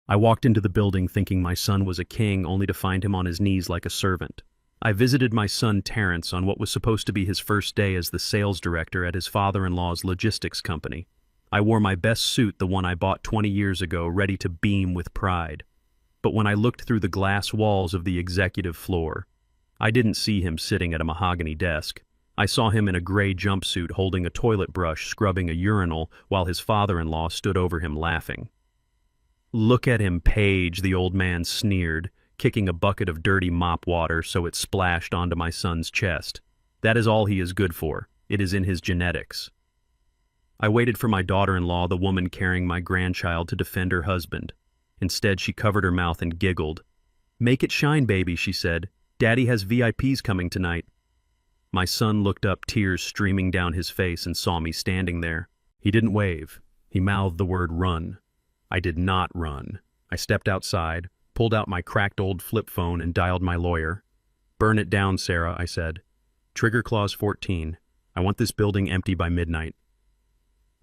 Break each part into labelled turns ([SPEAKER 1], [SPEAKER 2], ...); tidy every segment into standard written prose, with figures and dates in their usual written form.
[SPEAKER 1] I walked into the building thinking my son was a king, only to find him on his knees like a servant. I visited my son Terrence on what was supposed to be his first day as the sales director at his father-in-law's logistics company. I wore my best suit, the one I bought 20 years ago, ready to beam with pride. But when I looked through the glass walls of the executive floor, I didn't see him sitting at a mahogany desk. I saw him in a gray jumpsuit holding a toilet brush scrubbing a urinal while his father-in-law stood over him laughing. "Look at him, Paige," the old man sneered, kicking a bucket of dirty mop water so it splashed onto my son's chest. "That is all he is good for. It is in his genetics." I waited for my daughter-in-law, the woman carrying my grandchild, to defend her husband. Instead, she covered her mouth and giggled. "Make it shine, baby," she said. "Daddy has VIPs coming tonight." My son looked up, tears streaming down his face, and saw me standing there. He didn't wave. He mouthed the word run. I did not run. I stepped outside, pulled out my cracked old flip phone, and dialed my lawyer. "Burn it down, Sarah," I said. "Trigger clause 14. I want this building empty by midnight."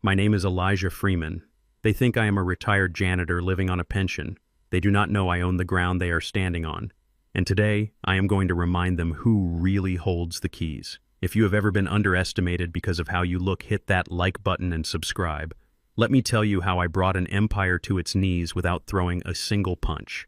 [SPEAKER 1] My name is Elijah Freeman. They think I am a retired janitor living on a pension. They do not know I own the ground they are standing on. And today, I am going to remind them who really holds the keys. If you have ever been underestimated because of how you look, hit that like button and subscribe. Let me tell you how I brought an empire to its knees without throwing a single punch.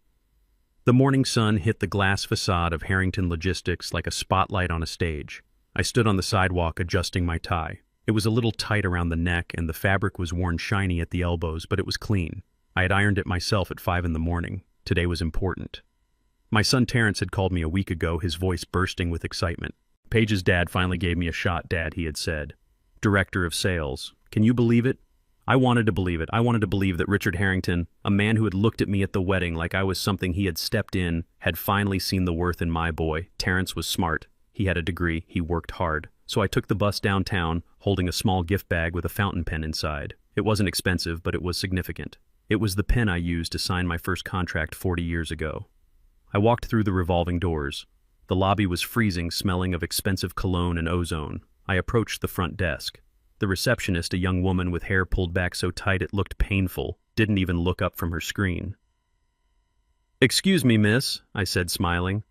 [SPEAKER 1] The morning sun hit the glass facade of Harrington Logistics like a spotlight on a stage. I stood on the sidewalk adjusting my tie. It was a little tight around the neck and the fabric was worn shiny at the elbows, but it was clean. I had ironed it myself at 5 in the morning. Today was important. My son Terrence had called me a week ago, his voice bursting with excitement. "Paige's dad finally gave me a shot, Dad," he had said. "Director of sales. Can you believe it?" I wanted to believe it. I wanted to believe that Richard Harrington, a man who had looked at me at the wedding like I was something he had stepped in, had finally seen the worth in my boy. Terrence was smart. He had a degree. He worked hard. So I took the bus downtown, holding a small gift bag with a fountain pen inside. It wasn't expensive, but it was significant. It was the pen I used to sign my first contract 40 years ago. I walked through the revolving doors. The lobby was freezing, smelling of expensive cologne and ozone. I approached the front desk. The receptionist, a young woman with hair pulled back so tight it looked painful, didn't even look up from her screen. "Excuse me, miss," I said, smiling.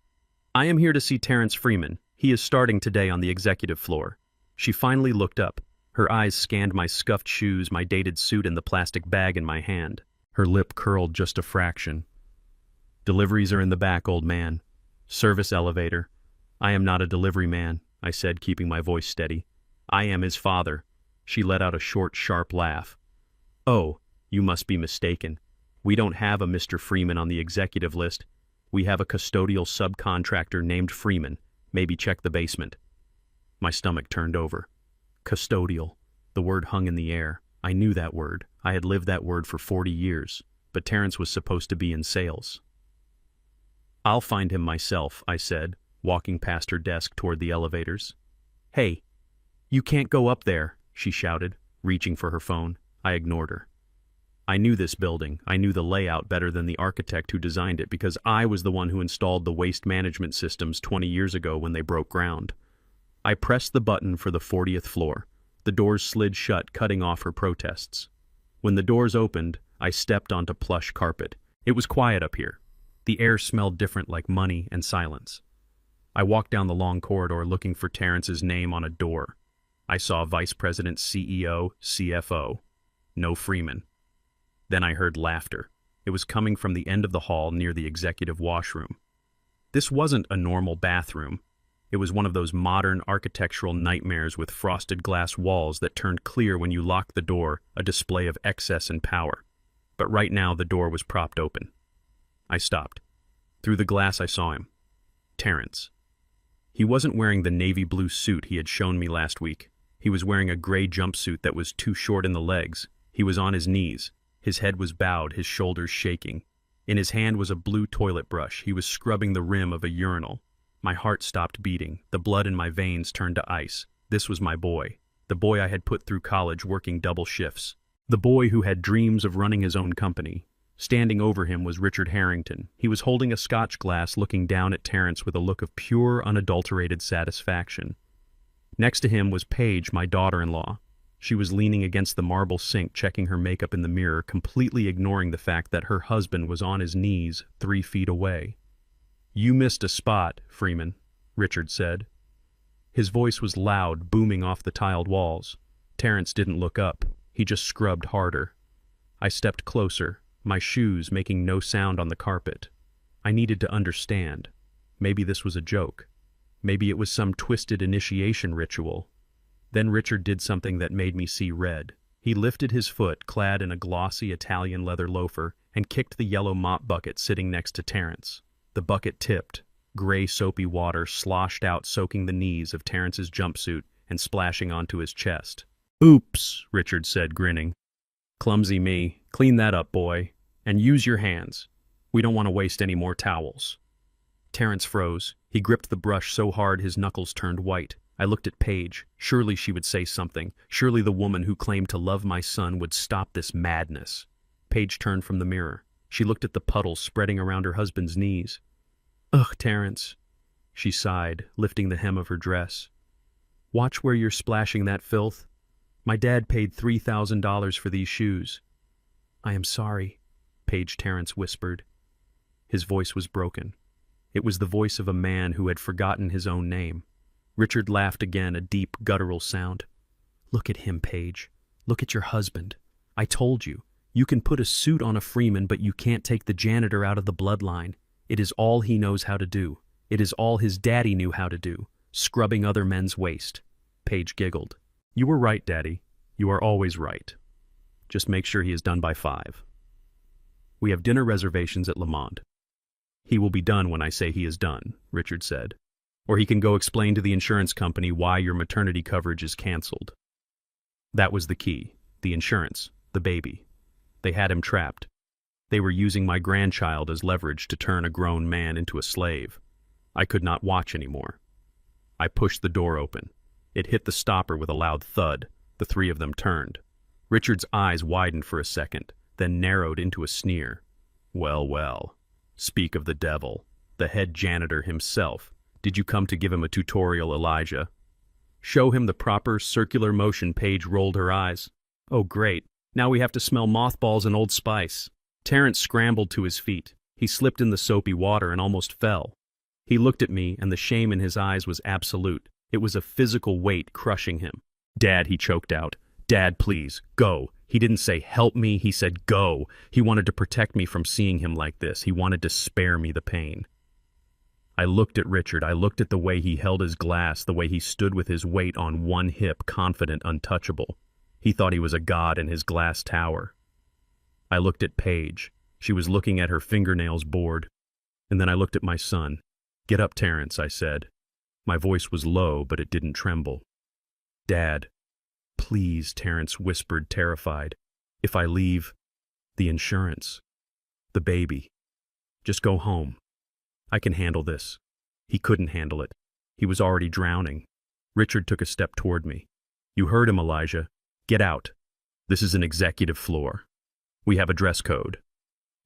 [SPEAKER 1] "I am here to see Terrence Freeman. He is starting today on the executive floor." She finally looked up. Her eyes scanned my scuffed shoes, my dated suit, and the plastic bag in my hand. Her lip curled just a fraction. "Deliveries are in the back, old man. Service elevator." "I am not a delivery man," I said, keeping my voice steady. "I am his father." She let out a short, sharp laugh. "Oh, you must be mistaken. We don't have a Mr. Freeman on the executive list. We have a custodial subcontractor named Freeman. Maybe check the basement." My stomach turned over. Custodial. The word hung in the air. I knew that word. I had lived that word for 40 years. But Terrence was supposed to be in sales. "I'll find him myself," I said, walking past her desk toward the elevators. "Hey, you can't go up there," she shouted, reaching for her phone. I ignored her. I knew this building. I knew the layout better than the architect who designed it because I was the one who installed the waste management systems 20 years ago when they broke ground. I pressed the button for the 40th floor. The doors slid shut, cutting off her protests. When the doors opened, I stepped onto plush carpet. It was quiet up here. The air smelled different, like money and silence. I walked down the long corridor looking for Terrence's name on a door. I saw Vice President, CEO, CFO. No Freeman. Then I heard laughter. It was coming from the end of the hall near the executive washroom. This wasn't a normal bathroom. It was one of those modern architectural nightmares with frosted glass walls that turned clear when you locked the door, a display of excess and power. But right now the door was propped open. I stopped. Through the glass I saw him. Terrence. He wasn't wearing the navy blue suit he had shown me last week. He was wearing a gray jumpsuit that was too short in the legs. He was on his knees. His head was bowed, his shoulders shaking. In his hand was a blue toilet brush. He was scrubbing the rim of a urinal. My heart stopped beating. The blood in my veins turned to ice. This was my boy. The boy I had put through college working double shifts. The boy who had dreams of running his own company. Standing over him was Richard Harrington. He was holding a scotch glass, looking down at Terrence with a look of pure, unadulterated satisfaction. Next to him was Paige, my daughter-in-law. She was leaning against the marble sink, checking her makeup in the mirror, completely ignoring the fact that her husband was on his knees 3 feet away. "You missed a spot, Freeman," Richard said. His voice was loud, booming off the tiled walls. Terrence didn't look up. He just scrubbed harder. I stepped closer, my shoes making no sound on the carpet. I needed to understand. Maybe this was a joke. Maybe it was some twisted initiation ritual. Then Richard did something that made me see red. He lifted his foot, clad in a glossy Italian leather loafer, and kicked the yellow mop bucket sitting next to Terrence. The bucket tipped. Gray soapy water sloshed out, soaking the knees of Terrence's jumpsuit and splashing onto his chest. "Oops," Richard said, grinning. "Clumsy me. Clean that up, boy. And use your hands. We don't want to waste any more towels." Terrence froze. He gripped the brush so hard his knuckles turned white. I looked at Paige. Surely she would say something. Surely the woman who claimed to love my son would stop this madness. Paige turned from the mirror. She looked at the puddles spreading around her husband's knees. "Ugh, Terrence," she sighed, lifting the hem of her dress. "Watch where you're splashing that filth. My dad paid $3,000 for these shoes." "I am sorry," Paige Terrence whispered. His voice was broken. It was the voice of a man who had forgotten his own name. Richard laughed again, a deep, guttural sound. "Look at him, Paige. Look at your husband. I told you. You can put a suit on a Freeman, but you can't take the janitor out of the bloodline. It is all he knows how to do. It is all his daddy knew how to do, scrubbing other men's waste." Paige giggled. "You were right, Daddy. You are always right. Just make sure he is done by 5. We have dinner reservations at Lamond." "He will be done when I say he is done," Richard said. "Or he can go explain to the insurance company why your maternity coverage is canceled." That was the key. The insurance. The baby. They had him trapped. They were using my grandchild as leverage to turn a grown man into a slave. I could not watch anymore. I pushed the door open. It hit the stopper with a loud thud. The 3 of them turned. Richard's eyes widened for a second, then narrowed into a sneer. "Well, well. Speak of the devil. The head janitor himself. Did you come to give him a tutorial, Elijah?" "Show him the proper circular motion." Paige rolled her eyes. "Oh, great. Now we have to smell mothballs and Old Spice." Terrence scrambled to his feet. He slipped in the soapy water and almost fell. He looked at me, and the shame in his eyes was absolute. It was a physical weight crushing him. "Dad," he choked out. "Dad, please, go." He didn't say, "Help me," he said, "Go." He wanted to protect me from seeing him like this. He wanted to spare me the pain. I looked at Richard. I looked at the way he held his glass, the way he stood with his weight on one hip, confident, untouchable. He thought he was a god in his glass tower. I looked at Paige. She was looking at her fingernails bored. And then I looked at my son. "Get up, Terrence," I said. My voice was low, but it didn't tremble. "Dad." "Please," Terrence whispered, terrified. "If I leave, the insurance, the baby. Just go home. I can handle this." He couldn't handle it. He was already drowning. Richard took a step toward me. "You heard him, Elijah. Get out. This is an executive floor. We have a dress code.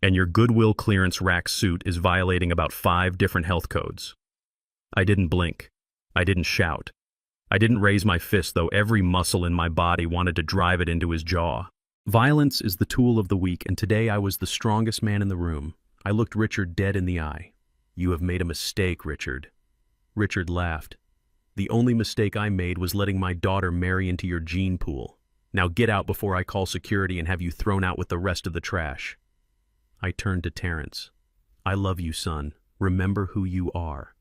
[SPEAKER 1] And your Goodwill clearance rack suit is violating about 5 different health codes." I didn't blink. I didn't shout. I didn't raise my fist, though every muscle in my body wanted to drive it into his jaw. Violence is the tool of the weak, and today I was the strongest man in the room. I looked Richard dead in the eye. "You have made a mistake, Richard." Richard laughed. "The only mistake I made was letting my daughter marry into your gene pool. Now get out before I call security and have you thrown out with the rest of the trash." I turned to Terrence. "I love you, son. Remember who you are."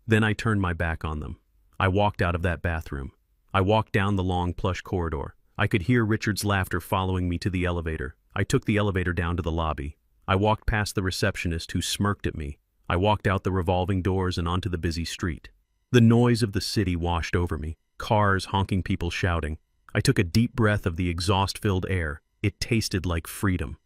[SPEAKER 1] Then I turned my back on them. I walked out of that bathroom. I walked down the long plush corridor. I could hear Richard's laughter following me to the elevator. I took the elevator down to the lobby. I walked past the receptionist who smirked at me. I walked out the revolving doors and onto the busy street. The noise of the city washed over me. Cars, honking, people shouting. I took a deep breath of the exhaust-filled air. It tasted like freedom.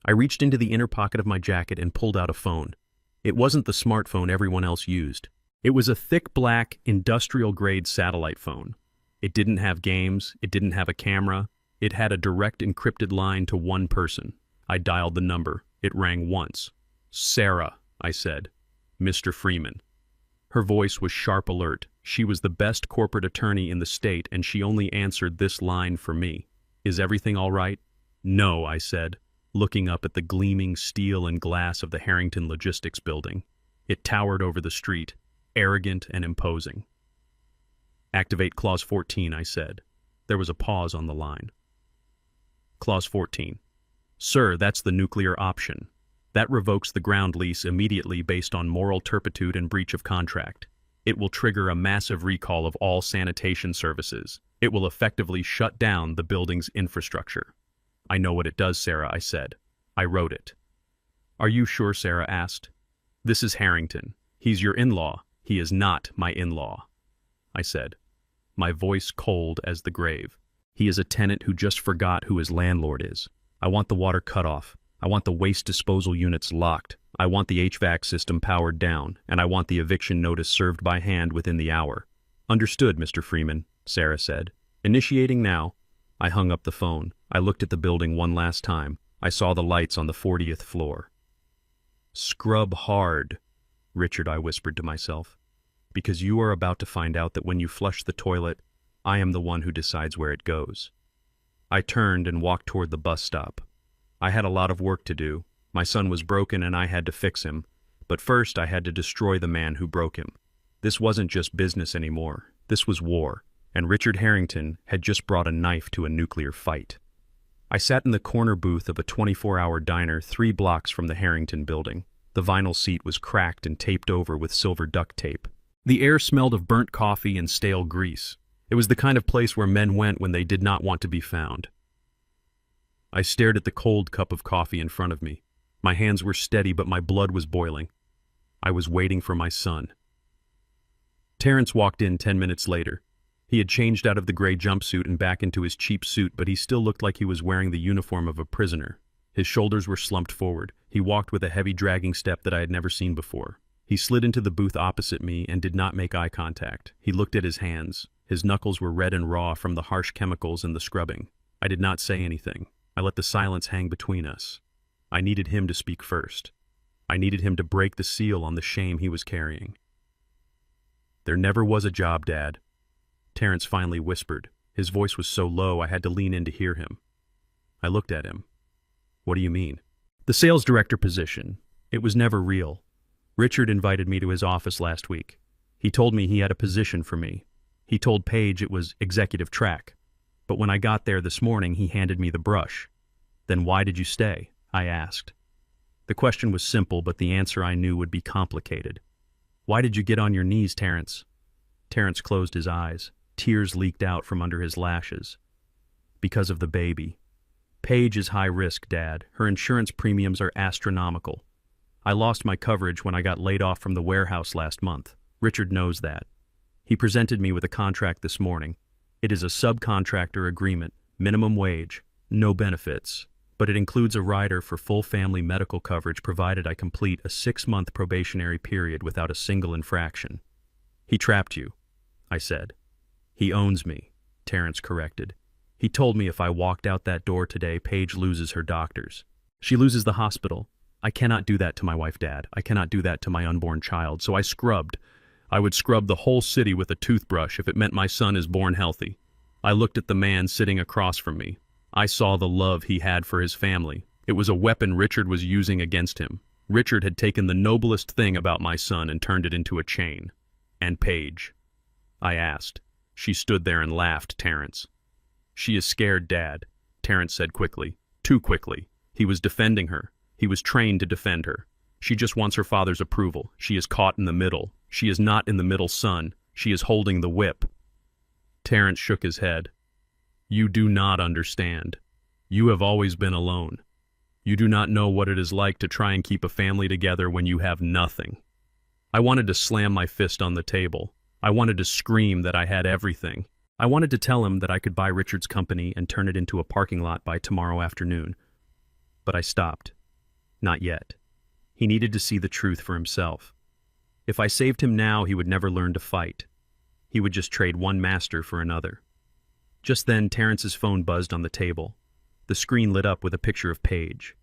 [SPEAKER 1] I reached into the inner pocket of my jacket and pulled out a phone. It wasn't the smartphone everyone else used. It was a thick black, industrial-grade satellite phone. It didn't have games. It didn't have a camera. It had a direct encrypted line to one person. I dialed the number. It rang once. "Sarah," I said. "Mr. Freeman." Her voice was sharp alert. She was the best corporate attorney in the state, and she only answered this line for me. "Is everything all right?" "No," I said, looking up at the gleaming steel and glass of the Harrington Logistics building. It towered over the street, arrogant and imposing. "Activate Clause 14, I said. There was a pause on the line. Clause 14. "Sir, that's the nuclear option. That revokes the ground lease immediately based on moral turpitude and breach of contract. It will trigger a massive recall of all sanitation services. It will effectively shut down the building's infrastructure." "I know what it does, Sarah," I said. "I wrote it." "Are you sure?" Sarah asked. "This is Harrington. He's your in-law. He is not my in-law," I said, my voice cold as the grave. "He is a tenant who just forgot who his landlord is. I want the water cut off. I want the waste disposal units locked. I want the HVAC system powered down, and I want the eviction notice served by hand within the hour." "Understood, Mr. Freeman," Sarah said. "Initiating now." I hung up the phone. I looked at the building one last time. I saw the lights on the 40th floor. "Scrub hard, Richard," I whispered to myself, "because you are about to find out that when you flush the toilet, I am the one who decides where it goes." I turned and walked toward the bus stop. I had a lot of work to do. My son was broken and I had to fix him. But first I had to destroy the man who broke him. This wasn't just business anymore. This was war. And Richard Harrington had just brought a knife to a nuclear fight. I sat in the corner booth of a 24-hour diner 3 blocks from the Harrington building. The vinyl seat was cracked and taped over with silver duct tape. The air smelled of burnt coffee and stale grease. It was the kind of place where men went when they did not want to be found. I stared at the cold cup of coffee in front of me. My hands were steady, but my blood was boiling. I was waiting for my son. Terrence walked in 10 minutes later. He had changed out of the gray jumpsuit and back into his cheap suit, but he still looked like he was wearing the uniform of a prisoner. His shoulders were slumped forward. He walked with a heavy, dragging step that I had never seen before. He slid into the booth opposite me and did not make eye contact. He looked at his hands. His knuckles were red and raw from the harsh chemicals and the scrubbing. I did not say anything. I let the silence hang between us. I needed him to speak first. I needed him to break the seal on the shame he was carrying. "There never was a job, Dad," Terrence finally whispered. His voice was so low I had to lean in to hear him. I looked at him. "What do you mean?" "The sales director position. It was never real. Richard invited me to his office last week. He told me he had a position for me. He told Paige it was executive track. But when I got there this morning, he handed me the brush. 'Then why did you stay?' I asked. The question was simple, but the answer I knew would be complicated. 'Why did you get on your knees, Terrence?' Terrence closed his eyes. Tears leaked out from under his lashes. 'Because of the baby. Paige is high risk, Dad. Her insurance premiums are astronomical. I lost my coverage when I got laid off from the warehouse last month. Richard knows that. He presented me with a contract this morning. It is a subcontractor agreement, minimum wage, no benefits, but it includes a rider for full family medical coverage provided I complete a 6-month probationary period without a single infraction.' 'He trapped you,' I said. 'He owns me,' Terrence corrected. 'He told me if I walked out that door today, Paige loses her doctors. She loses the hospital. I cannot do that to my wife, Dad. I cannot do that to my unborn child. So I scrubbed. I would scrub the whole city with a toothbrush if it meant my son is born healthy. I looked at the man sitting across from me. I saw the love he had for his family. It was a weapon Richard was using against him. Richard had taken the noblest thing about my son and turned it into a chain. 'And Paige?' I asked. She stood there and laughed, Terrence. 'She is scared, Dad,' Terrence said quickly. Too quickly. He was defending her. He was trained to defend her. She just wants her father's approval. She is caught in the middle. She is not in the middle, son. She is holding the whip.' Terrence shook his head. 'You do not understand. You have always been alone. You do not know what it is like to try and keep a family together when you have nothing.' I wanted to slam my fist on the table. I wanted to scream that I had everything. I wanted to tell him that I could buy Richard's company and turn it into a parking lot by tomorrow afternoon. But I stopped. Not yet. He needed to see the truth for himself. If I saved him now, he would never learn to fight. He would just trade one master for another. Just then, Terrence's phone buzzed on the table. The screen lit up with a picture of Paige.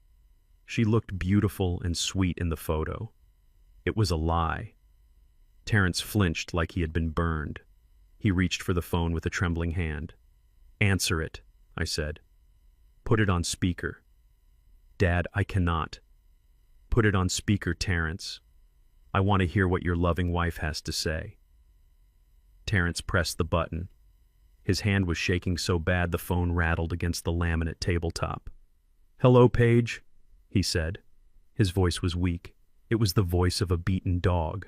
[SPEAKER 1] She looked beautiful and sweet in the photo. It was a lie. Terrence flinched like he had been burned. He reached for the phone with a trembling hand. "Answer it," I said. "Put it on speaker." "Dad, I cannot." "Put it on speaker, Terrence. I want to hear what your loving wife has to say." Terrence pressed the button. His hand was shaking so bad the phone rattled against the laminate tabletop. "Hello, Paige," he said. His voice was weak. It was the voice of a beaten dog.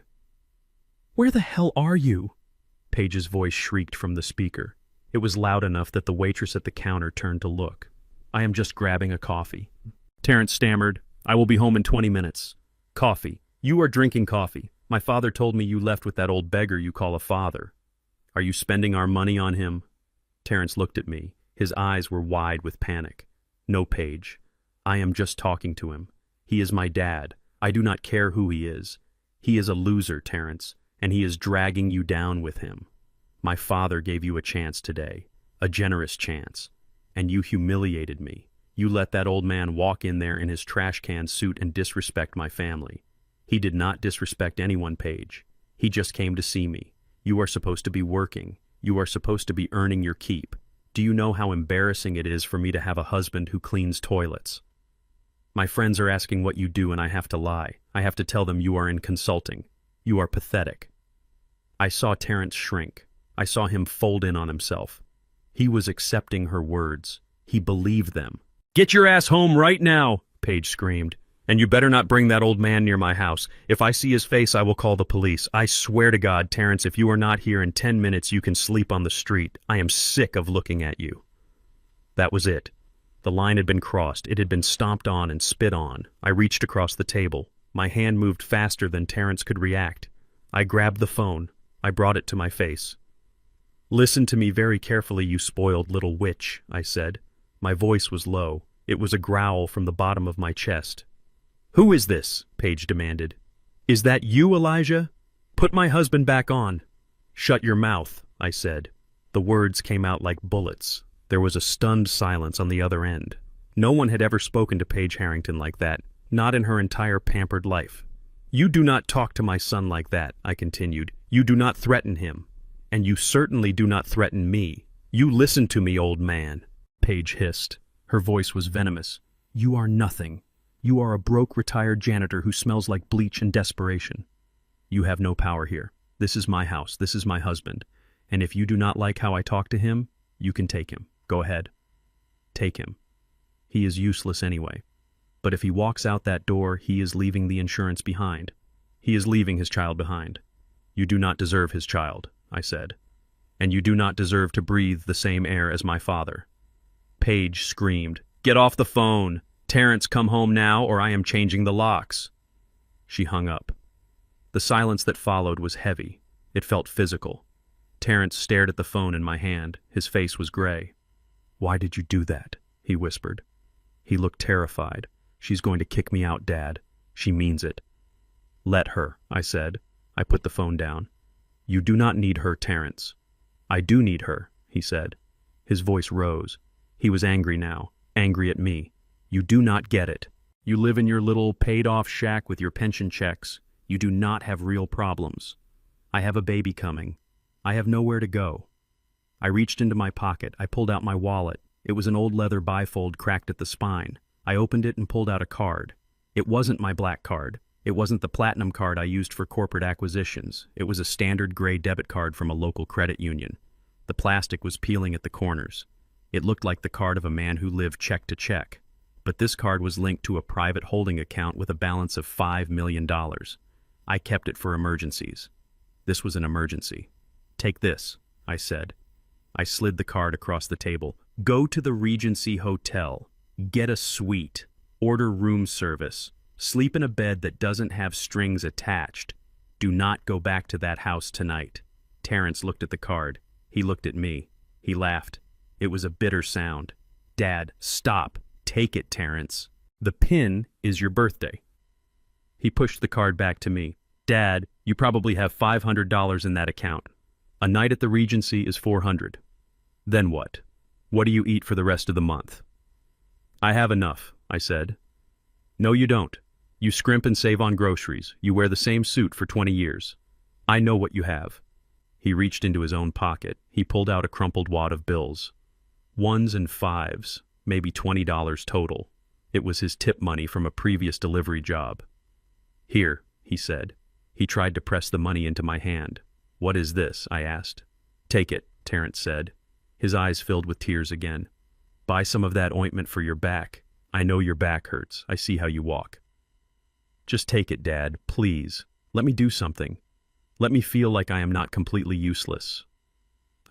[SPEAKER 1] "Where the hell are you?" Paige's voice shrieked from the speaker. It was loud enough that the waitress at the counter turned to look. "I am just grabbing a coffee." Terrence stammered, "I will be home in 20 minutes. "Coffee. You are drinking coffee. My father told me you left with that old beggar you call a father. Are you spending our money on him?" Terrence looked at me. His eyes were wide with panic. "No, Paige. I am just talking to him. He is my dad. I do not care who he is. He is a loser, Terrence, and he is dragging you down with him. My father gave you a chance today, a generous chance, and you humiliated me. You let that old man walk in there in his trash can suit and disrespect my family. He did not disrespect anyone, Paige. He just came to see me. You are supposed to be working. You are supposed to be earning your keep. Do you know how embarrassing it is for me to have a husband who cleans toilets? My friends are asking what you do, and I have to lie. I have to tell them you are in consulting. You are pathetic." I saw Terrence shrink. I saw him fold in on himself. He was accepting her words. He believed them. "Get your ass home right now," Paige screamed. "And you better not bring that old man near my house. If I see his face, I will call the police. I swear to God, Terrence, if you are not here in 10 minutes, you can sleep on the street. I am sick of looking at you." That was it. The line had been crossed. It had been stomped on and spit on. I reached across the table. My hand moved faster than Terrence could react. I grabbed the phone. I brought it to my face. "Listen to me very carefully, you spoiled little witch," I said. My voice was low. It was a growl from the bottom of my chest. "Who is this?" Paige demanded. "Is that you, Elijah? Put my husband back on." "Shut your mouth," I said. The words came out like bullets. There was a stunned silence on the other end. No one had ever spoken to Paige Harrington like that, not in her entire pampered life. "You do not talk to my son like that," I continued. "You do not threaten him. And you certainly do not threaten me. You listen to me, old man." Paige hissed. Her voice was venomous. "You are nothing. You are a broke retired janitor who smells like bleach and desperation. You have no power here. This is my house. This is my husband. And if you do not like how I talk to him, you can take him. Go ahead. Take him. He is useless anyway. But if he walks out that door, he is leaving the insurance behind. He is leaving his child behind. You do not deserve his child," I said. "And you do not deserve to breathe the same air as my father." Paige screamed, "Get off the phone! Terrence, come home now, or I am changing the locks." She hung up. The silence that followed was heavy. It felt physical. Terrence stared at the phone in my hand. His face was gray. "Why did you do that?" he whispered. He looked terrified. "She's going to kick me out, Dad. She means it." "Let her," I said. I put the phone down. "You do not need her, Terrence." "I do need her," he said. His voice rose. He was angry now, angry at me. "You do not get it. You live in your little paid-off shack with your pension checks. You do not have real problems. I have a baby coming. I have nowhere to go." I reached into my pocket. I pulled out my wallet. It was an old leather bifold cracked at the spine. I opened it and pulled out a card. It wasn't my black card. It wasn't the platinum card I used for corporate acquisitions. It was a standard gray debit card from a local credit union. The plastic was peeling at the corners. It looked like the card of a man who lived check to check. But this card was linked to a private holding account with a balance of $5 million. I kept it for emergencies. This was an emergency. "Take this," I said. I slid the card across the table. "Go to the Regency Hotel. Get a suite. Order room service. Sleep in a bed that doesn't have strings attached. Do not go back to that house tonight." Terrence looked at the card. He looked at me. He laughed. It was a bitter sound. "Dad, stop. Take it, Terrence. The pin is your birthday." He pushed the card back to me. "Dad, you probably have $500 in that account. A night at the Regency is $400. Then what? What do you eat for the rest of the month?" "I have enough," I said. "No, you don't. You scrimp and save on groceries. You wear the same suit for 20 years. I know what you have. He reached into his own pocket. He pulled out a crumpled wad of bills. Ones and fives, maybe $20 total. It was his tip money from a previous delivery job. Here, he said. He tried to press the money into my hand. What is this? I asked. Take it, Terrence said. His eyes filled with tears again. Buy some of that ointment for your back. I know your back hurts. I see how you walk. Just take it, Dad, please. Let me do something. Let me feel like I am not completely useless.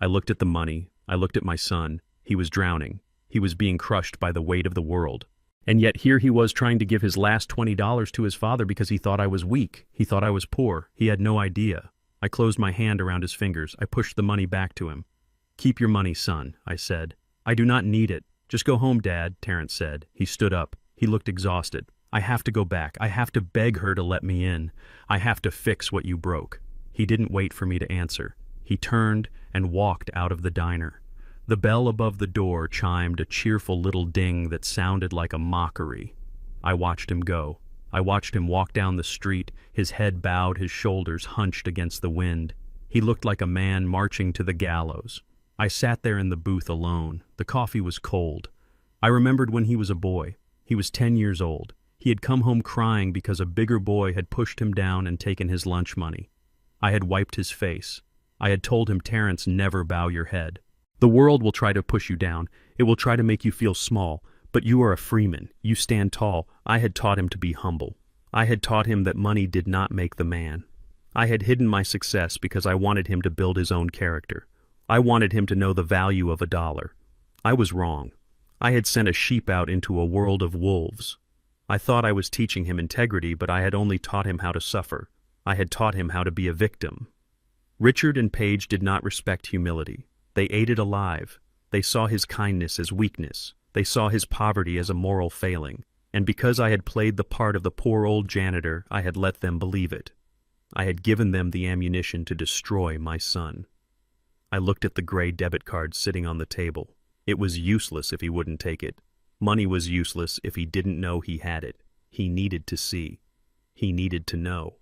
[SPEAKER 1] I looked at the money. I looked at my son. He was drowning. He was being crushed by the weight of the world. And yet here he was trying to give his last $20 to his father because he thought I was weak. He thought I was poor. He had no idea. I closed my hand around his fingers. I pushed the money back to him. Keep your money, son, I said. I do not need it. Just go home, Dad, Terrence said. He stood up. He looked exhausted. I have to go back. I have to beg her to let me in. I have to fix what you broke. He didn't wait for me to answer. He turned and walked out of the diner. The bell above the door chimed a cheerful little ding that sounded like a mockery. I watched him go. I watched him walk down the street, his head bowed, his shoulders hunched against the wind. He looked like a man marching to the gallows. I sat there in the booth alone. The coffee was cold. I remembered when he was a boy. He was 10 years old. He had come home crying because a bigger boy had pushed him down and taken his lunch money. I had wiped his face. I had told him, Terrence, never bow your head. The world will try to push you down. It will try to make you feel small, but you are a freeman. You stand tall. I had taught him to be humble. I had taught him that money did not make the man. I had hidden my success because I wanted him to build his own character. I wanted him to know the value of $1. I was wrong. I had sent a sheep out into a world of wolves. I thought I was teaching him integrity, but I had only taught him how to suffer. I had taught him how to be a victim. Richard and Paige did not respect humility. They ate it alive. They saw his kindness as weakness. They saw his poverty as a moral failing. And because I had played the part of the poor old janitor, I had let them believe it. I had given them the ammunition to destroy my son. I looked at the gray debit card sitting on the table. It was useless if he wouldn't take it. Money was useless if he didn't know he had it. He needed to see. He needed to know.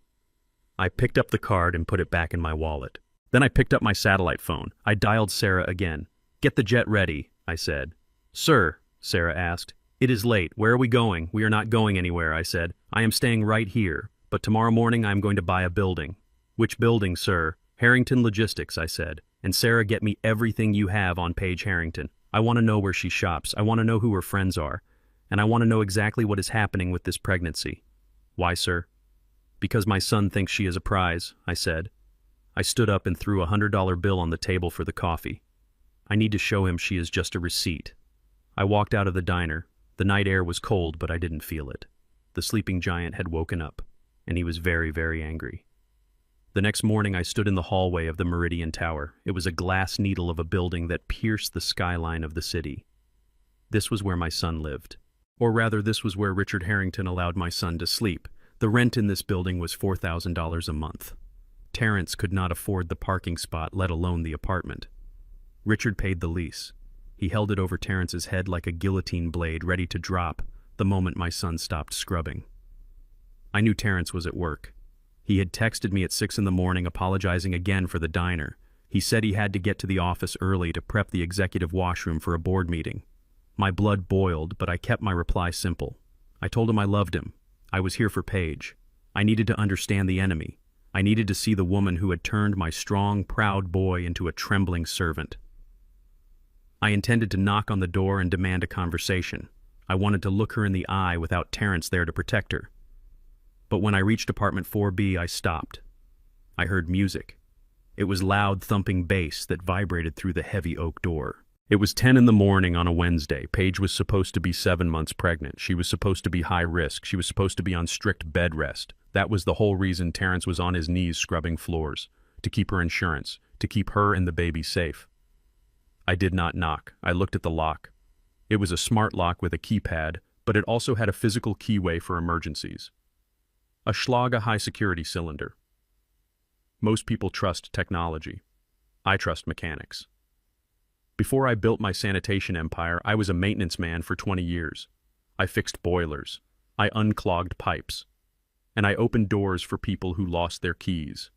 [SPEAKER 1] I picked up the card and put it back in my wallet. Then I picked up my satellite phone. I dialed Sarah again. Get the jet ready, I said. Sir, Sarah asked. It is late. Where are we going? We are not going anywhere, I said. I am staying right here, but tomorrow morning I am going to buy a building. Which building, sir? Harrington Logistics, I said. And Sarah, get me everything you have on Paige Harrington. I want to know where she shops. I want to know who her friends are. And I want to know exactly what is happening with this pregnancy. Why, sir? Because my son thinks she is a prize, I said. I stood up and threw a $100 bill on the table for the coffee. I need to show him she is just a receipt. I walked out of the diner. The night air was cold, but I didn't feel it. The sleeping giant had woken up, and he was very, very angry. The next morning I stood in the hallway of the Meridian Tower. It was a glass needle of a building that pierced the skyline of the city. This was where my son lived. Or rather, this was where Richard Harrington allowed my son to sleep. The rent in this building was $4,000 a month. Terrence could not afford the parking spot, let alone the apartment. Richard paid the lease. He held it over Terrence's head like a guillotine blade, ready to drop the moment my son stopped scrubbing. I knew Terrence was at work. He had texted me at 6 in the morning apologizing again for the diner. He said he had to get to the office early to prep the executive washroom for a board meeting. My blood boiled, but I kept my reply simple. I told him I loved him. I was here for Paige. I needed to understand the enemy. I needed to see the woman who had turned my strong, proud boy into a trembling servant. I intended to knock on the door and demand a conversation. I wanted to look her in the eye without Terrence there to protect her. But when I reached apartment 4B, I stopped. I heard music. It was loud, thumping bass that vibrated through the heavy oak door. It was 10 in the morning on a Wednesday. Paige was supposed to be 7 months pregnant. She was supposed to be high risk. She was supposed to be on strict bed rest. That was the whole reason Terrence was on his knees scrubbing floors, to keep her insurance, to keep her and the baby safe. I did not knock. I looked at the lock. It was a smart lock with a keypad, but it also had a physical keyway for emergencies. A Schlager high-security cylinder. Most people trust technology. I trust mechanics. Before I built my sanitation empire, I was a maintenance man for 20 years. I fixed boilers. I unclogged pipes. And I opened doors for people who lost their keys.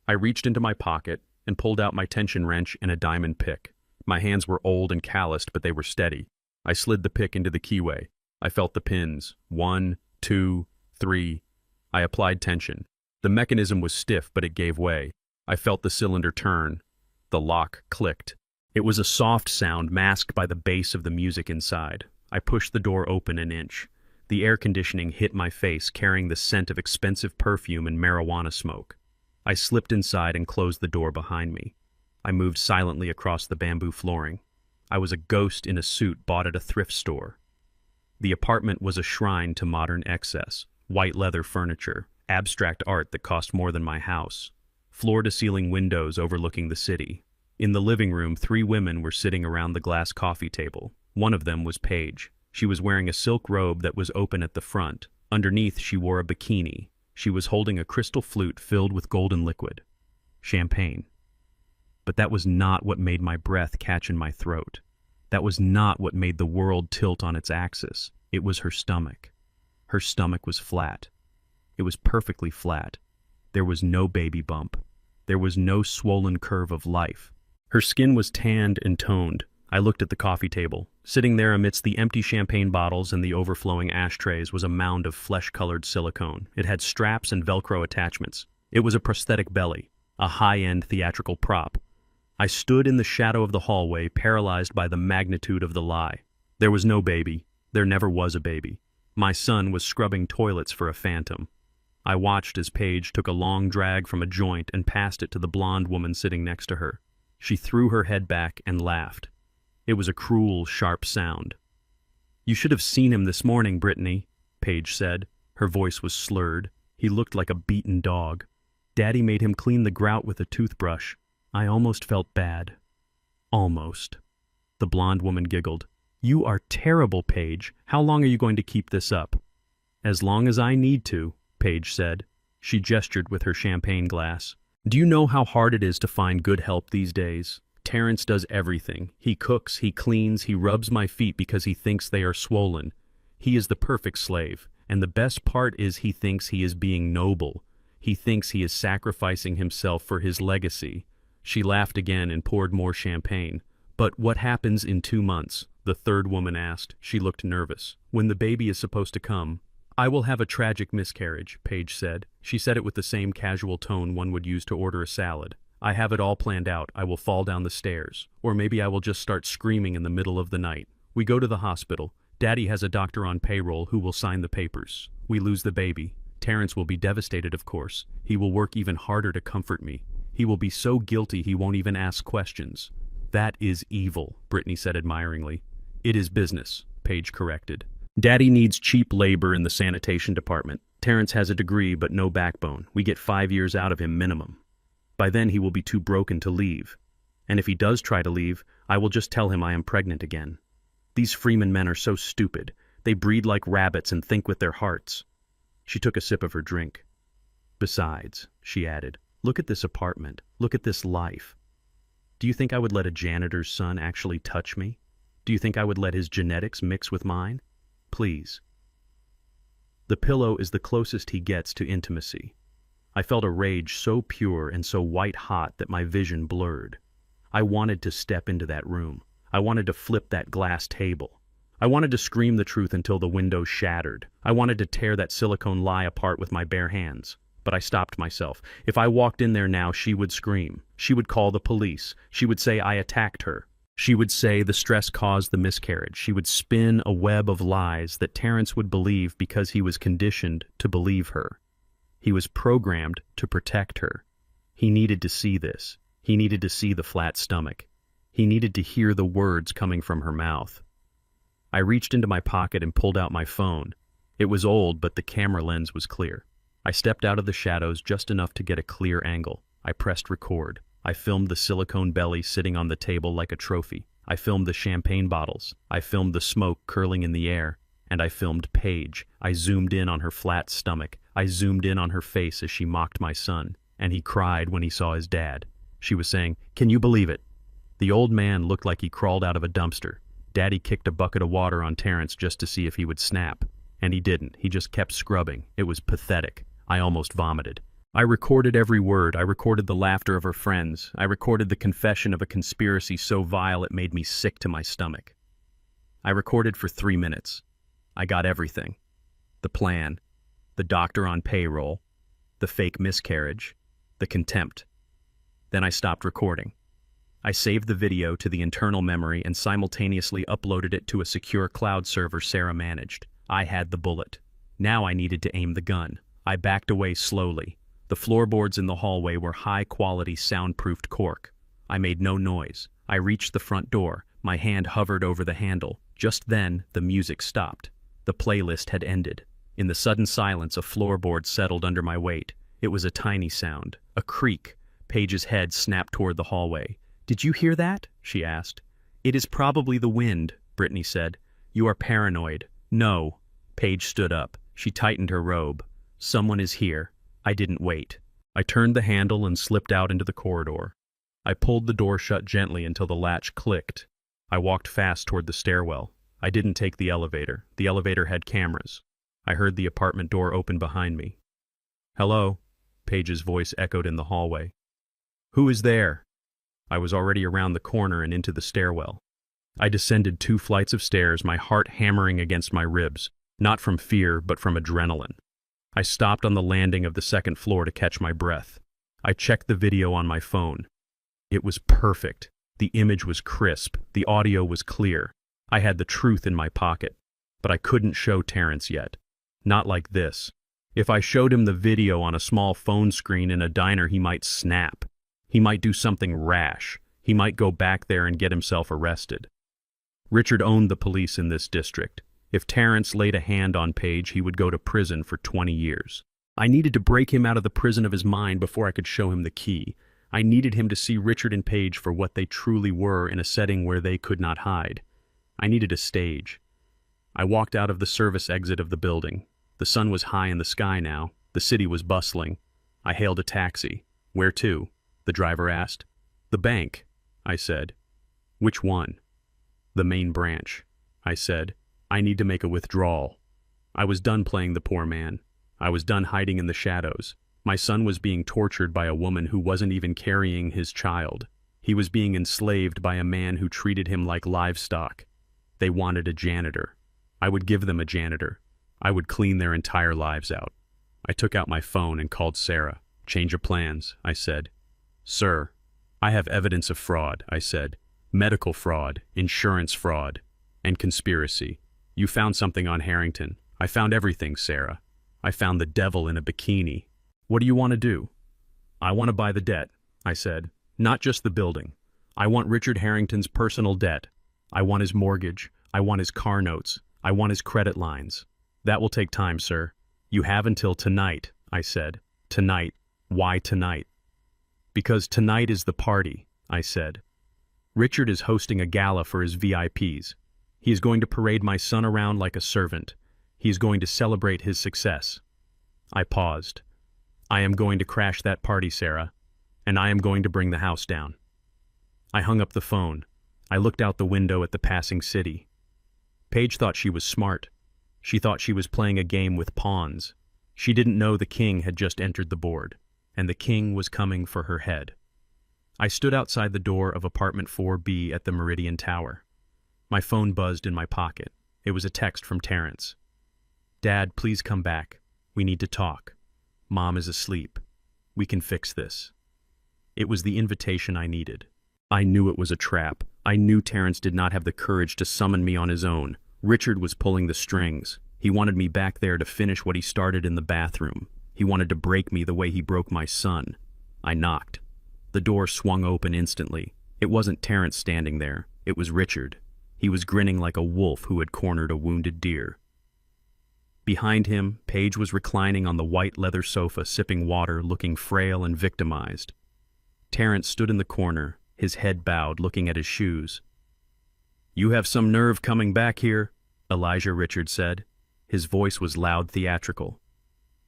[SPEAKER 1] I reached into my pocket and pulled out my tension wrench and a diamond pick. My hands were old and calloused, but they were steady. I slid the pick into the keyway. I felt the pins. 1, 2, 3. I applied tension. The mechanism was stiff, but it gave way. I felt the cylinder turn. The lock clicked. It was a soft sound masked by the bass of the music inside. I pushed the door open an inch. The air conditioning hit my face, carrying the scent of expensive perfume and marijuana smoke. I slipped inside and closed the door behind me. I moved silently across the bamboo flooring. I was a ghost in a suit bought at a thrift store. The apartment was a shrine to modern excess. White leather furniture, abstract art that cost more than my house, floor-to-ceiling windows overlooking the city. In the living room, 3 women were sitting around the glass coffee table. One of them was Paige. She was wearing a silk robe that was open at the front. Underneath, she wore a bikini. She was holding a crystal flute filled with golden liquid. Champagne. But that was not what made my breath catch in my throat. That was not what made the world tilt on its axis. It was her stomach. Her stomach was flat. It was perfectly flat. There was no baby bump. There was no swollen curve of life. Her skin was tanned and toned. I looked at the coffee table. Sitting there amidst the empty champagne bottles and the overflowing ashtrays was a mound of flesh-colored silicone. It had straps and Velcro attachments. It was a prosthetic belly, a high-end theatrical prop. I stood in the shadow of the hallway, paralyzed by the magnitude of the lie. There was no baby. There never was a baby. My son was scrubbing toilets for a phantom. I watched as Paige took a long drag from a joint and passed it to the blonde woman sitting next to her. She threw her head back and laughed. It was a cruel, sharp sound. "You should have seen him this morning, Brittany," Paige said. Her voice was slurred. He looked like a beaten dog. Daddy made him clean the grout with a toothbrush. I almost felt bad. Almost. The blonde woman giggled. "You are terrible, Paige. How long are you going to keep this up?" "As long as I need to," Paige said. She gestured with her champagne glass. "Do you know how hard it is to find good help these days? Terrence does everything. He cooks, he cleans, he rubs my feet because he thinks they are swollen. He is the perfect slave, and the best part is he thinks he is being noble. He thinks he is sacrificing himself for his legacy." She laughed again and poured more champagne. "But what happens in 2 months?" the third woman asked. She looked nervous. "When the baby is supposed to come?" "I will have a tragic miscarriage," Paige said. She said it with the same casual tone one would use to order a salad. "I have it all planned out. I will fall down the stairs. Or maybe I will just start screaming in the middle of the night. We go to the hospital. Daddy has a doctor on payroll who will sign the papers. We lose the baby. Terrence will be devastated, of course. He will work even harder to comfort me. He will be so guilty he won't even ask questions." "That is evil," Brittany said admiringly. "It is business," Paige corrected. "Daddy needs cheap labor in the sanitation department. Terrence has a degree but no backbone. We get 5 years out of him minimum. By then he will be too broken to leave. And if he does try to leave, I will just tell him I am pregnant again. These Freeman men are so stupid. They breed like rabbits and think with their hearts." She took a sip of her drink. "Besides," she added, "look at this apartment. Look at this life. Do you think I would let a janitor's son actually touch me? Do you think I would let his genetics mix with mine? Please." The pillow is the closest he gets to intimacy. I felt a rage so pure and so white-hot that my vision blurred. I wanted to step into that room. I wanted to flip that glass table. I wanted to scream the truth until the window shattered. I wanted to tear that silicone lie apart with my bare hands. But I stopped myself. If I walked in there now, she would scream. She would call the police. She would say I attacked her. She would say the stress caused the miscarriage. She would spin a web of lies that Terrence would believe because he was conditioned to believe her. He was programmed to protect her. He needed to see this. He needed to see the flat stomach. He needed to hear the words coming from her mouth. I reached into my pocket and pulled out my phone. It was old, but the camera lens was clear. I stepped out of the shadows just enough to get a clear angle. I pressed record. I filmed the silicone belly sitting on the table like a trophy. I filmed the champagne bottles. I filmed the smoke curling in the air. And I filmed Paige. I zoomed in on her flat stomach. I zoomed in on her face as she mocked my son. And he cried when he saw his dad. She was saying, "Can you believe it?" The old man looked like he crawled out of a dumpster. Daddy kicked a bucket of water on Terrence just to see if he would snap. And he didn't. He just kept scrubbing. It was pathetic. I almost vomited. I recorded every word. I recorded the laughter of her friends. I recorded the confession of a conspiracy so vile it made me sick to my stomach. I recorded for 3 minutes. I got everything. The plan, the doctor on payroll, the fake miscarriage, the contempt. Then I stopped recording. I saved the video to the internal memory and simultaneously uploaded it to a secure cloud server Sarah managed. I had the bullet. Now I needed to aim the gun. I backed away slowly. The floorboards in the hallway were high-quality soundproofed cork. I made no noise. I reached the front door. My hand hovered over the handle. Just then, the music stopped. The playlist had ended. In the sudden silence, a floorboard settled under my weight. It was a tiny sound, a creak. Paige's head snapped toward the hallway. "Did you hear that?" she asked. "It is probably the wind," Brittany said. "You are paranoid." "No." Paige stood up. She tightened her robe. "Someone is here." I didn't wait. I turned the handle and slipped out into the corridor. I pulled the door shut gently until the latch clicked. I walked fast toward the stairwell. I didn't take the elevator. The elevator had cameras. I heard the apartment door open behind me. "Hello?" Paige's voice echoed in the hallway. "Who is there?" I was already around the corner and into the stairwell. I descended 2 flights of stairs, my heart hammering against my ribs, not from fear, but from adrenaline. I stopped on the landing of the 2nd floor to catch my breath. I checked the video on my phone. It was perfect. The image was crisp. The audio was clear. I had the truth in my pocket. But I couldn't show Terrence yet. Not like this. If I showed him the video on a small phone screen in a diner, he might snap. He might do something rash. He might go back there and get himself arrested. Richard owned the police in this district. If Terrence laid a hand on Paige, he would go to prison for 20 years. I needed to break him out of the prison of his mind before I could show him the key. I needed him to see Richard and Paige for what they truly were in a setting where they could not hide. I needed a stage. I walked out of the service exit of the building. The sun was high in the sky now. The city was bustling. I hailed a taxi. "Where to?" the driver asked. "The bank," I said. "Which one?" "The main branch," I said. "I need to make a withdrawal." I was done playing the poor man. I was done hiding in the shadows. My son was being tortured by a woman who wasn't even carrying his child. He was being enslaved by a man who treated him like livestock. They wanted a janitor. I would give them a janitor. I would clean their entire lives out. I took out my phone and called Sarah. "Change of plans," I said. "Sir, I have evidence of fraud," I said. "Medical fraud, insurance fraud, and conspiracy. You found something on Harrington. I found everything, Sarah. I found the devil in a bikini. What do you want to do?" "I want to buy the debt," I said. "Not just the building. I want Richard Harrington's personal debt. I want his mortgage. I want his car notes. I want his credit lines. That will take time, sir. You have until tonight," I said. "Tonight. Why tonight?" "Because tonight is the party," I said. "Richard is hosting a gala for his VIPs. He is going to parade my son around like a servant. He is going to celebrate his success." I paused. "I am going to crash that party, Sarah, and I am going to bring the house down." I hung up the phone. I looked out the window at the passing city. Paige thought she was smart. She thought she was playing a game with pawns. She didn't know the king had just entered the board, and the king was coming for her head. I stood outside the door of apartment 4B at the Meridian Tower. My phone buzzed in my pocket. It was a text from Terrence. "Dad, please come back. We need to talk. Mom is asleep. We can fix this." It was the invitation I needed. I knew it was a trap. I knew Terrence did not have the courage to summon me on his own. Richard was pulling the strings. He wanted me back there to finish what he started in the bathroom. He wanted to break me the way he broke my son. I knocked. The door swung open instantly. It wasn't Terrence standing there. It was Richard. He was grinning like a wolf who had cornered a wounded deer. Behind him, Paige was reclining on the white leather sofa, sipping water, looking frail and victimized. Terrence stood in the corner, his head bowed, looking at his shoes. "You have some nerve coming back here," Elijah Richard said. His voice was loud, theatrical.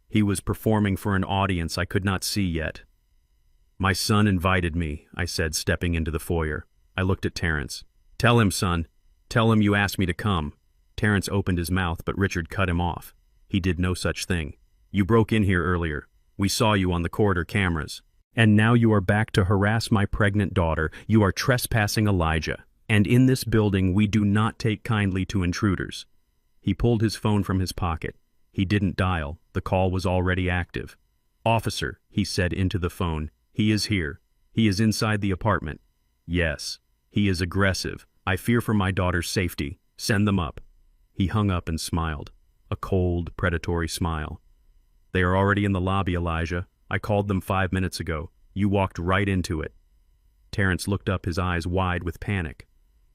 [SPEAKER 1] He was performing for an audience I could not see yet. "My son invited me," I said, stepping into the foyer. I looked at Terrence. "Tell him, son. Tell him you asked me to come." Terrence opened his mouth, but Richard cut him off. "He did no such thing. You broke in here earlier. We saw you on the corridor cameras. And now you are back to harass my pregnant daughter. You are trespassing Elijah. And in this building, we do not take kindly to intruders." He pulled his phone from his pocket. He didn't dial. The call was already active. "Officer," he said into the phone, "he is here. He is inside the apartment." "Yes. He is aggressive. I fear for my daughter's safety. Send them up." He hung up and smiled. A cold, predatory smile. "They are already in the lobby, Elijah. I called them 5 minutes ago. You walked right into it." Terrence looked up, his eyes wide with panic.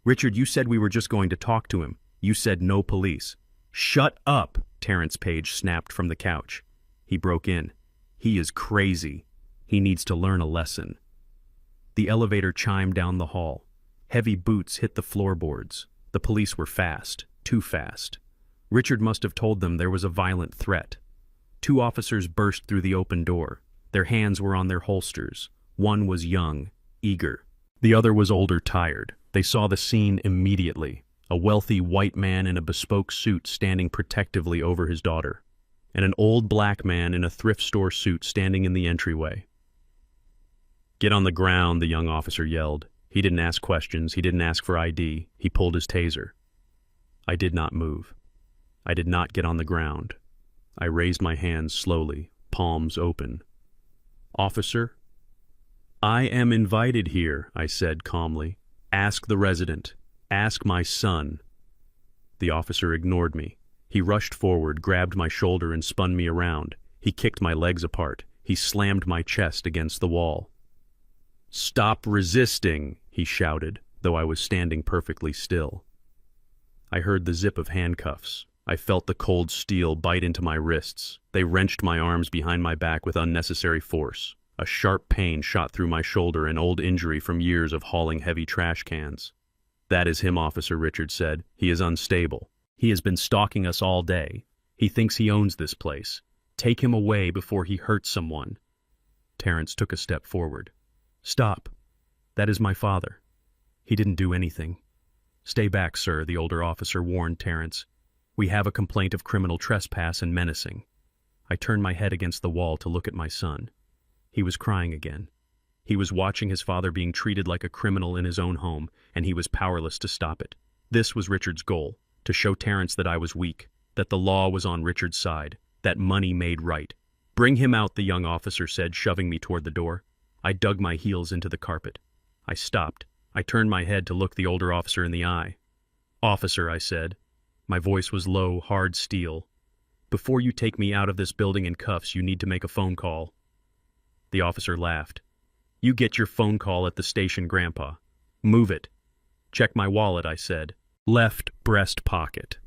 [SPEAKER 1] "Richard, you said we were just going to talk to him. You said no police." "Shut up!" Terrence Page snapped from the couch. He broke in. "He is crazy. He needs to learn a lesson." The elevator chimed down the hall. Heavy boots hit the floorboards. The police were fast, too fast. Richard must have told them there was a violent threat. 2 officers burst through the open door. Their hands were on their holsters. One was young, eager. The other was older, tired. They saw the scene immediately. A wealthy white man in a bespoke suit standing protectively over his daughter, and an old black man in a thrift store suit standing in the entryway. "Get on the ground," the young officer yelled. He didn't ask questions. He didn't ask for ID. He pulled his taser. I did not move. I did not get on the ground. I raised my hands slowly, palms open. "Officer?" "I am invited here," I said calmly. "Ask the resident. Ask my son." The officer ignored me. He rushed forward, grabbed my shoulder, and spun me around. He kicked my legs apart. He slammed my chest against the wall. "Stop resisting," he shouted, though I was standing perfectly still. I heard the zip of handcuffs. I felt the cold steel bite into my wrists. They wrenched my arms behind my back with unnecessary force. A sharp pain shot through my shoulder, an old injury from years of hauling heavy trash cans. "That is him," Officer Richard said. "He is unstable. He has been stalking us all day. He thinks he owns this place. Take him away before he hurts someone." Terrence took a step forward. "Stop. That is my father. He didn't do anything." "Stay back, sir," the older officer warned Terrence. "We have a complaint of criminal trespass and menacing." I turned my head against the wall to look at my son. He was crying again. He was watching his father being treated like a criminal in his own home, and he was powerless to stop it. This was Richard's goal, to show Terrence that I was weak, that the law was on Richard's side, that money made right. "Bring him out," the young officer said, shoving me toward the door. I dug my heels into the carpet. I stopped. I turned my head to look the older officer in the eye. "Officer," I said. My voice was low, hard steel. "Before you take me out of this building in cuffs, you need to make a phone call." The officer laughed. "You get your phone call at the station, Grandpa. Move it." "Check my wallet," I said. "Left breast pocket."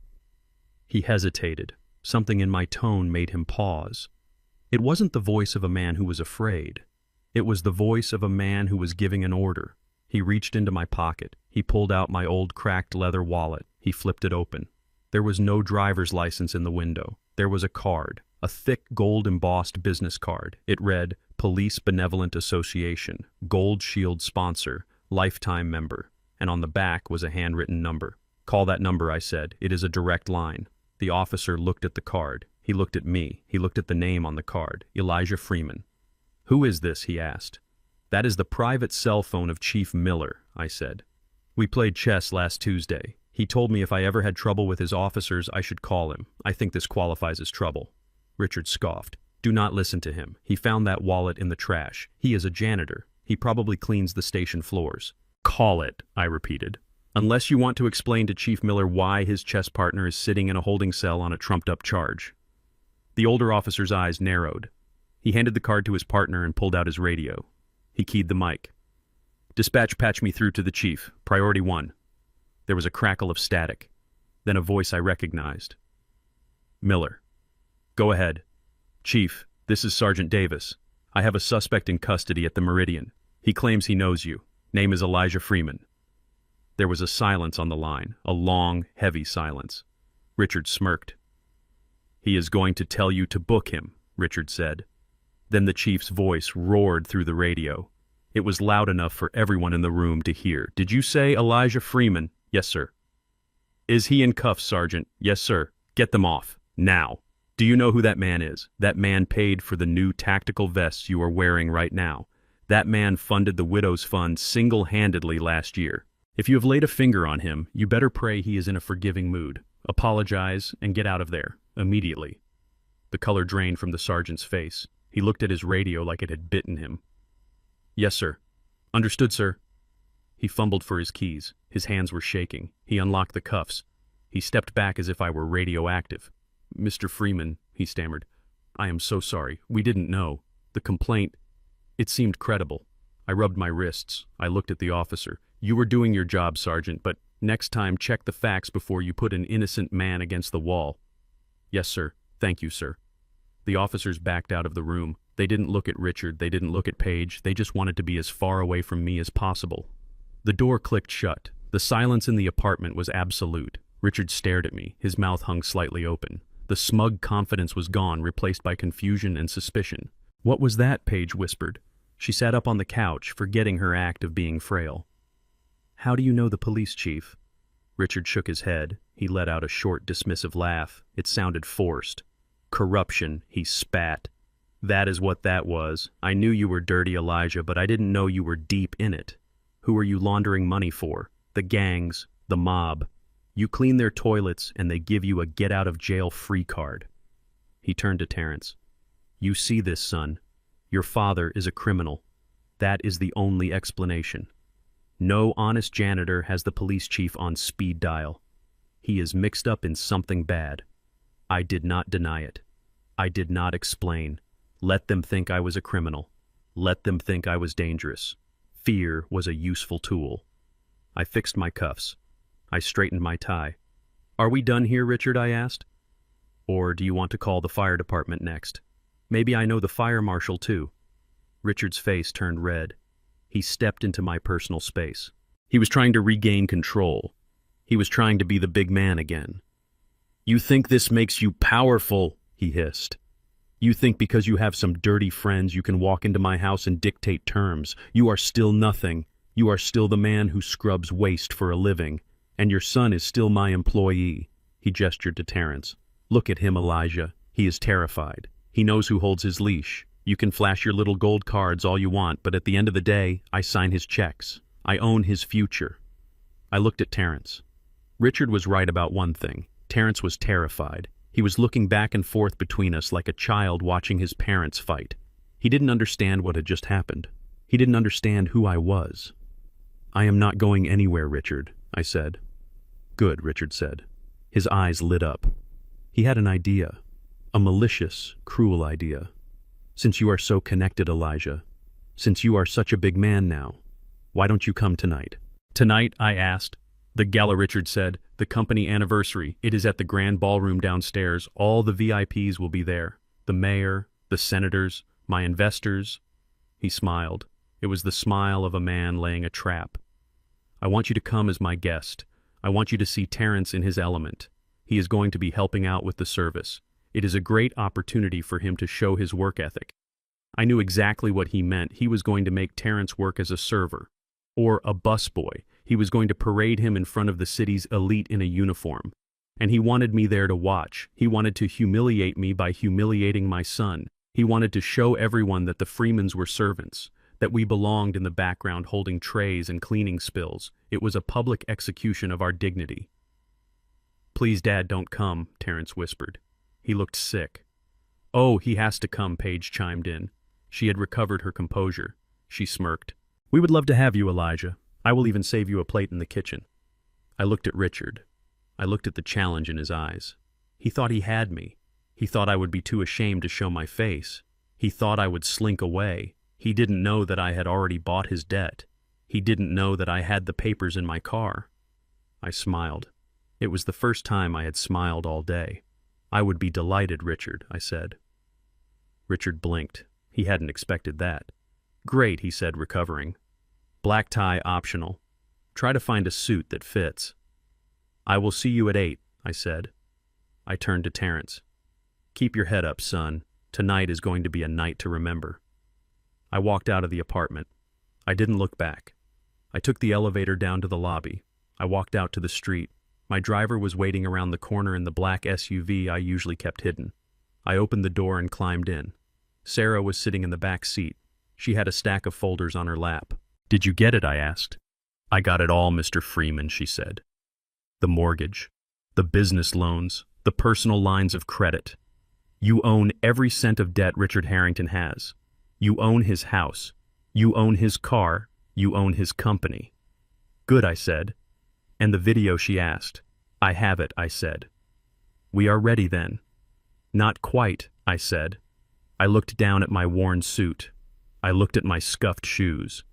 [SPEAKER 1] He hesitated. Something in my tone made him pause. It wasn't the voice of a man who was afraid. It was the voice of a man who was giving an order. He reached into my pocket. He pulled out my old cracked leather wallet. He flipped it open. There was no driver's license in the window. There was a card, a thick gold-embossed business card. It read, "Police Benevolent Association, Gold Shield Sponsor, Lifetime Member," and on the back was a handwritten number. "Call that number," I said. "It is a direct line." The officer looked at the card. He looked at me. He looked at the name on the card, Elijah Freeman. "Who is this?" he asked. "That is the private cell phone of Chief Miller," I said. "We played chess last Tuesday. He told me if I ever had trouble with his officers, I should call him. I think this qualifies as trouble." Richard scoffed. "Do not listen to him. He found that wallet in the trash. He is a janitor. He probably cleans the station floors." "Call it," I repeated. "Unless you want to explain to Chief Miller why his chess partner is sitting in a holding cell on a trumped-up charge." The older officer's eyes narrowed. He handed the card to his partner and pulled out his radio. He keyed the mic. "Dispatch, patch me through to the chief. Priority 1. There was a crackle of static. Then a voice I recognized. "Miller." "Go ahead." "Chief, this is Sergeant Davis. I have a suspect in custody at the Meridian. He claims he knows you. Name is Elijah Freeman." There was a silence on the line, a long, heavy silence. Richard smirked. "He is going to tell you to book him," Richard said. Then the chief's voice roared through the radio. It was loud enough for everyone in the room to hear. "Did you say Elijah Freeman?" "Yes, sir." "Is he in cuffs, Sergeant?" "Yes, sir." "Get them off. Now." Do you know who that man is? That man paid for the new tactical vests you are wearing right now. That man funded the Widows Fund single-handedly last year. If you have laid a finger on him, you better pray he is in a forgiving mood. Apologize and get out of there, immediately. The color drained from the sergeant's face. He looked at his radio like it had bitten him. Yes, sir. Understood, sir. He fumbled for his keys. His hands were shaking. He unlocked the cuffs. He stepped back as if I were radioactive. Mr. Freeman, he stammered. I am so sorry. We didn't know. The complaint, it seemed credible. I rubbed my wrists. I looked at the officer. You were doing your job, Sergeant, but next time check the facts before you put an innocent man against the wall. Yes, sir. Thank you, sir. The officers backed out of the room. They didn't look at Richard. They didn't look at Paige. They just wanted to be as far away from me as possible. The door clicked shut. The silence in the apartment was absolute. Richard stared at me. His mouth hung slightly open. The smug confidence was gone, replaced by confusion and suspicion. What was that? Paige whispered. She sat up on the couch, forgetting her act of being frail. How do you know the police chief? Richard shook his head. He let out a short, dismissive laugh. It sounded forced. Corruption, he spat. That is what that was. I knew you were dirty, Elijah, but I didn't know you were deep in it. Who are you laundering money for? The gangs, the mob. You clean their toilets and they give you a get-out-of-jail-free card. He turned to Terrence. You see this, son. Your father is a criminal. That is the only explanation. No honest janitor has the police chief on speed dial. He is mixed up in something bad. I did not deny it. I did not explain. Let them think I was a criminal. Let them think I was dangerous. Fear was a useful tool. I fixed my cuffs. I straightened my tie. Are we done here, Richard? I asked. Or do you want to call the fire department next? Maybe I know the fire marshal too. Richard's face turned red. He stepped into my personal space. He was trying to regain control. He was trying to be the big man again. You think this makes you powerful, he hissed. You think because you have some dirty friends you can walk into my house and dictate terms. You are still nothing. You are still the man who scrubs waste for a living. And your son is still my employee. He gestured to Terrence. Look at him, Elijah. He is terrified. He knows who holds his leash. You can flash your little gold cards all you want, but at the end of the day, I sign his checks. I own his future. I looked at Terrence. Richard was right about one thing. Terrence was terrified. He was looking back and forth between us like a child watching his parents fight. He didn't understand what had just happened. He didn't understand who I was. I am not going anywhere, Richard, I said. Good, Richard said. His eyes lit up. He had an idea. A malicious, cruel idea. Since you are so connected, Elijah, since you are such a big man now, why don't you come tonight? Tonight, I asked. The gala, Richard said. The company anniversary. It is at the grand ballroom downstairs. All the VIPs will be there. The mayor, the senators, my investors. He smiled. It was the smile of a man laying a trap. I want you to come as my guest. I want you to see Terrence in his element. He is going to be helping out with the service. It is a great opportunity for him to show his work ethic. I knew exactly what he meant. He was going to make Terrence work as a server. Or a busboy. He was going to parade him in front of the city's elite in a uniform. And he wanted me there to watch. He wanted to humiliate me by humiliating my son. He wanted to show everyone that the Freemans were servants, that we belonged in the background holding trays and cleaning spills. It was a public execution of our dignity. Please, Dad, don't come, Terrence whispered. He looked sick. Oh, he has to come, Paige chimed in. She had recovered her composure. She smirked. We would love to have you, Elijah. I will even save you a plate in the kitchen. I looked at Richard. I looked at the challenge in his eyes. He thought he had me. He thought I would be too ashamed to show my face. He thought I would slink away. He didn't know that I had already bought his debt. He didn't know that I had the papers in my car. I smiled. It was the first time I had smiled all day. I would be delighted, Richard, I said. Richard blinked. He hadn't expected that. Great, he said, recovering. Black tie optional. Try to find a suit that fits. I will see you at 8, I said. I turned to Terrence. Keep your head up, son. Tonight is going to be a night to remember. I walked out of the apartment. I didn't look back. I took the elevator down to the lobby. I walked out to the street. My driver was waiting around the corner in the black SUV I usually kept hidden. I opened the door and climbed in. Sarah was sitting in the back seat. She had a stack of folders on her lap. "Did you get it?" I asked. "I got it all, Mr. Freeman," she said. "The mortgage, the business loans, the personal lines of credit. You own every cent of debt Richard Harrington has. You own his house. You own his car. You own his company." "Good," I said. "And the video?" she asked. "I have it," I said. "We are ready then." "Not quite," I said. I looked down at my worn suit. I looked at my scuffed shoes.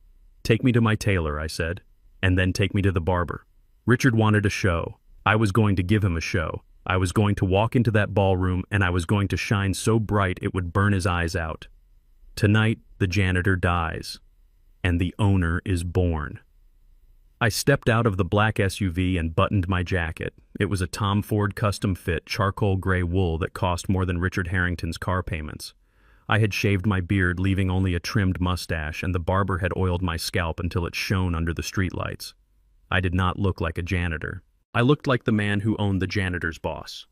[SPEAKER 1] "Take me to my tailor," I said, "and then take me to the barber." Richard wanted a show. I was going to give him a show. I was going to walk into that ballroom and I was going to shine so bright it would burn his eyes out. Tonight, the janitor dies, and the owner is born. I stepped out of the black SUV and buttoned my jacket. It was a Tom Ford custom fit charcoal gray wool that cost more than Richard Harrington's car payments. I had shaved my beard, leaving only a trimmed mustache, and the barber had oiled my scalp until it shone under the streetlights. I did not look like a janitor. I looked like the man who owned the janitor's boss.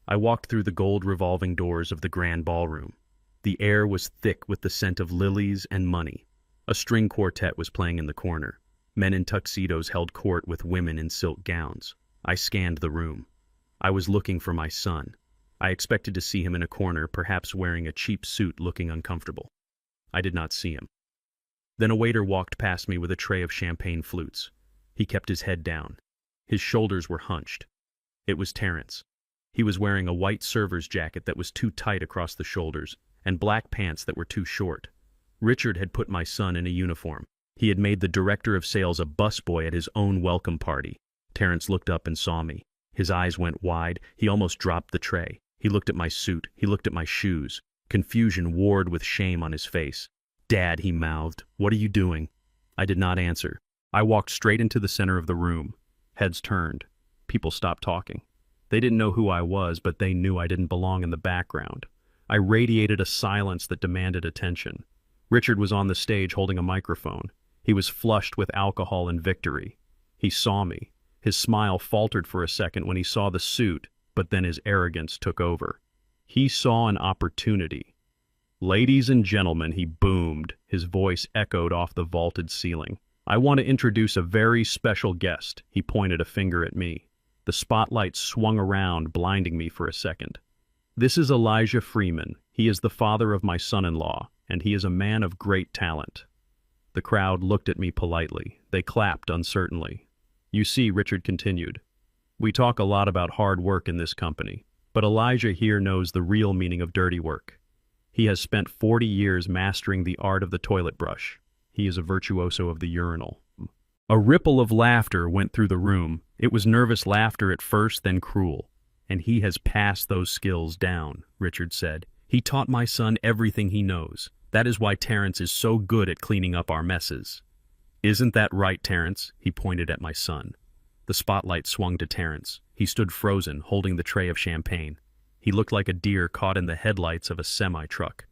[SPEAKER 1] I walked through the gold revolving doors of the grand ballroom. The air was thick with the scent of lilies and money. A string quartet was playing in the corner. Men in tuxedos held court with women in silk gowns. I scanned the room. I was looking for my son. I expected to see him in a corner, perhaps wearing a cheap suit, looking uncomfortable. I did not see him. Then a waiter walked past me with a tray of champagne flutes. He kept his head down. His shoulders were hunched. It was Terence. He was wearing a white server's jacket that was too tight across the shoulders, and black pants that were too short. Richard had put my son in a uniform. He had made the director of sales a busboy at his own welcome party. Terence looked up and saw me. His eyes went wide. He almost dropped the tray. He looked at my suit. He looked at my shoes. Confusion warred with shame on his face. "Dad," he mouthed, "what are you doing?" I did not answer. I walked straight into the center of the room. Heads turned. People stopped talking. They didn't know who I was, but they knew I didn't belong in the background. I radiated a silence that demanded attention. Richard was on the stage holding a microphone. He was flushed with alcohol and victory. He saw me. His smile faltered for a second when he saw the suit, but then his arrogance took over. He saw an opportunity. "Ladies and gentlemen," he boomed. His voice echoed off the vaulted ceiling. "I want to introduce a very special guest." He pointed a finger at me. The spotlight swung around, blinding me for a second. "This is Elijah Freeman. He is the father of my son-in-law, and he is a man of great talent." The crowd looked at me politely. They clapped uncertainly. "You see," Richard continued, "we talk a lot about hard work in this company, but Elijah here knows the real meaning of dirty work. He has spent 40 years mastering the art of the toilet brush. He is a virtuoso of the urinal." A ripple of laughter went through the room. It was nervous laughter at first, then cruel. "And he has passed those skills down," Richard said. "He taught my son everything he knows. That is why Terence is so good at cleaning up our messes." "Isn't that right, Terence?" He pointed at my son. The spotlight swung to Terence. He stood frozen, holding the tray of champagne. He looked like a deer caught in the headlights of a semi-truck.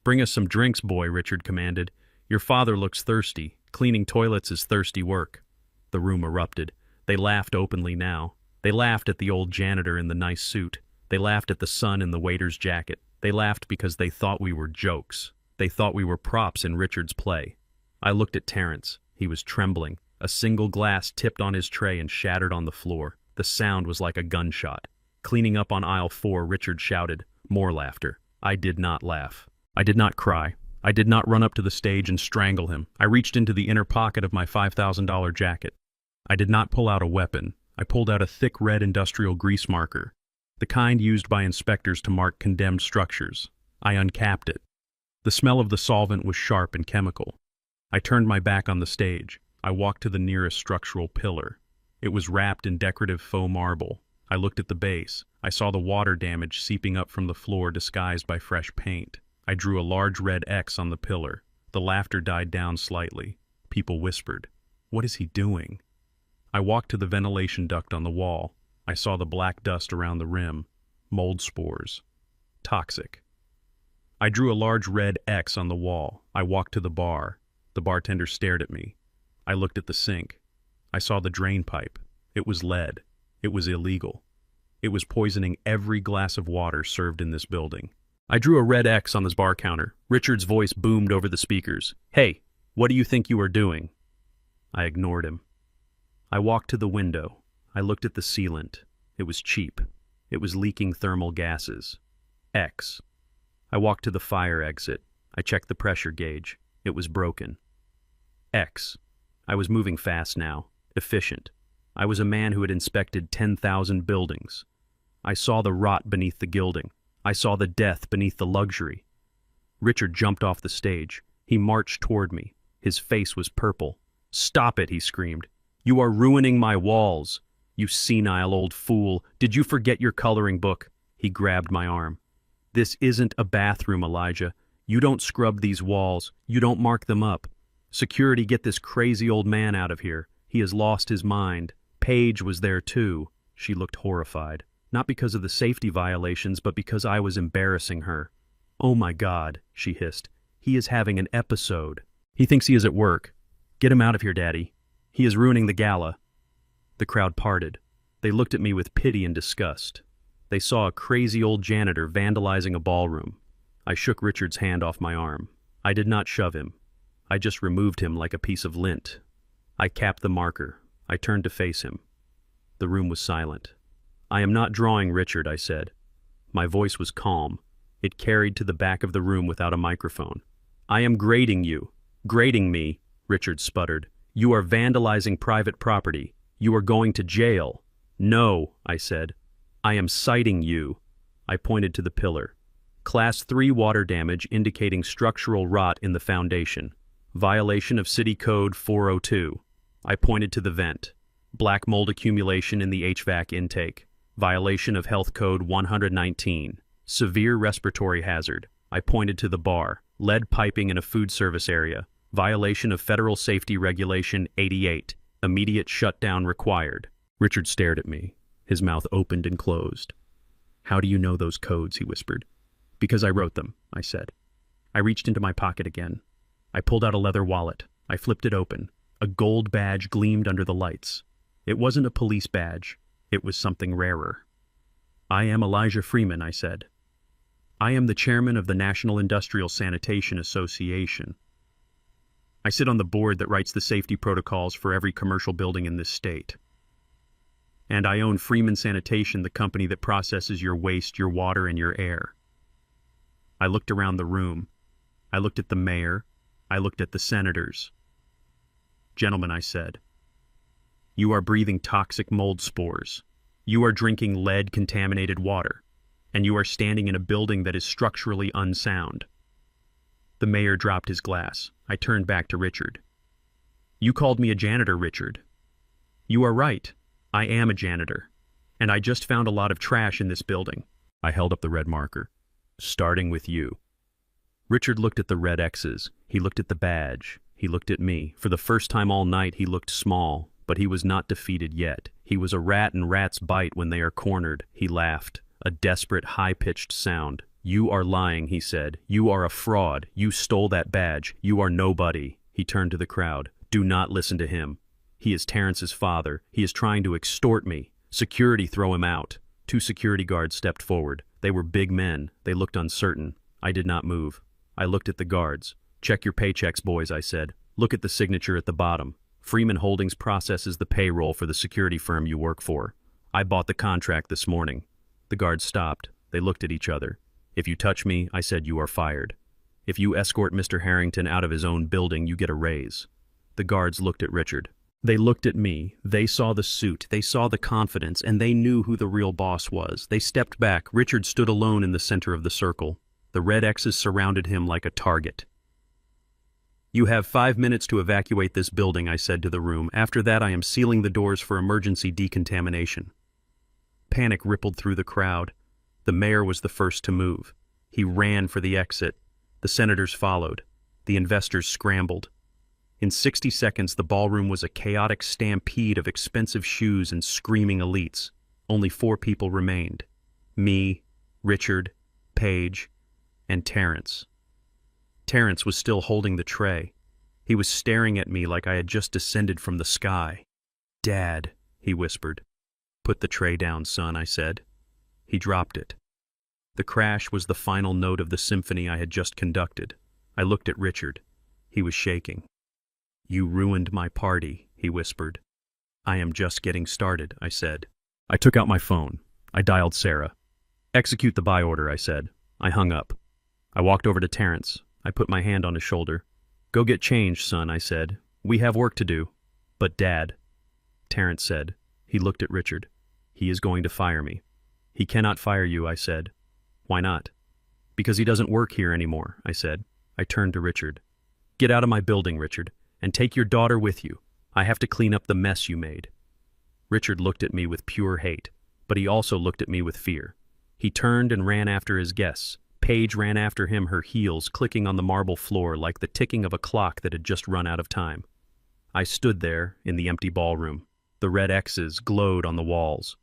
[SPEAKER 1] "Bring us some drinks, boy," Richard commanded. "Your father looks thirsty. Cleaning toilets is thirsty work." The room erupted. They laughed openly now. They laughed at the old janitor in the nice suit. They laughed at the son in the waiter's jacket. They laughed because they thought we were jokes. They thought we were props in Richard's play. I looked at Terence. He was trembling. A single glass tipped on his tray and shattered on the floor. The sound was like a gunshot. Cleaning up on aisle 4, Richard shouted. More laughter. I did not laugh. I did not cry. I did not run up to the stage and strangle him. I reached into the inner pocket of my $5,000 jacket. I did not pull out a weapon. I pulled out a thick red industrial grease marker, the kind used by inspectors to mark condemned structures. I uncapped it. The smell of the solvent was sharp and chemical. I turned my back on the stage. I walked to the nearest structural pillar. It was wrapped in decorative faux marble. I looked at the base. I saw the water damage seeping up from the floor disguised by fresh paint. I drew a large red X on the pillar. The laughter died down slightly. People whispered, "What is he doing?" I walked to the ventilation duct on the wall. I saw the black dust around the rim. Mold spores. Toxic. I drew a large red X on the wall. I walked to the bar. The bartender stared at me. I looked at the sink. I saw the drain pipe. It was lead. It was illegal. It was poisoning every glass of water served in this building. I drew a red X on his bar counter. Richard's voice boomed over the speakers. "Hey, what do you think you are doing?" I ignored him. I walked to the window. I looked at the sealant. It was cheap. It was leaking thermal gases. X. I walked to the fire exit. I checked the pressure gauge. It was broken. X. I was moving fast now, efficient. I was a man who had inspected 10,000 buildings. I saw the rot beneath the gilding. I saw the death beneath the luxury. Richard jumped off the stage. He marched toward me. His face was purple. "Stop it," he screamed. "You are ruining my walls. You senile old fool. Did you forget your coloring book?" He grabbed my arm. "This isn't a bathroom, Elijah. You don't scrub these walls. You don't mark them up. Security, get this crazy old man out of here. He has lost his mind." Paige was there too. She looked horrified. Not because of the safety violations, but because I was embarrassing her. "Oh my God," she hissed. "He is having an episode. He thinks he is at work. Get him out of here, Daddy. He is ruining the gala." The crowd parted. They looked at me with pity and disgust. They saw a crazy old janitor vandalizing a ballroom. I shook Richard's hand off my arm. I did not shove him. I just removed him like a piece of lint. I capped the marker. I turned to face him. The room was silent. "I am not drawing, Richard," I said. My voice was calm. It carried to the back of the room without a microphone. "I am grading you. Grading me," Richard sputtered. "You are vandalizing private property. You are going to jail." "No," I said. "I am citing you." I pointed to the pillar. Class 3 water damage indicating structural rot in the foundation. Violation of City Code 402. I pointed to the vent. Black mold accumulation in the HVAC intake. Violation of Health Code 119. Severe respiratory hazard. I pointed to the bar. Lead piping in a food service area. Violation of Federal Safety Regulation 88. Immediate shutdown required. Richard stared at me. His mouth opened and closed. "How do you know those codes?" he whispered. "Because I wrote them," I said. I reached into my pocket again. I pulled out a leather wallet. I flipped it open. A gold badge gleamed under the lights. It wasn't a police badge. It was something rarer. "I am Elijah Freeman," I said. "I am the chairman of the National Industrial Sanitation Association. I sit on the board that writes the safety protocols for every commercial building in this state. And I own Freeman Sanitation, the company that processes your waste, your water, and your air." I looked around the room. I looked at the mayor. I looked at the senators. "Gentlemen," I said, "you are breathing toxic mold spores. You are drinking lead-contaminated water. And you are standing in a building that is structurally unsound." The mayor dropped his glass. I turned back to Richard. "You called me a janitor, Richard. You are right. I am a janitor. And I just found a lot of trash in this building." I held up the red marker. "Starting with you." Richard looked at the red X's. He looked at the badge. He looked at me. For the first time all night, he looked small, but he was not defeated yet. He was a rat, and rats bite when they are cornered. He laughed, a desperate, high-pitched sound. "You are lying," he said. "You are a fraud. You stole that badge. You are nobody." He turned to the crowd. "Do not listen to him. He is Terrence's father. He is trying to extort me. Security, throw him out." 2 security guards stepped forward. They were big men. They looked uncertain. I did not move. I looked at the guards. "Check your paychecks, boys," I said. "Look at the signature at the bottom. Freeman Holdings processes the payroll for the security firm you work for. I bought the contract this morning." The guards stopped. They looked at each other. "If you touch me," I said, "you are fired. If you escort Mr. Harrington out of his own building, you get a raise." The guards looked at Richard. They looked at me. They saw the suit. They saw the confidence, and they knew who the real boss was. They stepped back. Richard stood alone in the center of the circle. The red X's surrounded him like a target. "You have 5 minutes to evacuate this building," I said to the room. "After that, I am sealing the doors for emergency decontamination." Panic rippled through the crowd. The mayor was the first to move. He ran for the exit. The senators followed. The investors scrambled. In 60 seconds, the ballroom was a chaotic stampede of expensive shoes and screaming elites. Only 4 people remained. Me, Richard, Paige, and Terrence. Terrence was still holding the tray. He was staring at me like I had just descended from the sky. "Dad," he whispered. "Put the tray down, son," I said. He dropped it. The crash was the final note of the symphony I had just conducted. I looked at Richard. He was shaking. "You ruined my party," he whispered. "I am just getting started," I said. I took out my phone. I dialed Sarah. "Execute the buy order," I said. I hung up. I walked over to Terrence. I put my hand on his shoulder. "Go get changed, son," I said. "We have work to do." "But Dad," Terrence said. He looked at Richard. "He is going to fire me." "He cannot fire you," I said. "Why not?" "Because he doesn't work here anymore," I said. I turned to Richard. "Get out of my building, Richard, and take your daughter with you. I have to clean up the mess you made." Richard looked at me with pure hate, but he also looked at me with fear. He turned and ran after his guests. Paige ran after him, her heels clicking on the marble floor like the ticking of a clock that had just run out of time. I stood there in the empty ballroom. The red X's glowed on the walls.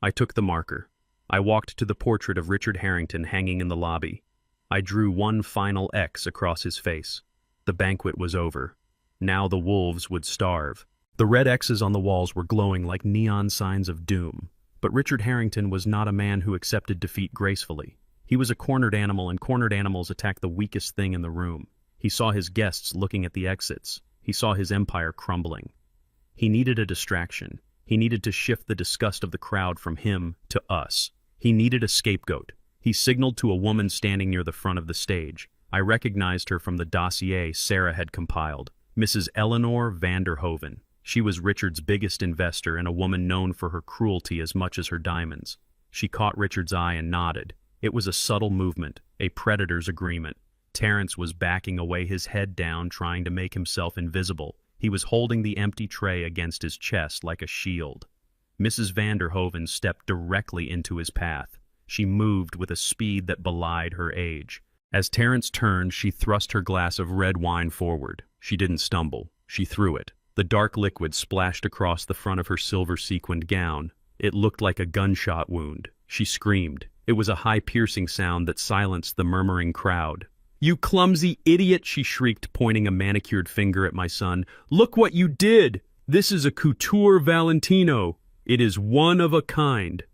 [SPEAKER 1] I took the marker. I walked to the portrait of Richard Harrington hanging in the lobby. I drew one final X across his face. The banquet was over. Now the wolves would starve. The red X's on the walls were glowing like neon signs of doom. But Richard Harrington was not a man who accepted defeat gracefully. He was a cornered animal, and cornered animals attack the weakest thing in the room. He saw his guests looking at the exits. He saw his empire crumbling. He needed a distraction. He needed to shift the disgust of the crowd from him to us. He needed a scapegoat. He signaled to a woman standing near the front of the stage. I recognized her from the dossier Sarah had compiled. Mrs. Eleanor Vanderhoven. She was Richard's biggest investor and a woman known for her cruelty as much as her diamonds. She caught Richard's eye and nodded. It was a subtle movement, a predator's agreement. Terrence was backing away, his head down, trying to make himself invisible. He was holding the empty tray against his chest like a shield. Mrs. Vanderhoven stepped directly into his path. She moved with a speed that belied her age. As Terrence turned, she thrust her glass of red wine forward. She didn't stumble. She threw it. The dark liquid splashed across the front of her silver-sequined gown. It looked like a gunshot wound. She screamed. It was a high, piercing sound that silenced the murmuring crowd. "You clumsy idiot!" she shrieked, pointing a manicured finger at my son. "Look what you did! This is a Couture Valentino. It is one of a kind."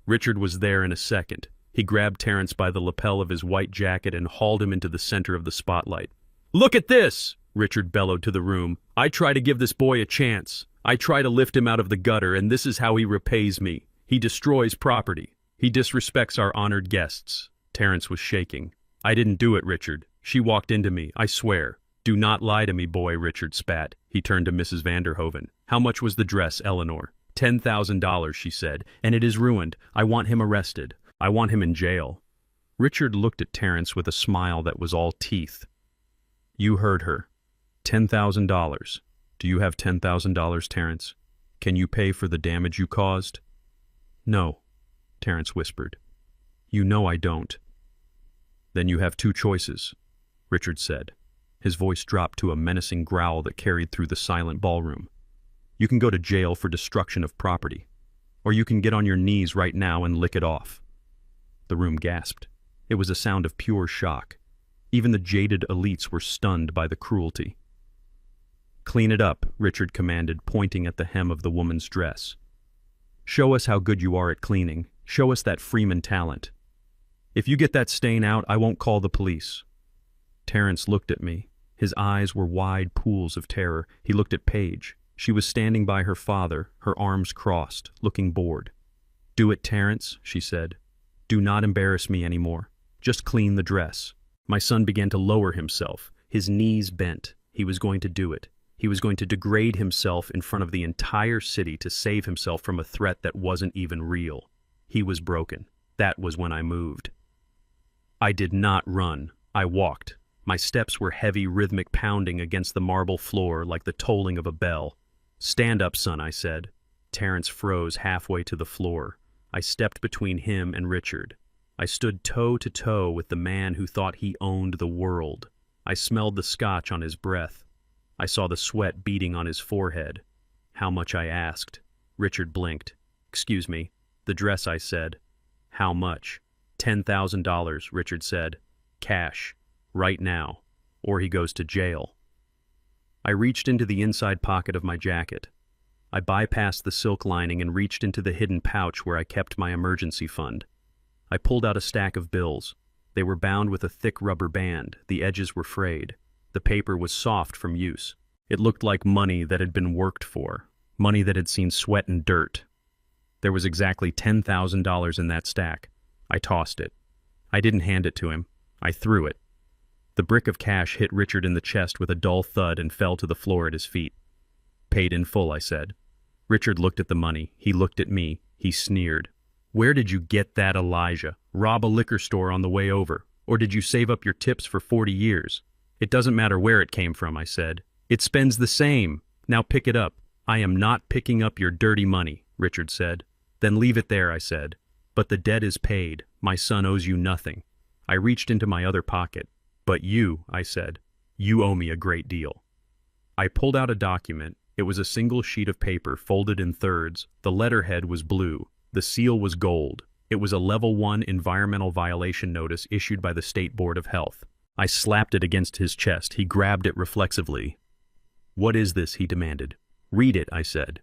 [SPEAKER 1] Richard was there in a second. He grabbed Terrence by the lapel of his white jacket and hauled him into the center of the spotlight. "Look at this!" Richard bellowed to the room. "I try to give this boy a chance. I try to lift him out of the gutter, and this is how he repays me. He destroys property. He disrespects our honored guests." Terrence was shaking. "I didn't do it, Richard. She walked into me, I swear." "Do not lie to me, boy," Richard spat. He turned to Mrs. Vanderhoven. "How much was the dress, Eleanor?" $10,000, she said, "and it is ruined. I want him arrested. I want him in jail." Richard looked at Terrence with a smile that was all teeth. "You heard her. $10,000. Do you have $10,000, Terrence? Can you pay for the damage you caused?" "No," Terrence whispered. "You know I don't." "Then you have two choices," Richard said. His voice dropped to a menacing growl that carried through the silent ballroom. "You can go to jail for destruction of property, or you can get on your knees right now and lick it off." The room gasped. It was a sound of pure shock. Even the jaded elites were stunned by the cruelty. "Clean it up," Richard commanded, pointing at the hem of the woman's dress. "Show us how good you are at cleaning. Show us that Freeman talent. If you get that stain out, I won't call the police." Terrence looked at me. His eyes were wide pools of terror. He looked at Paige. She was standing by her father, her arms crossed, looking bored. "Do it, Terrence," she said. "Do not embarrass me anymore. Just clean the dress." My son began to lower himself. His knees bent. He was going to do it. He was going to degrade himself in front of the entire city to save himself from a threat that wasn't even real. He was broken. That was when I moved. I did not run. I walked. My steps were heavy, rhythmic pounding against the marble floor like the tolling of a bell. "Stand up, son," I said. Terrence froze halfway to the floor. I stepped between him and Richard. I stood toe to toe with the man who thought he owned the world. I smelled the scotch on his breath. I saw the sweat beading on his forehead. "How much?" I asked. Richard blinked. "Excuse me." "The dress," I said. "How much?" $10,000, Richard said. "Cash. Right now. Or he goes to jail." I reached into the inside pocket of my jacket. I bypassed the silk lining and reached into the hidden pouch where I kept my emergency fund. I pulled out a stack of bills. They were bound with a thick rubber band. The edges were frayed. The paper was soft from use. It looked like money that had been worked for, money that had seen sweat and dirt. There was exactly $10,000 in that stack. I tossed it. I didn't hand it to him. I threw it. The brick of cash hit Richard in the chest with a dull thud and fell to the floor at his feet. "Paid in full," I said. Richard looked at the money. He looked at me. He sneered. "Where did you get that, Elijah? Rob a liquor store on the way over? Or did you save up your tips for 40 years? "It doesn't matter where it came from," I said. "It spends the same. Now pick it up." "I am not picking up your dirty money," Richard said. "Then leave it there," I said. "But the debt is paid. My son owes you nothing." I reached into my other pocket. "But you," I said, "you owe me a great deal." I pulled out a document. It was a single sheet of paper folded in thirds. The letterhead was blue. The seal was gold. It was a Level 1 environmental violation notice issued by the State Board of Health. I slapped it against his chest. He grabbed it reflexively. "What is this?" he demanded. "Read it," I said.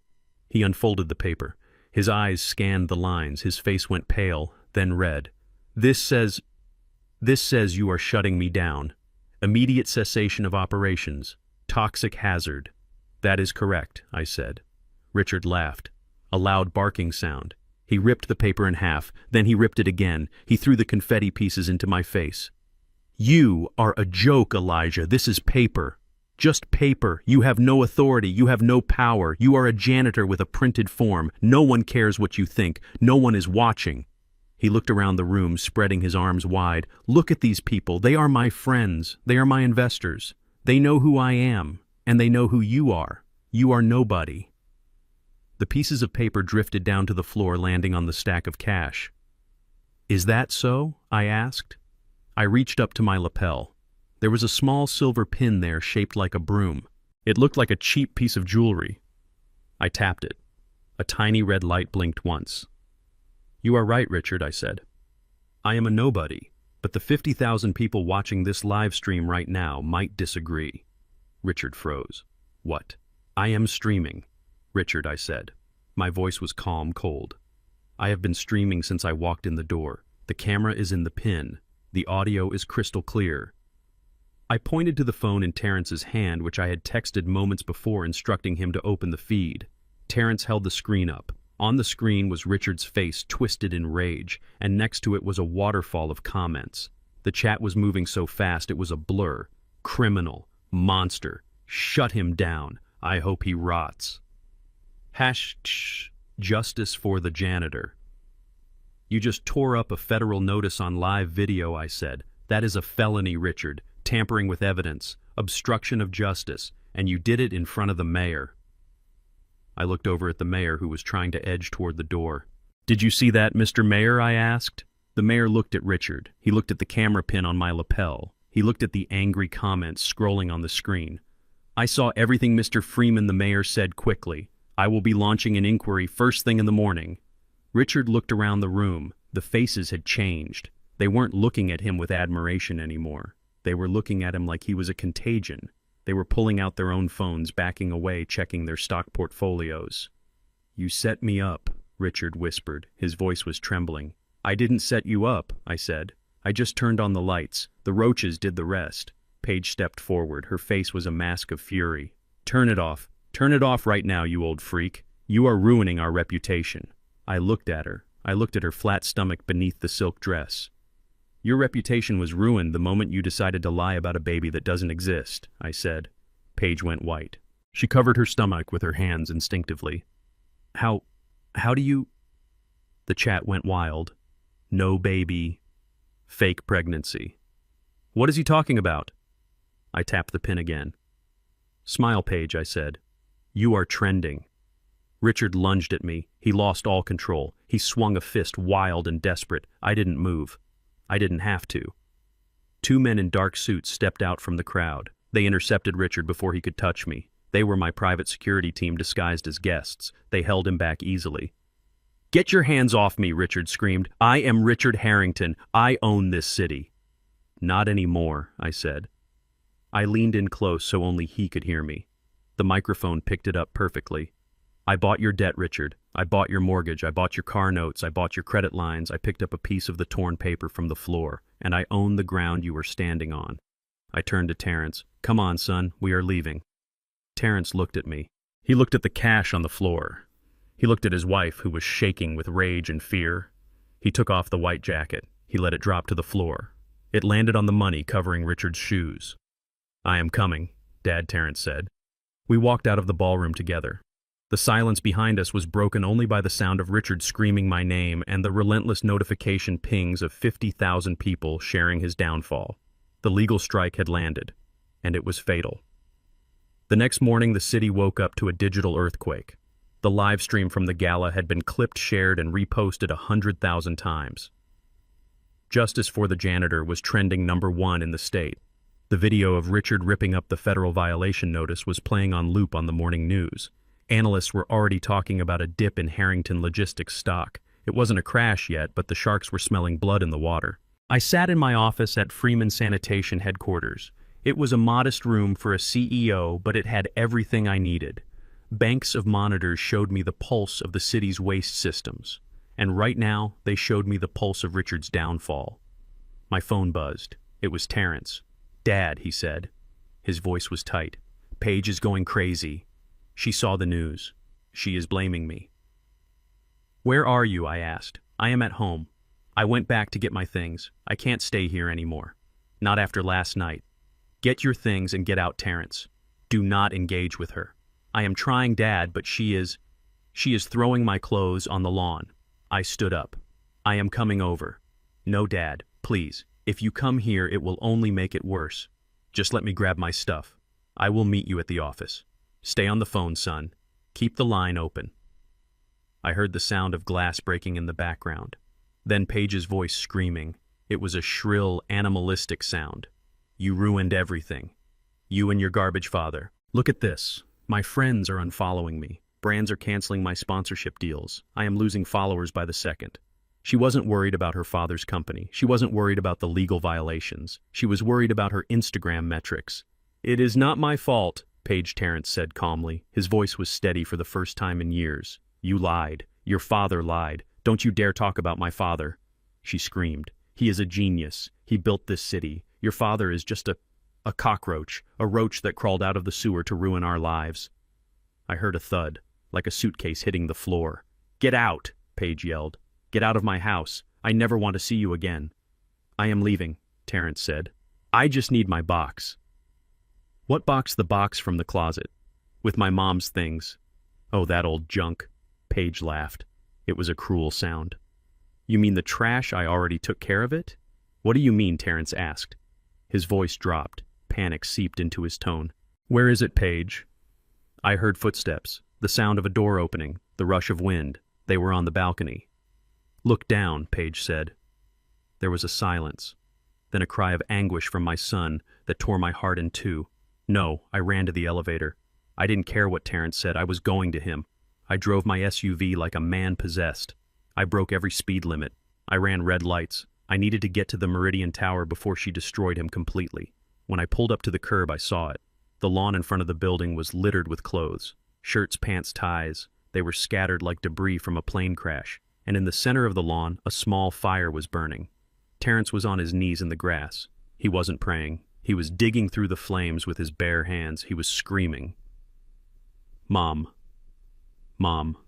[SPEAKER 1] He unfolded the paper. His eyes scanned the lines. His face went pale, then red. This says you are shutting me down. Immediate cessation of operations. Toxic hazard." "That is correct," I said. Richard laughed. A loud barking sound. He ripped the paper in half. Then he ripped it again. He threw the confetti pieces into my face. "You are a joke, Elijah. This is paper. Just paper. You have no authority. You have no power. You are a janitor with a printed form. No one cares what you think. No one is watching." He looked around the room, spreading his arms wide. "Look at these people. They are my friends. They are my investors. They know who I am, and they know who you are. You are nobody." The pieces of paper drifted down to the floor, landing on the stack of cash. "Is that so?" I asked. I reached up to my lapel. There was a small silver pin there shaped like a broom. It looked like a cheap piece of jewelry. I tapped it. A tiny red light blinked once. "You are right, Richard," I said. "I am a nobody, but the 50,000 people watching this live stream right now might disagree." Richard froze. "What?" "I am streaming." "Richard," I said. My voice was calm, cold. "I have been streaming since I walked in the door. The camera is in the pin. The audio is crystal clear." I pointed to the phone in Terrence's hand, which I had texted moments before instructing him to open the feed. Terrence held the screen up. On the screen was Richard's face twisted in rage, and next to it was a waterfall of comments. The chat was moving so fast it was a blur. "Criminal. Monster. Shut him down. I hope he rots. Justice for the janitor." "You just tore up a federal notice on live video," I said. "That is a felony, Richard. Tampering with evidence. Obstruction of justice. And you did it in front of the mayor." I looked over at the mayor, who was trying to edge toward the door. "Did you see that, Mr. Mayor?" I asked. The mayor looked at Richard. He looked at the camera pin on my lapel. He looked at the angry comments scrolling on the screen. "I saw everything, Mr. Freeman," the mayor said quickly. "I will be launching an inquiry first thing in the morning." Richard looked around the room. The faces had changed. They weren't looking at him with admiration anymore. They were looking at him like he was a contagion. They were pulling out their own phones, backing away, checking their stock portfolios. "You set me up," Richard whispered. His voice was trembling. "I didn't set you up," I said. "I just turned on the lights. The roaches did the rest." Paige stepped forward. Her face was a mask of fury. "Turn it off. Turn it off right now, you old freak. You are ruining our reputation." I looked at her. I looked at her flat stomach beneath the silk dress. "Your reputation was ruined the moment you decided to lie about a baby that doesn't exist," I said. Paige went white. She covered her stomach with her hands instinctively. How do you..." The chat went wild. "No baby. Fake pregnancy." "What is he talking about?" I tapped the pin again. "Smile, Paige," I said. "You are trending." Richard lunged at me. He lost all control. He swung a fist, wild and desperate. I didn't move. I didn't have to. Two men in dark suits stepped out from the crowd. They intercepted Richard before he could touch me. They were my private security team disguised as guests. They held him back easily. "Get your hands off me," Richard screamed. "I am Richard Harrington. I own this city." "Not anymore," I said. I leaned in close so only he could hear me. The microphone picked it up perfectly. I bought your debt, Richard. I bought your mortgage. I bought your car notes. I bought your credit lines. I picked up a piece of the torn paper from the floor, and I own the ground you were standing on. I turned to Terrence. Come on, son, we are leaving. Terrence looked at me. He looked at the cash on the floor. He looked at his wife, who was shaking with rage and fear. He took off the white jacket. He let it drop to the floor. It landed on the money covering Richard's shoes. I am coming, Dad, Terrence said. We walked out of the ballroom together. The silence behind us was broken only by the sound of Richard screaming my name and the relentless notification pings of 50,000 people sharing his downfall. The legal strike had landed, and it was fatal. The next morning, the city woke up to a digital earthquake. The live stream from the gala had been clipped, shared, and reposted 100,000 times. Justice for the Janitor was trending #1 in the state. The video of Richard ripping up the federal violation notice was playing on loop on the morning news. Analysts were already talking about a dip in Harrington Logistics stock. It wasn't a crash yet, but the sharks were smelling blood in the water. I sat in my office at Freeman Sanitation headquarters. It was a modest room for a CEO, but it had everything I needed. Banks of monitors showed me the pulse of the city's waste systems. And right now, they showed me the pulse of Richard's downfall. My phone buzzed. It was Terrence. Dad, he said. His voice was tight. Paige is going crazy. She saw the news. She is blaming me. Where are you? I asked. I am at home. I went back to get my things. I can't stay here anymore. Not after last night. Get your things and get out, Terrence. Do not engage with her. I am trying, Dad, but she is throwing my clothes on the lawn. I stood up. I am coming over. No, Dad, please. If you come here, it will only make it worse. Just let me grab my stuff. I will meet you at the office. Stay on the phone, son. Keep the line open. I heard the sound of glass breaking in the background. Then Paige's voice screaming. It was a shrill, animalistic sound. You ruined everything. You and your garbage father. Look at this. My friends are unfollowing me. Brands are canceling my sponsorship deals. I am losing followers by the second. She wasn't worried about her father's company. She wasn't worried about the legal violations. She was worried about her Instagram metrics. It is not my fault, Paige Terrence said calmly. His voice was steady for the first time in years. You lied. Your father lied. Don't you dare talk about my father. She screamed. He is a genius. He built this city. Your father is just a cockroach, a roach that crawled out of the sewer to ruin our lives. I heard a thud, like a suitcase hitting the floor. Get out, Paige yelled. Get out of my house. I never want to see you again. I am leaving, Terrence said. I just need my box. What box? The box from the closet. With my mom's things. Oh, that old junk. Paige laughed. It was a cruel sound. You mean the trash? I already took care of it? What do you mean? Terrence asked. His voice dropped. Panic seeped into his tone. Where is it, Paige? I heard footsteps, the sound of a door opening, the rush of wind. They were on the balcony. Look down, Paige said. There was a silence, then a cry of anguish from my son that tore my heart in two. No, I ran to the elevator. I didn't care what Terrence said. I was going to him. I drove my SUV like a man possessed. I broke every speed limit. I ran red lights. I needed to get to the Meridian Tower before she destroyed him completely. When I pulled up to the curb, I saw it. The lawn in front of the building was littered with clothes. Shirts, pants, ties. They were scattered like debris from a plane crash. And in the center of the lawn, a small fire was burning. Terrence was on his knees in the grass. He wasn't praying. He was digging through the flames with his bare hands. He was screaming. Mom. Mom.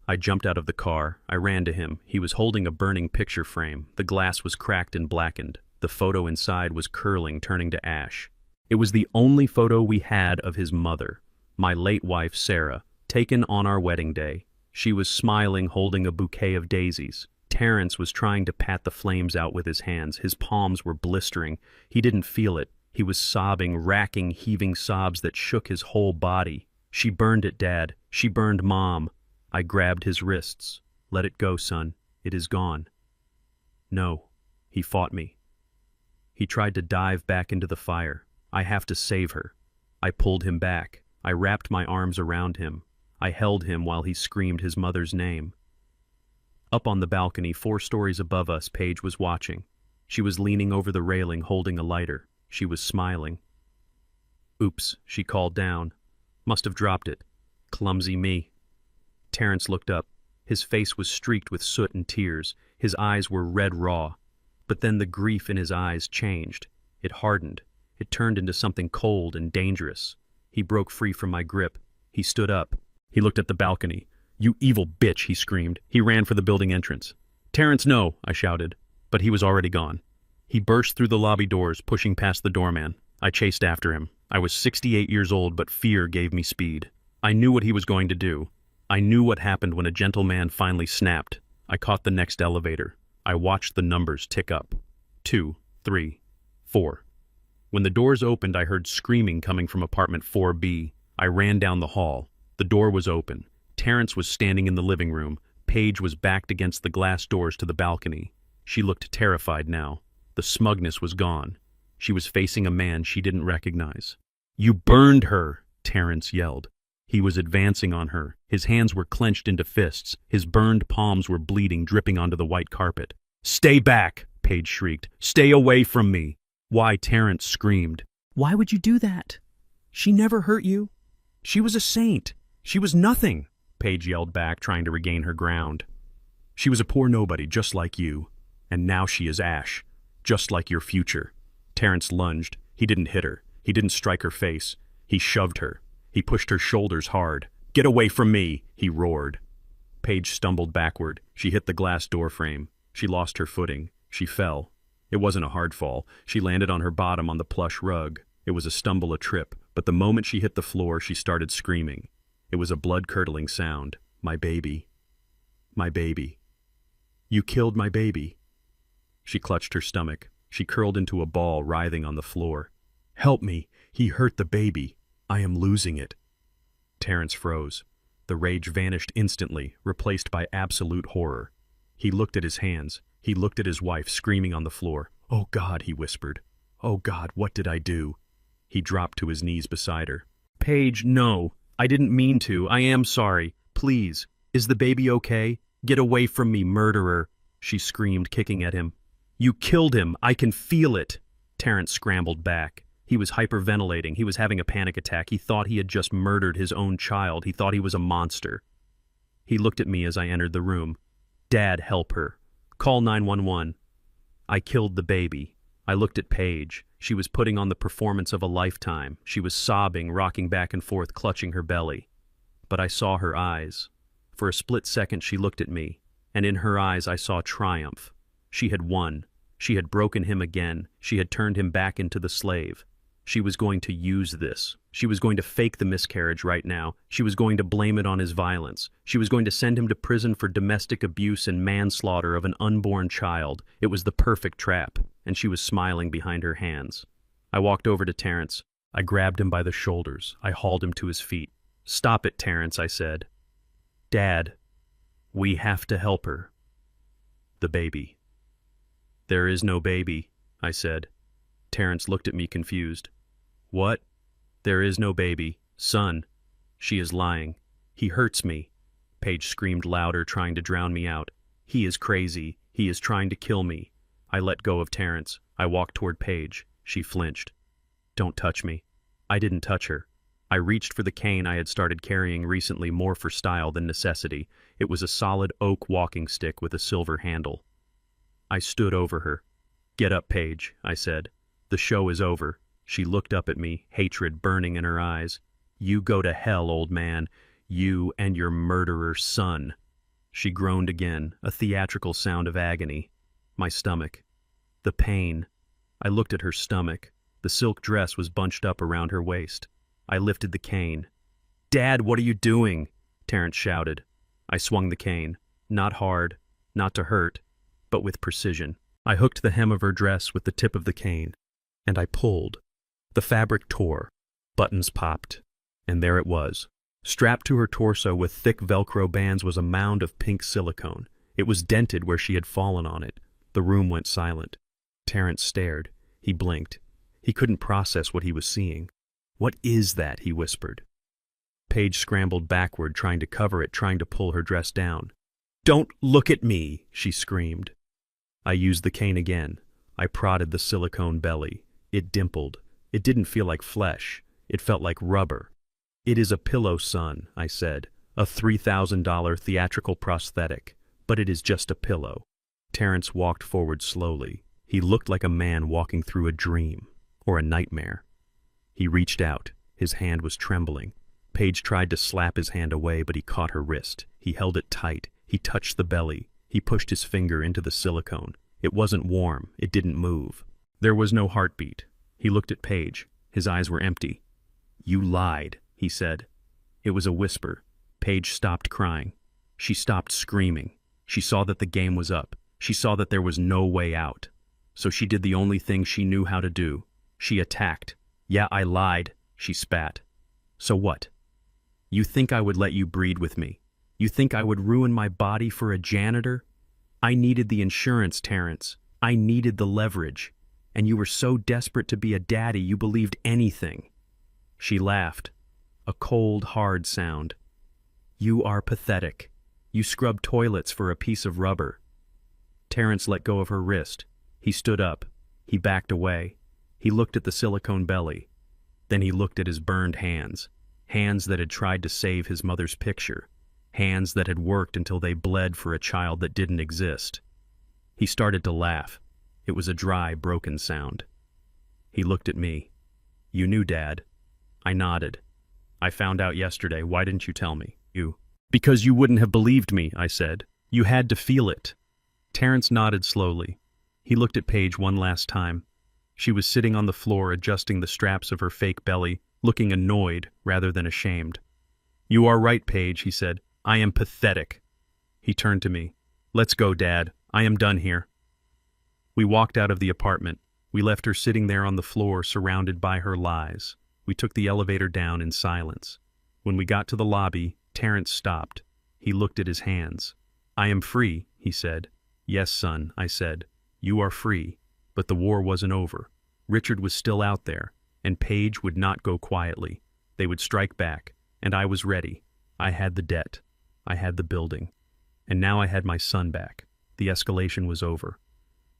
[SPEAKER 1] I jumped out of the car. I ran to him. He was holding a burning picture frame. The glass was cracked and blackened. The photo inside was curling, turning to ash. It was the only photo we had of his mother, my late wife, Sarah, taken on our wedding day. She was smiling, holding a bouquet of daisies. Terrence was trying to pat the flames out with his hands. His palms were blistering. He didn't feel it. He was sobbing, racking, heaving sobs that shook his whole body. She burned it, Dad. She burned Mom. I grabbed his wrists. Let it go, son. It is gone. No. He fought me. He tried to dive back into the fire. I have to save her. I pulled him back. I wrapped my arms around him. I held him while he screamed his mother's name. Up on the balcony, 4 stories above us, Paige was watching. She was leaning over the railing, holding a lighter. She was smiling. Oops, she called down. Must have dropped it. Clumsy me. Terrence looked up. His face was streaked with soot and tears. His eyes were red raw. But then the grief in his eyes changed. It hardened. It turned into something cold and dangerous. He broke free from my grip. He stood up. He looked at the balcony. "You evil bitch," he screamed. He ran for the building entrance. "Terrence, no," I shouted. But he was already gone. He burst through the lobby doors, pushing past the doorman. I chased after him. I was 68 years old, but fear gave me speed. I knew what he was going to do. I knew what happened when a gentleman finally snapped. I caught the next elevator. I watched the numbers tick up. 2, 3, 4. When the doors opened, I heard screaming coming from apartment 4B. I ran down the hall. The door was open. Terrence was standing in the living room. Paige was backed against the glass doors to the balcony. She looked terrified now. The smugness was gone. She was facing a man she didn't recognize. "You burned her!" Terrence yelled. He was advancing on her. His hands were clenched into fists. His burned palms were bleeding, dripping onto the white carpet. "Stay back!" Paige shrieked. "Stay away from me!" "Why?" Terrence screamed. "Why would you do that? She never hurt you. She was a saint. She was nothing," Paige yelled back, trying to regain her ground. "She was a poor nobody, just like you. And now she is ash, just like your future." Terrence lunged. He didn't hit her. He didn't strike her face. He shoved her. He pushed her shoulders hard. "Get away from me!" he roared. Paige stumbled backward. She hit the glass door frame. She lost her footing. She fell. It wasn't a hard fall. She landed on her bottom on the plush rug. It was a stumble, a trip, but the moment she hit the floor, she started screaming. It was a blood-curdling sound. "My baby. My baby. You killed my baby." She clutched her stomach. She curled into a ball, writhing on the floor. "Help me. He hurt the baby. I am losing it." Terrence froze. The rage vanished instantly, replaced by absolute horror. He looked at his hands. He looked at his wife screaming on the floor. "Oh God," he whispered. "Oh God, what did I do?" He dropped to his knees beside her. "Paige, no. I didn't mean to. I am sorry. Please. Is the baby okay? Get away from me, murderer," she screamed, kicking at him. "You killed him. I can feel it." Terrence scrambled back. He was hyperventilating. He was having a panic attack. He thought he had just murdered his own child. He thought he was a monster. He looked at me as I entered the room. "Dad, help her. Call 911. I killed the baby." I looked at Paige. She was putting on the performance of a lifetime. She was sobbing, rocking back and forth, clutching her belly. But I saw her eyes. For a split second she looked at me, and in her eyes I saw triumph. She had won. She had broken him again. She had turned him back into the slave. She was going to use this. She was going to fake the miscarriage right now. She was going to blame it on his violence. She was going to send him to prison for domestic abuse and manslaughter of an unborn child. It was the perfect trap, and she was smiling behind her hands. I walked over to Terrence. I grabbed him by the shoulders. I hauled him to his feet. "Stop it, Terrence," I said. "Dad, we have to help her. The baby." "There is no baby," I said. Terrence looked at me confused. "What? There is no baby. Son. She is lying. He hurts me." Paige screamed louder, trying to drown me out. "He is crazy. He is trying to kill me." I let go of Terrence. I walked toward Paige. She flinched. "Don't touch me." I didn't touch her. I reached for the cane I had started carrying recently, more for style than necessity. It was a solid oak walking stick with a silver handle. I stood over her. "Get up, Paige," I said. "The show is over." She looked up at me, hatred burning in her eyes. "You go to hell, old man. You and your murderer son." She groaned again, a theatrical sound of agony. My stomach. The pain. I looked at her stomach. The silk dress was bunched up around her waist. I lifted the cane. "Dad, what are you doing?" Terrence shouted. I swung the cane. Not hard, not to hurt, but with precision. I hooked the hem of her dress with the tip of the cane, and I pulled. The fabric tore. Buttons popped. And there it was. Strapped to her torso with thick Velcro bands was a mound of pink silicone. It was dented where she had fallen on it. The room went silent. Terrence stared. He blinked. He couldn't process what he was seeing. "What is that?" he whispered. Paige scrambled backward, trying to cover it, trying to pull her dress down. "Don't look at me!" she screamed. I used the cane again. I prodded the silicone belly. It dimpled. It didn't feel like flesh. It felt like rubber. "It is a pillow, son," I said. A $3,000 theatrical prosthetic, but it is just a pillow. Terrence walked forward slowly. He looked like a man walking through a dream, or a nightmare. He reached out. His hand was trembling. Paige tried to slap his hand away, but he caught her wrist. He held it tight. He touched the belly. He pushed his finger into the silicone. It wasn't warm. It didn't move. There was no heartbeat. He looked at Paige. His eyes were empty. "You lied," he said. It was a whisper. Paige stopped crying. She stopped screaming. She saw that the game was up. She saw that there was no way out. So she did the only thing she knew how to do. She attacked. "Yeah, I lied," she spat. "So what? You think I would let you breed with me? You think I would ruin my body for a janitor? I needed the insurance, Terrence. I needed the leverage. And you were so desperate to be a daddy you believed anything." She laughed. A cold, hard sound. "You are pathetic. You scrub toilets for a piece of rubber." Terrence let go of her wrist. He stood up. He backed away. He looked at the silicone belly. Then he looked at his burned hands. Hands that had tried to save his mother's picture. Hands that had worked until they bled for a child that didn't exist. He started to laugh. It was a dry, broken sound. He looked at me. "You knew, Dad." I nodded. "I found out yesterday. Why didn't you tell me?" "You." "Because you wouldn't have believed me," I said. "You had to feel it." Terrence nodded slowly. He looked at Paige one last time. She was sitting on the floor adjusting the straps of her fake belly, looking annoyed rather than ashamed. "You are right, Paige," he said. "I am pathetic." He turned to me. "Let's go, Dad. I am done here." We walked out of the apartment. We left her sitting there on the floor, surrounded by her lies. We took the elevator down in silence. When we got to the lobby, Terrence stopped. He looked at his hands. "I am free," he said. "Yes, son," I said. "You are free." But the war wasn't over. Richard was still out there, and Paige would not go quietly. They would strike back, and I was ready. I had the debt. I had the building. And now I had my son back. The escalation was over.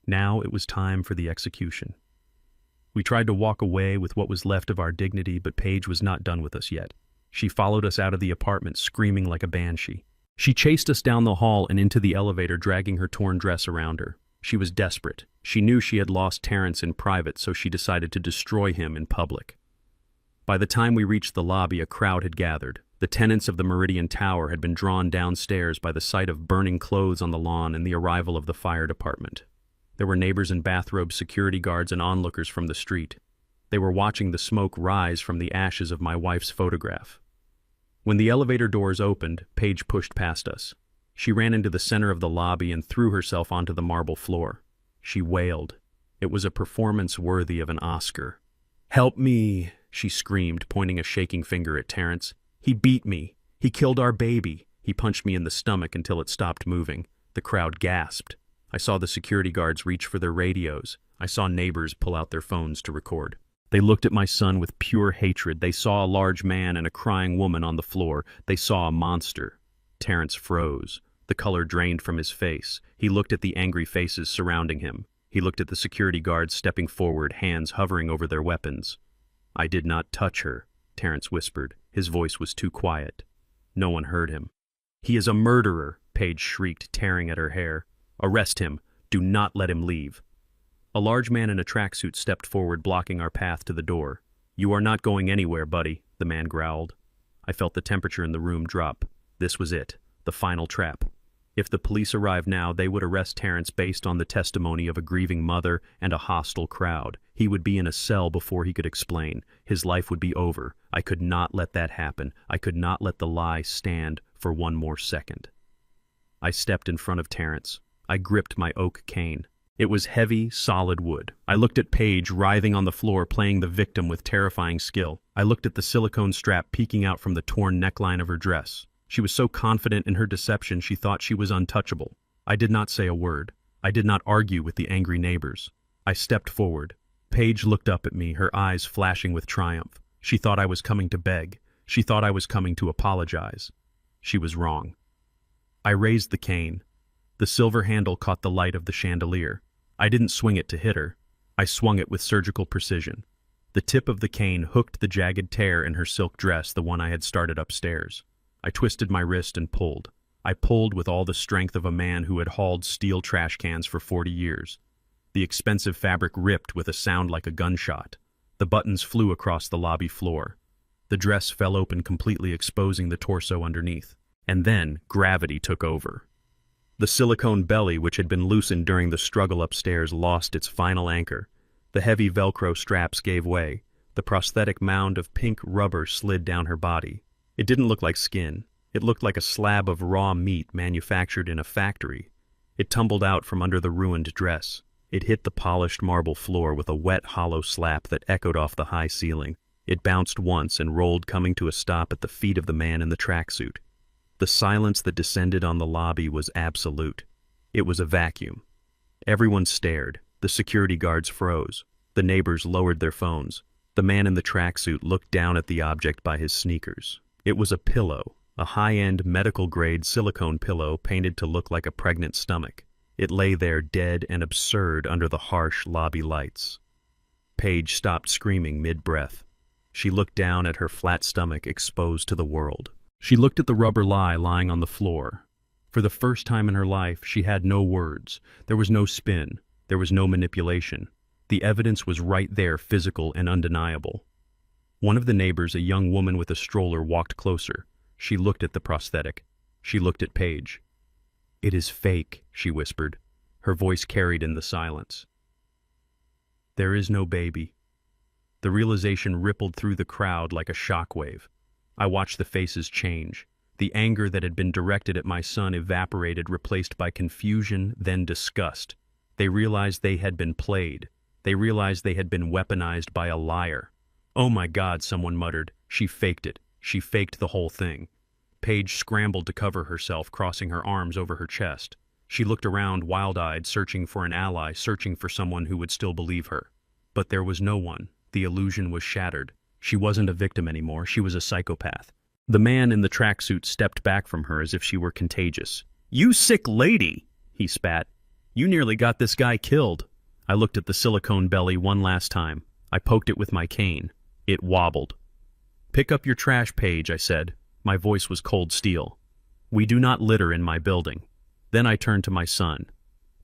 [SPEAKER 1] Now it was time for the execution. We tried to walk away with what was left of our dignity, but Paige was not done with us yet. She followed us out of the apartment, screaming like a banshee. She chased us down the hall and into the elevator, dragging her torn dress around her. She was desperate. She knew she had lost Terrence in private, so she decided to destroy him in public. By the time we reached the lobby, a crowd had gathered. The tenants of the Meridian Tower had been drawn downstairs by the sight of burning clothes on the lawn and the arrival of the fire department. There were neighbors in bathrobes, security guards, and onlookers from the street. They were watching the smoke rise from the ashes of my wife's photograph. When the elevator doors opened, Paige pushed past us. She ran into the center of the lobby and threw herself onto the marble floor. She wailed. It was a performance worthy of an Oscar. "Help me," she screamed, pointing a shaking finger at Terrence. "He beat me. He killed our baby." He punched me in the stomach until it stopped moving. The crowd gasped. I saw the security guards reach for their radios. I saw neighbors pull out their phones to record. They looked at my son with pure hatred. They saw a large man and a crying woman on the floor. They saw a monster. Terrence froze. The color drained from his face. He looked at the angry faces surrounding him. He looked at the security guards stepping forward, hands hovering over their weapons. "I did not touch her," Terrence whispered. His voice was too quiet. No one heard him. "He is a murderer," Paige shrieked, tearing at her hair. "Arrest him. Do not let him leave." A large man in a tracksuit stepped forward, blocking our path to the door. "You are not going anywhere, buddy," the man growled. I felt the temperature in the room drop. This was it, the final trap. If the police arrived now, they would arrest Terrence based on the testimony of a grieving mother and a hostile crowd. He would be in a cell before he could explain. His life would be over. I could not let that happen. I could not let the lie stand for one more second. I stepped in front of Terrence. I gripped my oak cane. It was heavy, solid wood. I looked at Paige, writhing on the floor, playing the victim with terrifying skill. I looked at the silicone strap peeking out from the torn neckline of her dress. She was so confident in her deception she thought she was untouchable. I did not say a word. I did not argue with the angry neighbors. I stepped forward. Paige looked up at me, her eyes flashing with triumph. She thought I was coming to beg. She thought I was coming to apologize. She was wrong. I raised the cane. The silver handle caught the light of the chandelier. I didn't swing it to hit her. I swung it with surgical precision. The tip of the cane hooked the jagged tear in her silk dress, the one I had started upstairs. I twisted my wrist and pulled. I pulled with all the strength of a man who had hauled steel trash cans for 40 years. The expensive fabric ripped with a sound like a gunshot. The buttons flew across the lobby floor. The dress fell open, completely exposing the torso underneath. And then gravity took over. The silicone belly, which had been loosened during the struggle upstairs, lost its final anchor. The heavy Velcro straps gave way. The prosthetic mound of pink rubber slid down her body. It didn't look like skin. It looked like a slab of raw meat manufactured in a factory. It tumbled out from under the ruined dress. It hit the polished marble floor with a wet, hollow slap that echoed off the high ceiling. It bounced once and rolled, coming to a stop at the feet of the man in the tracksuit. The silence that descended on the lobby was absolute. It was a vacuum. Everyone stared. The security guards froze. The neighbors lowered their phones. The man in the tracksuit looked down at the object by his sneakers. It was a pillow, a high-end medical-grade silicone pillow painted to look like a pregnant stomach. It lay there dead and absurd under the harsh lobby lights. Paige stopped screaming mid-breath. She looked down at her flat stomach exposed to the world. She looked at the rubber lie lying on the floor. For the first time in her life, she had no words. There was no spin. There was no manipulation. The evidence was right there, physical and undeniable. One of the neighbors, a young woman with a stroller, walked closer. She looked at the prosthetic. She looked at Paige. "It is fake," she whispered. Her voice carried in the silence. "There is no baby." The realization rippled through the crowd like a shockwave. I watched the faces change. The anger that had been directed at my son evaporated, replaced by confusion, then disgust. They realized they had been played. They realized they had been weaponized by a liar. "Oh my God," someone muttered. "She faked it. She faked the whole thing." Paige scrambled to cover herself, crossing her arms over her chest. She looked around, wild-eyed, searching for an ally, searching for someone who would still believe her. But there was no one. The illusion was shattered. She wasn't a victim anymore. She was a psychopath. The man in the tracksuit stepped back from her as if she were contagious. "You sick lady!" he spat. "You nearly got this guy killed." I looked at the silicone belly one last time. I poked it with my cane. It wobbled. "Pick up your trash, Paige," I said. My voice was cold steel. "We do not litter in my building." Then I turned to my son.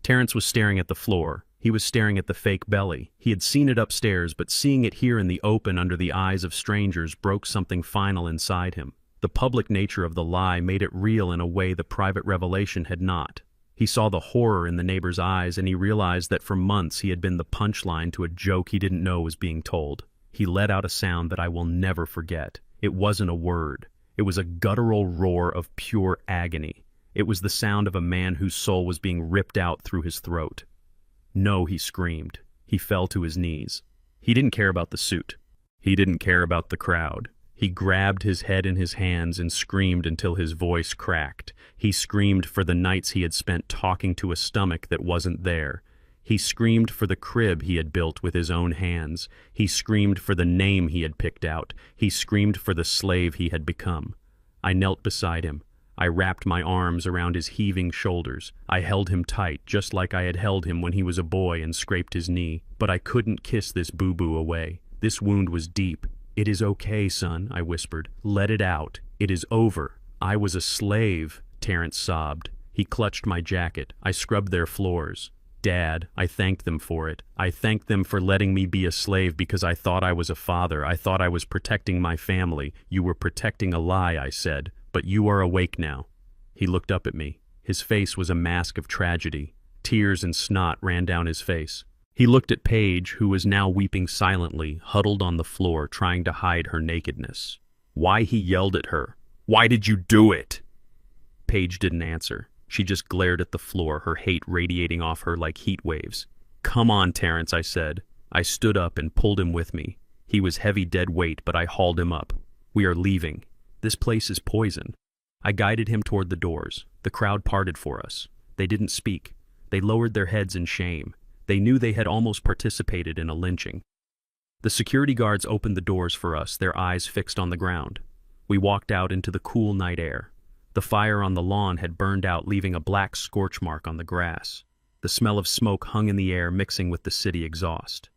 [SPEAKER 1] Terrence was staring at the floor. He was staring at the fake belly. He had seen it upstairs, but seeing it here in the open under the eyes of strangers broke something final inside him. The public nature of the lie made it real in a way the private revelation had not. He saw the horror in the neighbor's eyes, and he realized that for months he had been the punchline to a joke he didn't know was being told. He let out a sound that I will never forget. It wasn't a word. It was a guttural roar of pure agony. It was the sound of a man whose soul was being ripped out through his throat. "No," he screamed. He fell to his knees. He didn't care about the suit. He didn't care about the crowd. He grabbed his head in his hands and screamed until his voice cracked. He screamed for the nights he had spent talking to a stomach that wasn't there. He screamed for the crib he had built with his own hands. He screamed for the name he had picked out. He screamed for the slave he had become. I knelt beside him. I wrapped my arms around his heaving shoulders. I held him tight, just like I had held him when he was a boy and scraped his knee. But I couldn't kiss this boo-boo away. This wound was deep. "It is okay, son," I whispered. "Let it out. It is over. I was a slave," Terrence sobbed. He clutched my jacket. I scrubbed their floors. "Dad," I thanked them for it. I thanked them for letting me be a slave because I thought I was a father. I thought I was protecting my family. "You were protecting a lie," I said. "But you are awake now." He looked up at me. His face was a mask of tragedy. Tears and snot ran down his face. He looked at Paige, who was now weeping silently, huddled on the floor, trying to hide her nakedness. Why, he yelled at her. "Why did you do it?" Paige didn't answer. She just glared at the floor, her hate radiating off her like heat waves. "Come on, Terrence," I said. I stood up and pulled him with me. He was heavy dead weight, but I hauled him up. "We are leaving. This place is poison." I guided him toward the doors. The crowd parted for us. They didn't speak. They lowered their heads in shame. They knew they had almost participated in a lynching. The security guards opened the doors for us, their eyes fixed on the ground. We walked out into the cool night air. The fire on the lawn had burned out, leaving a black scorch mark on the grass. The smell of smoke hung in the air, mixing with the city exhaust.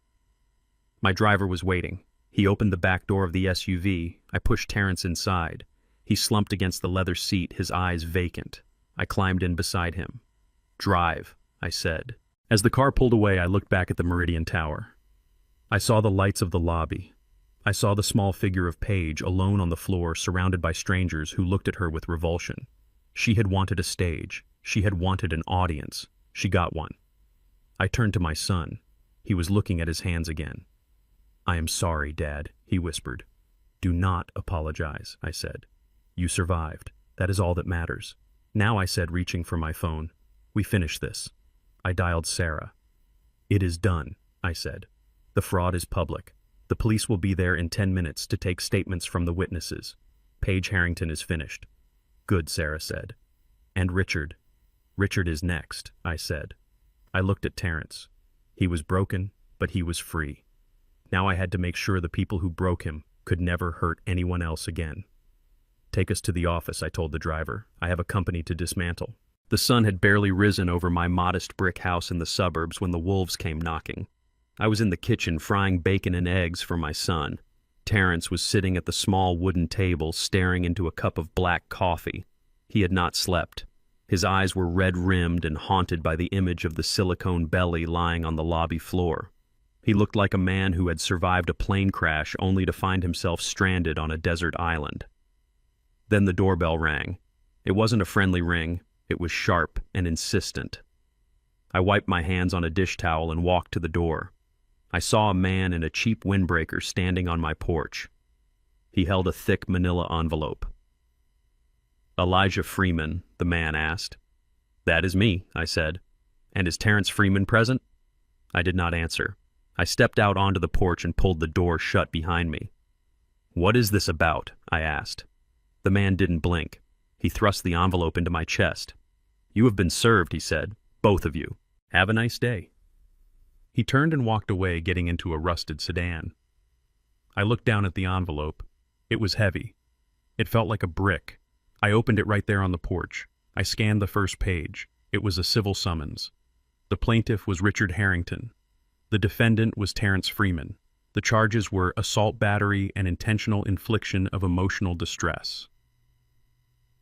[SPEAKER 1] My driver was waiting. He opened the back door of the SUV. I pushed Terrence inside. He slumped against the leather seat, his eyes vacant. I climbed in beside him. "Drive," I said. As the car pulled away, I looked back at the Meridian Tower. I saw the lights of the lobby. I saw the small figure of Paige alone on the floor, surrounded by strangers who looked at her with revulsion. She had wanted a stage. She had wanted an audience. She got one. I turned to my son. He was looking at his hands again. "I am sorry, Dad," he whispered. "Do not apologize," I said. "You survived. That is all that matters." "Now," I said, reaching for my phone, "we finish this." I dialed Sarah. "It is done," I said. "The fraud is public. The police will be there in 10 minutes to take statements from the witnesses. Paige Harrington is finished." "Good," Sarah said. "And Richard?" "Richard is next," I said. I looked at Terrence. He was broken, but he was free. Now I had to make sure the people who broke him could never hurt anyone else again. "Take us to the office," I told the driver. "I have a company to dismantle." The sun had barely risen over my modest brick house in the suburbs when the wolves came knocking. I was in the kitchen frying bacon and eggs for my son. Terrence was sitting at the small wooden table staring into a cup of black coffee. He had not slept. His eyes were red-rimmed and haunted by the image of the silicone belly lying on the lobby floor. He looked like a man who had survived a plane crash only to find himself stranded on a desert island. Then the doorbell rang. It wasn't a friendly ring. It was sharp and insistent. I wiped my hands on a dish towel and walked to the door. I saw a man in a cheap windbreaker standing on my porch. He held a thick manila envelope. "Elijah Freeman?" the man asked. "That is me," I said. "And is Terrence Freeman present?" I did not answer. I stepped out onto the porch and pulled the door shut behind me. "What is this about?" I asked. The man didn't blink. He thrust the envelope into my chest. "You have been served," he said. "Both of you. Have a nice day." He turned and walked away, getting into a rusted sedan. I looked down at the envelope. It was heavy. It felt like a brick. I opened it right there on the porch. I scanned the first page. It was a civil summons. The plaintiff was Richard Harrington. The defendant was Terrence Freeman. The charges were assault, battery, and intentional infliction of emotional distress.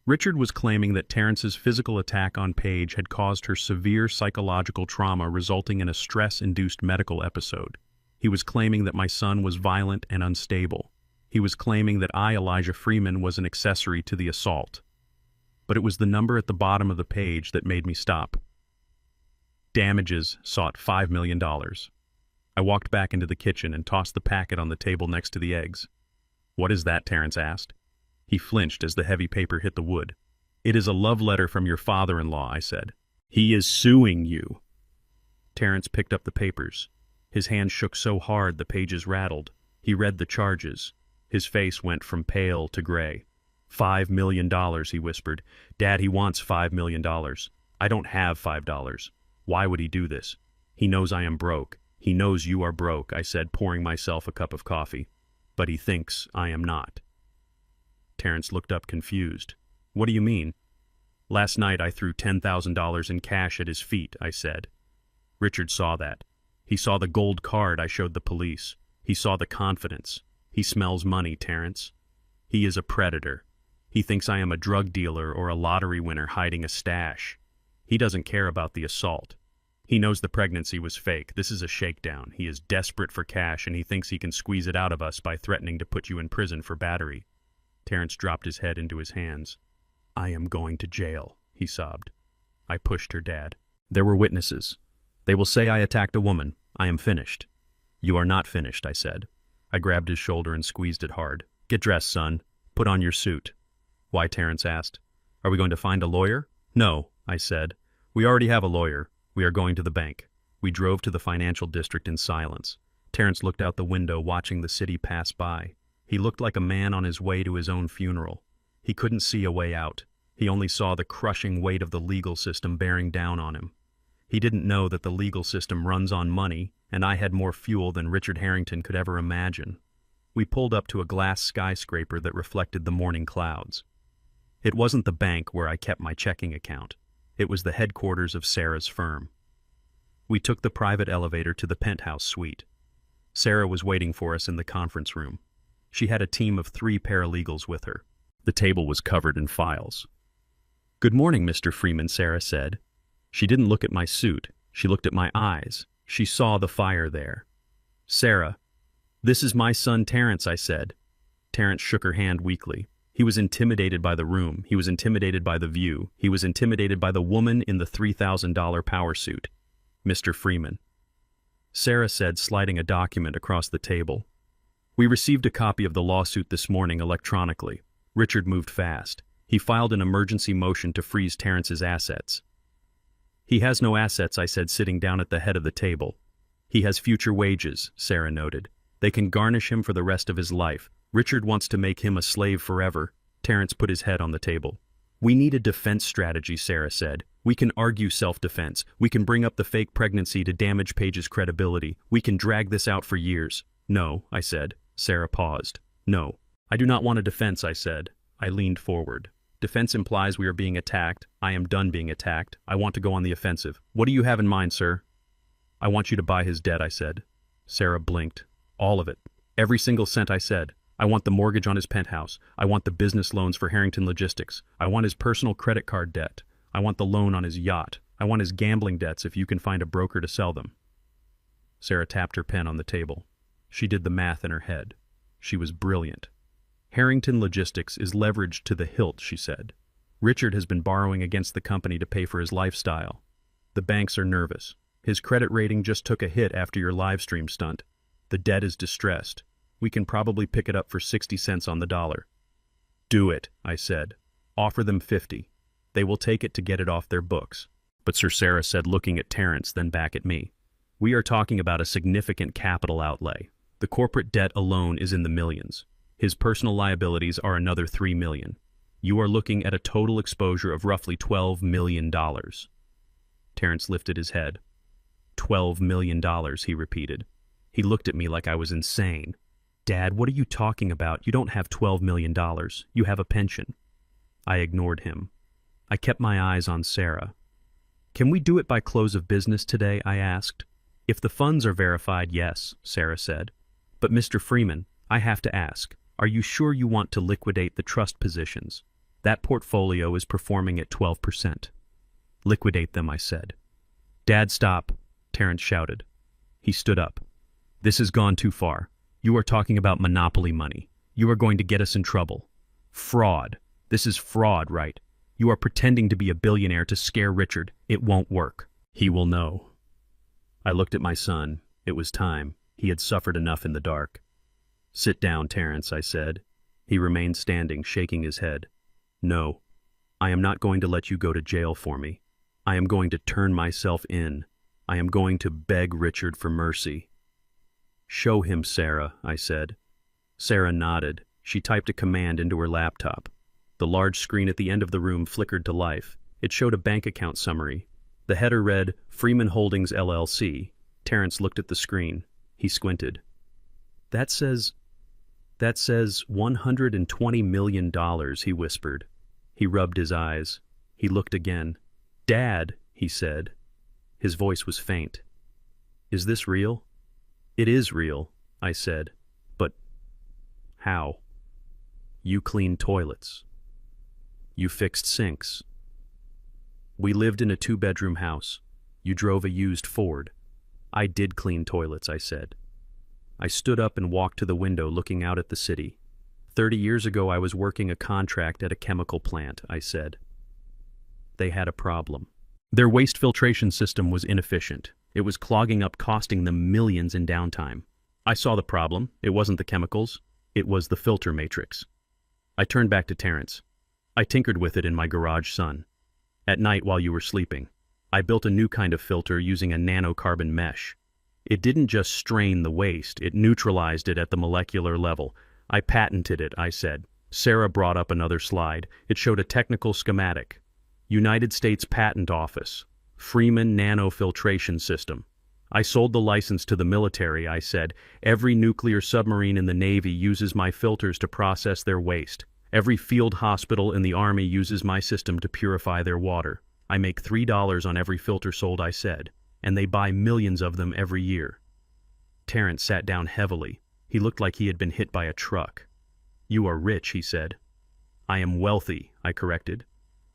[SPEAKER 1] Richard was claiming that Terrence's physical attack on Paige had caused her severe psychological trauma, resulting in a stress-induced medical episode. He was claiming that my son was violent and unstable. He was claiming that I, Elijah Freeman, was an accessory to the assault. But it was the number at the bottom of the page that made me stop. Damages sought $5 million. I walked back into the kitchen and tossed the packet on the table next to the eggs. "What is that?" Terrence asked. He flinched as the heavy paper hit the wood. "It is a love letter from your father-in-law," I said. "He is suing you." Terrence picked up the papers. His hand shook so hard the pages rattled. He read the charges. His face went from pale to gray. $5 million, he whispered. "Dad, he wants $5 million. I don't have $5. Why would he do this? He knows I am broke. He knows you are broke," I said, pouring myself a cup of coffee. "But he thinks I am not." Terrence looked up confused. "What do you mean?" "Last night I threw $10,000 in cash at his feet," I said. Richard saw that. He saw the gold card I showed the police. He saw the confidence. He smells money, Terrence. He is a predator. He thinks I am a drug dealer or a lottery winner hiding a stash. He doesn't care about the assault. He knows the pregnancy was fake. This is a shakedown. He is desperate for cash, and he thinks he can squeeze it out of us by threatening to put you in prison for battery. Terrence dropped his head into his hands. "I am going to jail," he sobbed. I pushed her dad. "There were witnesses. They will say I attacked a woman. I am finished." "You are not finished," I said. I grabbed his shoulder and squeezed it hard. "Get dressed, son. Put on your suit." "Why?" Terrence asked. "Are we going to find a lawyer?" "No," I said. "We already have a lawyer. We are going to the bank." We drove to the financial district in silence. Terrence looked out the window, watching the city pass by. He looked like a man on his way to his own funeral. He couldn't see a way out. He only saw the crushing weight of the legal system bearing down on him. He didn't know that the legal system runs on money, and I had more fuel than Richard Harrington could ever imagine. We pulled up to a glass skyscraper that reflected the morning clouds. It wasn't the bank where I kept my checking account. It was the headquarters of Sarah's firm. We took the private elevator to the penthouse suite. Sarah was waiting for us in the conference room. She had a team of 3 paralegals with her. The table was covered in files. "Good morning, Mr. Freeman," Sarah said. She didn't look at my suit. She looked at my eyes. She saw the fire there. "Sarah, this is my son Terrence," I said. Terrence shook her hand weakly. He was intimidated by the room. He was intimidated by the view. He was intimidated by the woman in the $3,000 power suit. "Mr. Freeman," Sarah said, sliding a document across the table. "We received a copy of the lawsuit this morning electronically." Richard moved fast. He filed an emergency motion to freeze Terrence's assets. "He has no assets," I said, sitting down at the head of the table. "He has future wages," Sarah noted. "They can garnish him for the rest of his life. Richard wants to make him a slave forever." Terrence put his head on the table. "We need a defense strategy," Sarah said. "We can argue self-defense. We can bring up the fake pregnancy to damage Paige's credibility. We can drag this out for years." "No," I said. Sarah paused. "No. I do not want a defense," I said. I leaned forward. "Defense implies we are being attacked. I am done being attacked. I want to go on the offensive. What do you have in mind, sir?" "I want you to buy his debt," I said. Sarah blinked. "All of it. Every single cent," I said. "I want the mortgage on his penthouse. I want the business loans for Harrington Logistics. I want his personal credit card debt. I want the loan on his yacht. I want his gambling debts if you can find a broker to sell them." Sarah tapped her pen on the table. She did the math in her head. She was brilliant. "Harrington Logistics is leveraged to the hilt," she said. "Richard has been borrowing against the company to pay for his lifestyle. The banks are nervous. His credit rating just took a hit after your live stream stunt. The debt is distressed. We can probably pick it up for 60 cents on the dollar." "Do it," I said. "Offer them 50. They will take it to get it off their books." But Sir Sarah said, looking at Terrence, then back at me, "We are talking about a significant capital outlay. The corporate debt alone is in the millions. His personal liabilities are another $3 million. You are looking at a total exposure of roughly $12 million. Terrence lifted his head. $12 million, he repeated. He looked at me like I was insane. "Dad, what are you talking about? You don't have $12 million. You have a pension." I ignored him. I kept my eyes on Sarah. "Can we do it by close of business today?" I asked. "If the funds are verified, yes," Sarah said. "But Mr. Freeman, I have to ask, are you sure you want to liquidate the trust positions? That portfolio is performing at 12%. "Liquidate them," I said. "Dad, stop," Terrence shouted. He stood up. "This has gone too far. You are talking about monopoly money. You are going to get us in trouble. Fraud. This is fraud, right? You are pretending to be a billionaire to scare Richard. It won't work. He will know." I looked at my son. It was time. He had suffered enough in the dark. "Sit down, Terrence," I said. He remained standing, shaking his head. "No, I am not going to let you go to jail for me. I am going to turn myself in. I am going to beg Richard for mercy." "Show him, Sarah," I said. Sarah nodded. She typed a command into her laptop. The large screen at the end of the room flickered to life. It showed a bank account summary. The header read, "Freeman Holdings, LLC. Terrence looked at the screen. He squinted. That says $120 million, he whispered. He rubbed his eyes. He looked again. "Dad," he said. His voice was faint. "Is this real?" "It is real," I said. "But how?" "You cleaned toilets. You fixed sinks. We lived in a 2-bedroom house. You drove a used Ford. I did clean toilets," I said. I stood up and walked to the window looking out at the city. 30 years ago I was working a contract at a chemical plant, I said. They had a problem. Their waste filtration system was inefficient. It was clogging up, costing them millions in downtime. I saw the problem. It wasn't the chemicals. It was the filter matrix. I turned back to Terrence. "I tinkered with it in my garage, son. At night while you were sleeping. I built a new kind of filter using a nanocarbon mesh. It didn't just strain the waste, it neutralized it at the molecular level. I patented it," I said. Sarah brought up another slide. It showed a technical schematic. United States Patent Office. Freeman Nanofiltration System. "I sold the license to the military," I said. "Every nuclear submarine in the Navy uses my filters to process their waste. Every field hospital in the Army uses my system to purify their water. I make $3 on every filter sold," I said, "and they buy millions of them every year." Terrence sat down heavily. He looked like he had been hit by a truck. "You are rich," he said. I am wealthy, I corrected.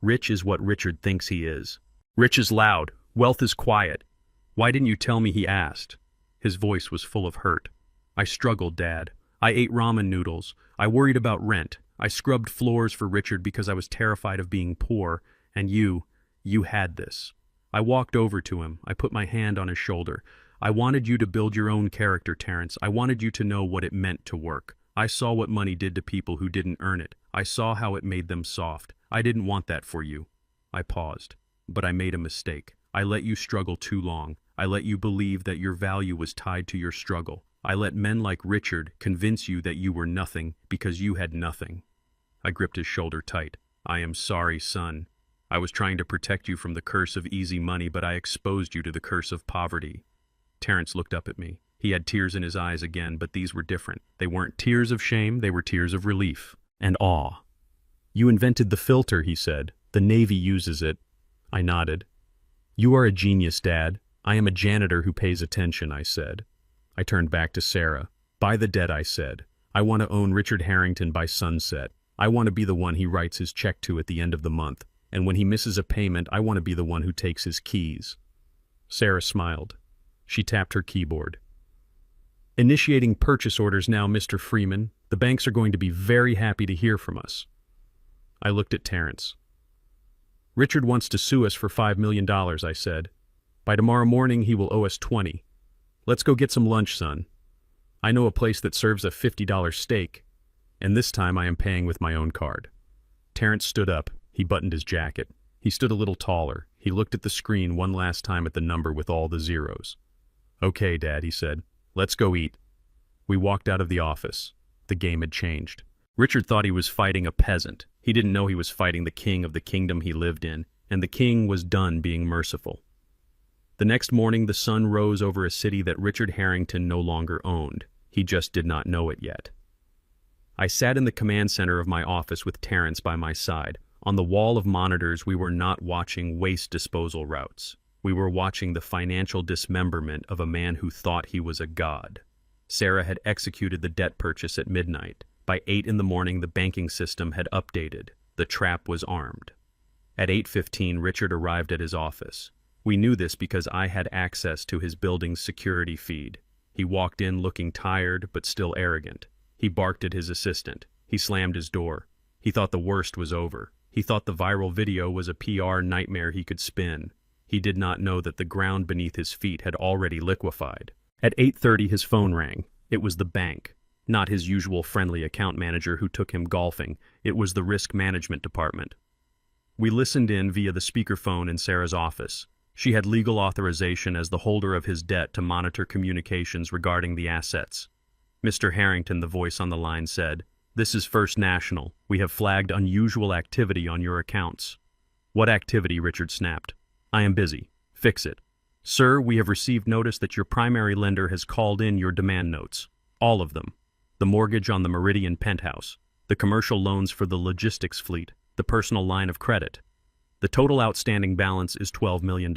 [SPEAKER 1] Rich is what Richard thinks he is. Rich is loud, wealth is quiet. Why didn't you tell me, he asked. His voice was full of hurt. I struggled, Dad. I ate ramen noodles. I worried about rent. I scrubbed floors for Richard because I was terrified of being poor. And you had this. I walked over to him. I put my hand on his shoulder. I wanted you to build your own character, Terrence. I wanted you to know what it meant to work. I saw what money did to people who didn't earn it. I saw how it made them soft. I didn't want that for you. I paused. But I made a mistake. I let you struggle too long. I let you believe that your value was tied to your struggle. I let men like Richard convince you that you were nothing because you had nothing. I gripped his shoulder tight. I am sorry, son. I was trying to protect you from the curse of easy money, but I exposed you to the curse of poverty. Terrence looked up at me. He had tears in his eyes again, but these were different. They weren't tears of shame, they were tears of relief and awe. You invented the filter, he said. The Navy uses it. I nodded. You are a genius, Dad. I am a janitor who pays attention, I said. I turned back to Sarah. Buy the debt, I said. I want to own Richard Harrington by sunset. I want to be the one he writes his check to at the end of the month. And when he misses a payment, I want to be the one who takes his keys. Sarah smiled. She tapped her keyboard. Initiating purchase orders now, Mr. Freeman. The banks are going to be very happy to hear from us. I looked at Terrence. Richard wants to sue us for $5 million, I said. By tomorrow morning, he will owe us 20. Let's go get some lunch, son. I know a place that serves a $50 steak, and this time I am paying with my own card. Terrence stood up. He buttoned his jacket. He stood a little taller. He looked at the screen one last time at the number with all the zeros. Okay, Dad, he said. Let's go eat. We walked out of the office. The game had changed. Richard thought he was fighting a peasant. He didn't know he was fighting the king of the kingdom he lived in, and the king was done being merciful. The next morning, the sun rose over a city that Richard Harrington no longer owned. He just did not know it yet. I sat in the command center of my office with Terrence by my side. On the wall of monitors, we were not watching waste disposal routes. We were watching the financial dismemberment of a man who thought he was a god. Sarah had executed the debt purchase at midnight. By 8 in the morning, the banking system had updated. The trap was armed. At 8:15, Richard arrived at his office. We knew this because I had access to his building's security feed. He walked in looking tired but still arrogant. He barked at his assistant. He slammed his door. He thought the worst was over. He thought the viral video was a PR nightmare he could spin. He did not know that the ground beneath his feet had already liquefied. At 8:30, his phone rang. It was the bank. Not his usual friendly account manager who took him golfing. It was the risk management department. We listened in via the speakerphone in Sarah's office. She had legal authorization as the holder of his debt to monitor communications regarding the assets. Mr. Harrington, the voice on the line, said, "This is First National. We have flagged unusual activity on your accounts." "What activity?" Richard snapped. "I am busy. Fix it." "Sir, we have received notice that your primary lender has called in your demand notes. All of them. The mortgage on the Meridian penthouse, the commercial loans for the logistics fleet, the personal line of credit. The total outstanding balance is $12 million.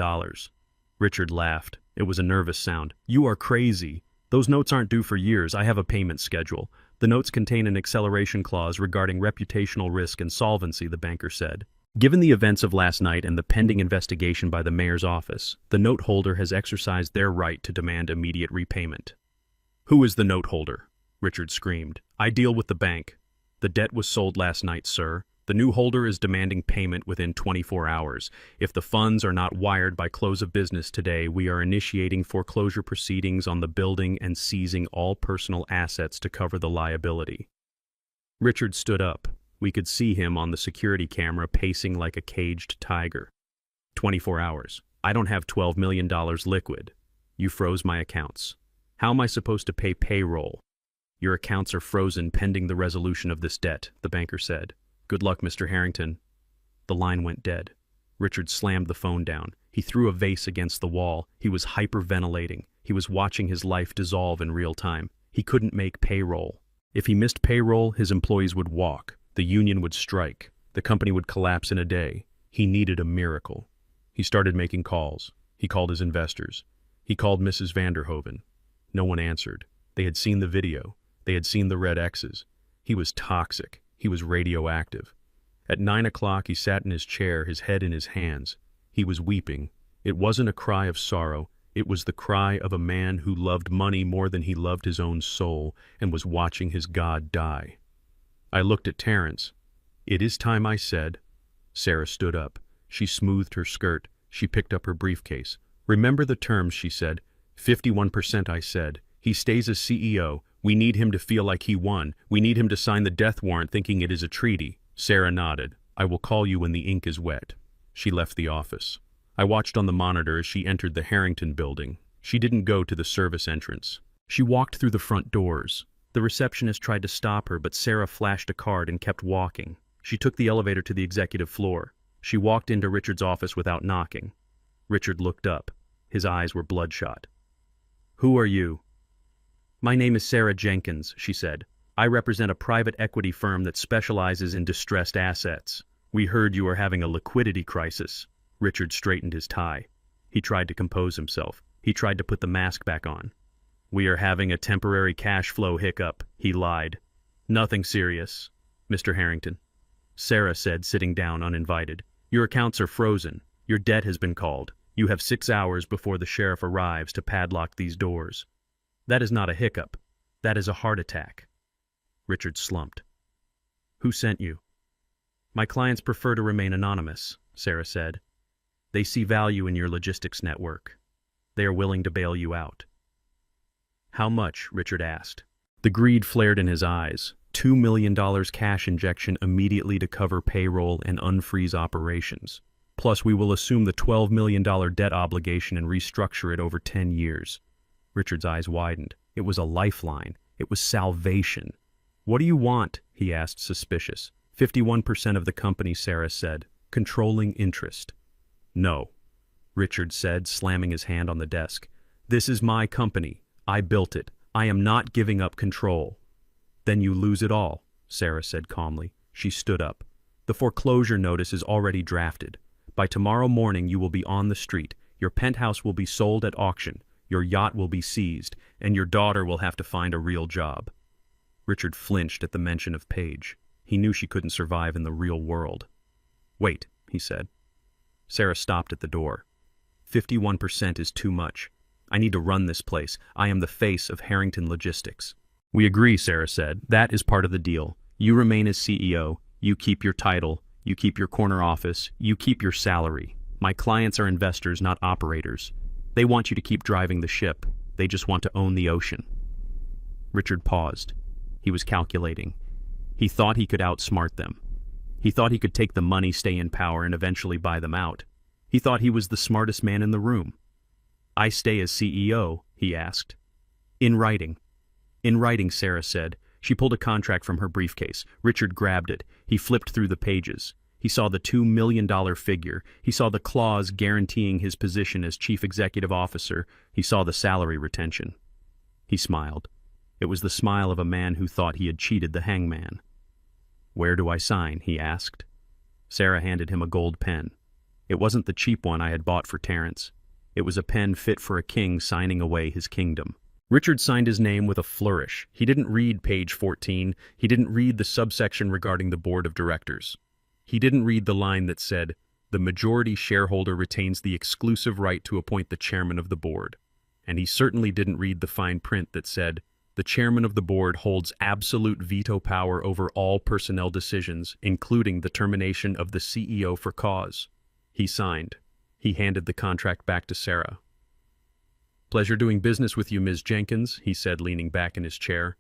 [SPEAKER 1] Richard laughed. It was a nervous sound. "You are crazy. Those notes aren't due for years. I have a payment schedule. The notes contain an acceleration clause regarding reputational risk and solvency," the banker said. "Given the events of last night and the pending investigation by the mayor's office, the note holder has exercised their right to demand immediate repayment." "Who is the note holder?" Richard screamed. "I deal with the bank. The debt was sold last night, sir. The new holder is demanding payment within 24 hours. If the funds are not wired by close of business today, we are initiating foreclosure proceedings on the building and seizing all personal assets to cover the liability." Richard stood up. We could see him on the security camera pacing like a caged tiger. 24 hours. I don't have $12 million liquid. You froze my accounts. How am I supposed to pay payroll? Your accounts are frozen pending the resolution of this debt, the banker said. Good luck, Mr. Harrington. The line went dead. Richard slammed the phone down. He threw a vase against the wall. He was hyperventilating. He was watching his life dissolve in real time. He couldn't make payroll. If he missed payroll, his employees would walk. The union would strike. The company would collapse in a day. He needed a miracle. He started making calls. He called his investors. He called Mrs. Vanderhoven. No one answered. They had seen the video. They had seen the red X's. He was toxic. He was radioactive. At 9 o'clock, he sat in his chair, his head in his hands. He was weeping. It wasn't a cry of sorrow. It was the cry of a man who loved money more than he loved his own soul and was watching his God die. I looked at Terrence. "It is time," I said. Sarah stood up. She smoothed her skirt. She picked up her briefcase. "Remember the terms," she said. 51%, I said. "He stays as CEO. We need him to feel like he won. We need him to sign the death warrant thinking it is a treaty." Sarah nodded. "I will call you when the ink is wet." She left the office. I watched on the monitor as she entered the Harrington building. She didn't go to the service entrance. She walked through the front doors. The receptionist tried to stop her, but Sarah flashed a card and kept walking. She took the elevator to the executive floor. She walked into Richard's office without knocking. Richard looked up. His eyes were bloodshot. "Who are you?" "My name is Sarah Jenkins," she said. "I represent a private equity firm that specializes in distressed assets. We heard you are having a liquidity crisis." Richard straightened his tie. He tried to compose himself. He tried to put the mask back on. "We are having a temporary cash flow hiccup," he lied. "Nothing serious, Mr. Harrington," Sarah said, sitting down uninvited. "Your accounts are frozen. Your debt has been called. You have 6 hours before the sheriff arrives to padlock these doors." "That is not a hiccup. That is a heart attack." Richard slumped. "Who sent you?" "My clients prefer to remain anonymous," Sarah said. "They see value in your logistics network. They are willing to bail you out." "How much?" Richard asked. The greed flared in his eyes. $2 million cash injection immediately to cover payroll and unfreeze operations. Plus, we will assume the $12 million debt obligation and restructure it over 10 years. Richard's eyes widened. It was a lifeline. It was salvation. "What do you want?" he asked, suspicious. 51% of the company, Sarah said. "Controlling interest." "No," Richard said, slamming his hand on the desk. "This is my company. I built it. I am not giving up control." "Then you lose it all," Sarah said calmly. She stood up. "The foreclosure notice is already drafted. By tomorrow morning you will be on the street. Your penthouse will be sold at auction. Your yacht will be seized, and your daughter will have to find a real job." Richard flinched at the mention of Paige. He knew she couldn't survive in the real world. "Wait," he said. Sarah stopped at the door. 51% is too much. I need to run this place. I am the face of Harrington Logistics." "We agree," Sarah said. "That is part of the deal. You remain as CEO. You keep your title. You keep your corner office. You keep your salary. My clients are investors, not operators. They want you to keep driving the ship. They just want to own the ocean." Richard paused. He was calculating. He thought he could outsmart them. He thought he could take the money, stay in power, and eventually buy them out. He thought he was the smartest man in the room. "I stay as CEO?" he asked. "In writing." "In writing," Sarah said. She pulled a contract from her briefcase. Richard grabbed it. He flipped through the pages. He saw the $2 million figure. He saw the clause guaranteeing his position as chief executive officer. He saw the salary retention. He smiled. It was the smile of a man who thought he had cheated the hangman. "Where do I sign?" he asked. Sarah handed him a gold pen. It wasn't the cheap one I had bought for Terrence. It was a pen fit for a king signing away his kingdom. Richard signed his name with a flourish. He didn't read page 14. He didn't read the subsection regarding the board of directors. He didn't read the line that said, "The majority shareholder retains the exclusive right to appoint the chairman of the board." And he certainly didn't read the fine print that said, "The chairman of the board holds absolute veto power over all personnel decisions, including the termination of the CEO for cause." He signed. He handed the contract back to Sarah. "Pleasure doing business with you, Ms. Jenkins," he said, leaning back in his chair.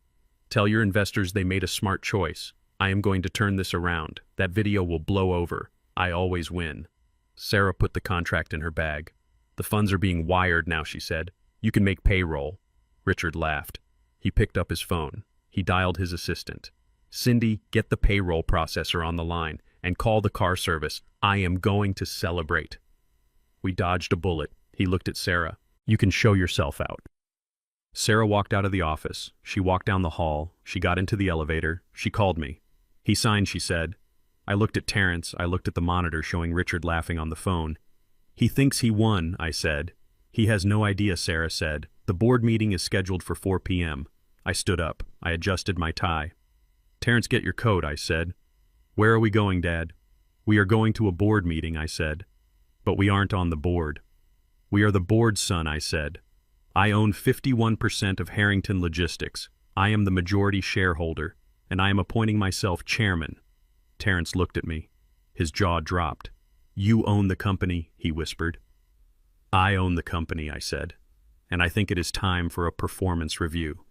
[SPEAKER 1] "Tell your investors they made a smart choice. I am going to turn this around. That video will blow over. I always win." Sarah put the contract in her bag. "The funds are being wired now," she said. "You can make payroll." Richard laughed. He picked up his phone. He dialed his assistant. "Cindy, get the payroll processor on the line and call the car service. I am going to celebrate." We dodged a bullet. He looked at Sarah. "You can show yourself out." Sarah walked out of the office. She walked down the hall. She got into the elevator. She called me. "He signed," she said. I looked at Terrence. I looked at the monitor showing Richard laughing on the phone. "He thinks he won," I said. "He has no idea," Sarah said. "The board meeting is scheduled for 4 p.m. I stood up. I adjusted my tie. "Terrence, get your coat," I said. "Where are we going, Dad?" "We are going to a board meeting," I said. "But we aren't on the board." "We are the board, son," I said. "I own 51% of Harrington Logistics. I am the majority shareholder, and I am appointing myself chairman." Terrence looked at me. His jaw dropped. "You own the company," he whispered. "I own the company," I said, "and I think it is time for a performance review."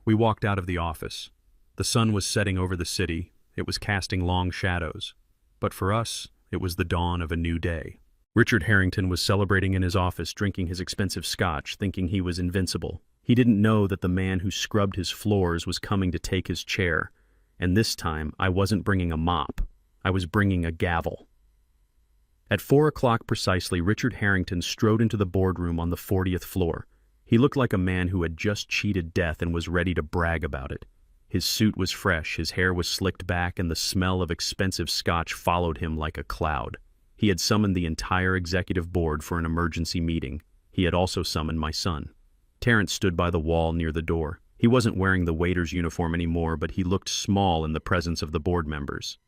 [SPEAKER 1] We walked out of the office. The sun was setting over the city. It was casting long shadows. But for us, it was the dawn of a new day. Richard Harrington was celebrating in his office, drinking his expensive scotch, thinking he was invincible. He didn't know that the man who scrubbed his floors was coming to take his chair. And this time, I wasn't bringing a mop. I was bringing a gavel. At 4 o'clock precisely, Richard Harrington strode into the boardroom on the 40th floor. He looked like a man who had just cheated death and was ready to brag about it. His suit was fresh, his hair was slicked back, and the smell of expensive scotch followed him like a cloud. He had summoned the entire executive board for an emergency meeting. He had also summoned my son. Terrence stood by the wall near the door. He wasn't wearing the waiter's uniform anymore, but he looked small in the presence of the board members.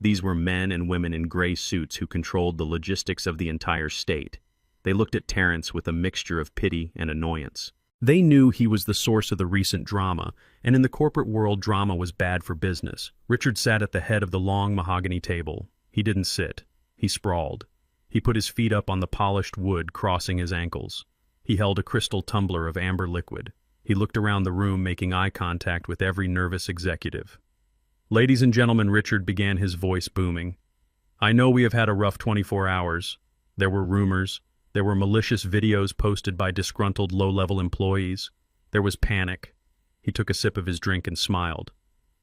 [SPEAKER 1] These were men and women in gray suits who controlled the logistics of the entire state. They looked at Terrence with a mixture of pity and annoyance. They knew he was the source of the recent drama, and in the corporate world, drama was bad for business. Richard sat at the head of the long mahogany table. He didn't sit. He sprawled. He put his feet up on the polished wood, crossing his ankles. He held a crystal tumbler of amber liquid. He looked around the room, making eye contact with every nervous executive. "Ladies and gentlemen," Richard began, his voice booming. "I know we have had a rough 24 hours. There were rumors. There were malicious videos posted by disgruntled low-level employees. There was panic." He took a sip of his drink and smiled.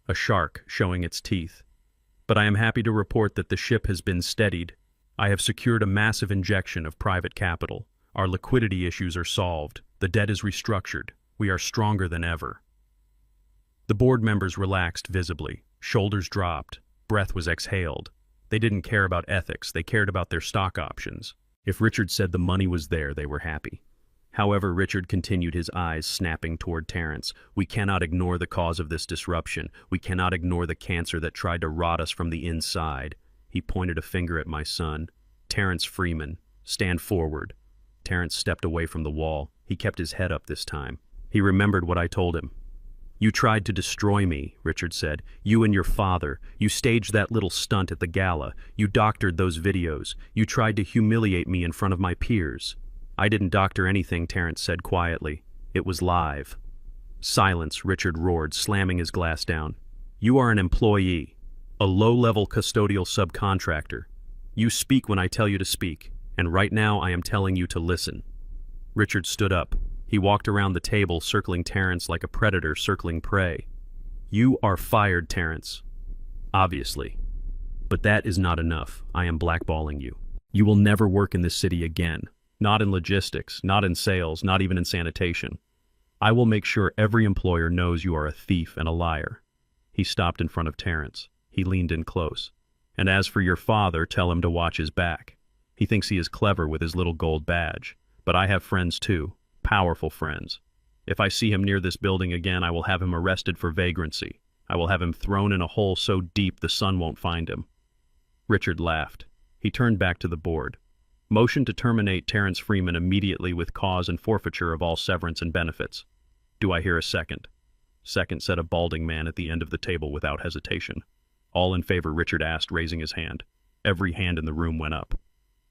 [SPEAKER 1] "A shark showing its teeth. But I am happy to report that the ship has been steadied. I have secured a massive injection of private capital. Our liquidity issues are solved. The debt is restructured. We are stronger than ever." The board members relaxed visibly. Shoulders dropped. Breath was exhaled. They didn't care about ethics. They cared about their stock options. If Richard said the money was there, they were happy. However, Richard continued, his eyes snapping toward Terrence. "We cannot ignore the cause of this disruption. We cannot ignore the cancer that tried to rot us from the inside." He pointed a finger at my son. "Terrence Freeman, stand forward." Terrence stepped away from the wall. He kept his head up this time. He remembered what I told him. "You tried to destroy me," Richard said. "You and your father. You staged that little stunt at the gala. You doctored those videos. You tried to humiliate me in front of my peers." "I didn't doctor anything," Terrence said quietly. "It was live." "Silence," Richard roared, slamming his glass down. "You are an employee, a low-level custodial subcontractor. You speak when I tell you to speak, and right now I am telling you to listen." Richard stood up. He walked around the table, circling Terrence like a predator circling prey. "You are fired, Terrence. Obviously. But that is not enough. I am blackballing you. You will never work in this city again. Not in logistics, not in sales, not even in sanitation. I will make sure every employer knows you are a thief and a liar." He stopped in front of Terrence. He leaned in close. "And as for your father, tell him to watch his back. He thinks he is clever with his little gold badge. But I have friends too. Powerful friends. If I see him near this building again, I will have him arrested for vagrancy. I will have him thrown in a hole so deep the sun won't find him." Richard laughed. He turned back to the board. "Motion to terminate Terrence Freeman immediately with cause and forfeiture of all severance and benefits. Do I hear a second?" "Second," said a balding man at the end of the table without hesitation. "All in favor?" Richard asked, raising his hand. Every hand in the room went up.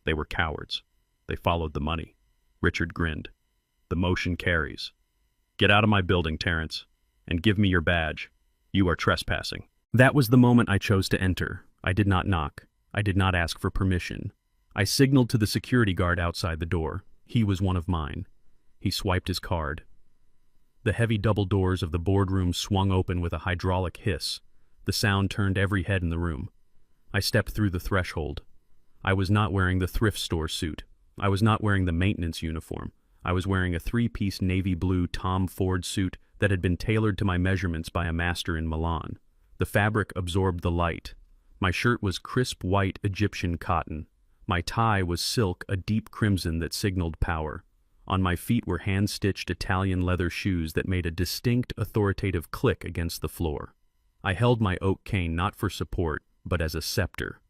[SPEAKER 1] They were cowards. They followed the money. Richard grinned. "The motion carries. Get out of my building, Terrence, and give me your badge. You are trespassing." That was the moment I chose to enter. I did not knock. I did not ask for permission. I signaled to the security guard outside the door. He was one of mine. He swiped his card. The heavy double doors of the boardroom swung open with a hydraulic hiss. The sound turned every head in the room. I stepped through the threshold. I was not wearing the thrift store suit. I was not wearing the maintenance uniform. I was wearing a three-piece navy blue Tom Ford suit that had been tailored to my measurements by a master in Milan. The fabric absorbed the light. My shirt was crisp white Egyptian cotton. My tie was silk, a deep crimson that signaled power. On my feet were hand-stitched Italian leather shoes that made a distinct, authoritative click against the floor. I held my oak cane not for support, but as a scepter.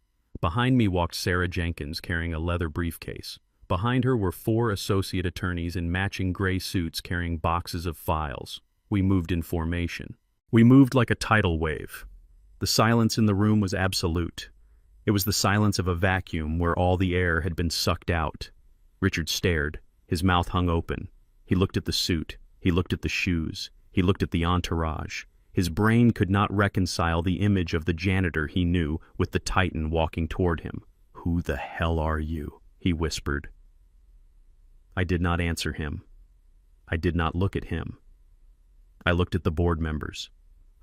[SPEAKER 1] Behind me walked Sarah Jenkins carrying a leather briefcase. Behind her were 4 associate attorneys in matching gray suits carrying boxes of files. We moved in formation. We moved like a tidal wave. The silence in the room was absolute. It was the silence of a vacuum where all the air had been sucked out. Richard stared. His mouth hung open. He looked at the suit. He looked at the shoes. He looked at the entourage. His brain could not reconcile the image of the janitor he knew with the Titan walking toward him. "Who the hell are you?" he whispered. I did not answer him. I did not look at him. I looked at the board members.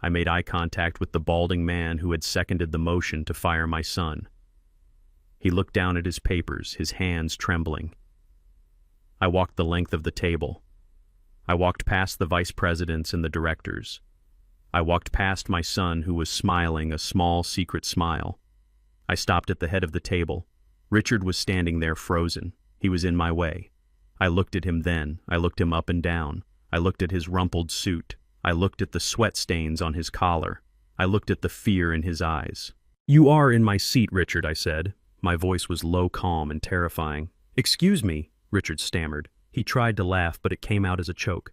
[SPEAKER 1] I made eye contact with the balding man who had seconded the motion to fire my son. He looked down at his papers, his hands trembling. I walked the length of the table. I walked past the vice presidents and the directors. I walked past my son who was smiling a small secret smile. I stopped at the head of the table. Richard was standing there frozen. He was in my way. I looked at him then. I looked him up and down. I looked at his rumpled suit. I looked at the sweat stains on his collar. I looked at the fear in his eyes. "You are in my seat, Richard," I said. My voice was low, calm, and terrifying. "Excuse me," Richard stammered. He tried to laugh, but it came out as a choke.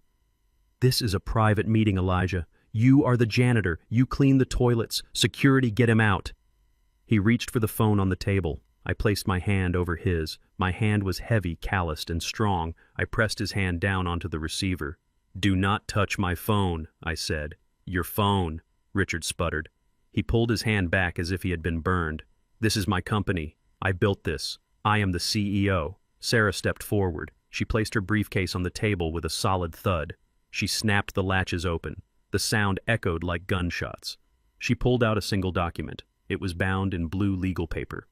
[SPEAKER 1] "This is a private meeting, Elijah. You are the janitor. You clean the toilets. Security, get him out." He reached for the phone on the table. I placed my hand over his. My hand was heavy, calloused, and strong. I pressed his hand down onto the receiver. "Do not touch my phone," I said. "Your phone," Richard sputtered. He pulled his hand back as if he had been burned. "This is my company. I built this. I am the CEO." Sarah stepped forward. She placed her briefcase on the table with a solid thud. She snapped the latches open. The sound echoed like gunshots. She pulled out a single document. It was bound in blue legal paper.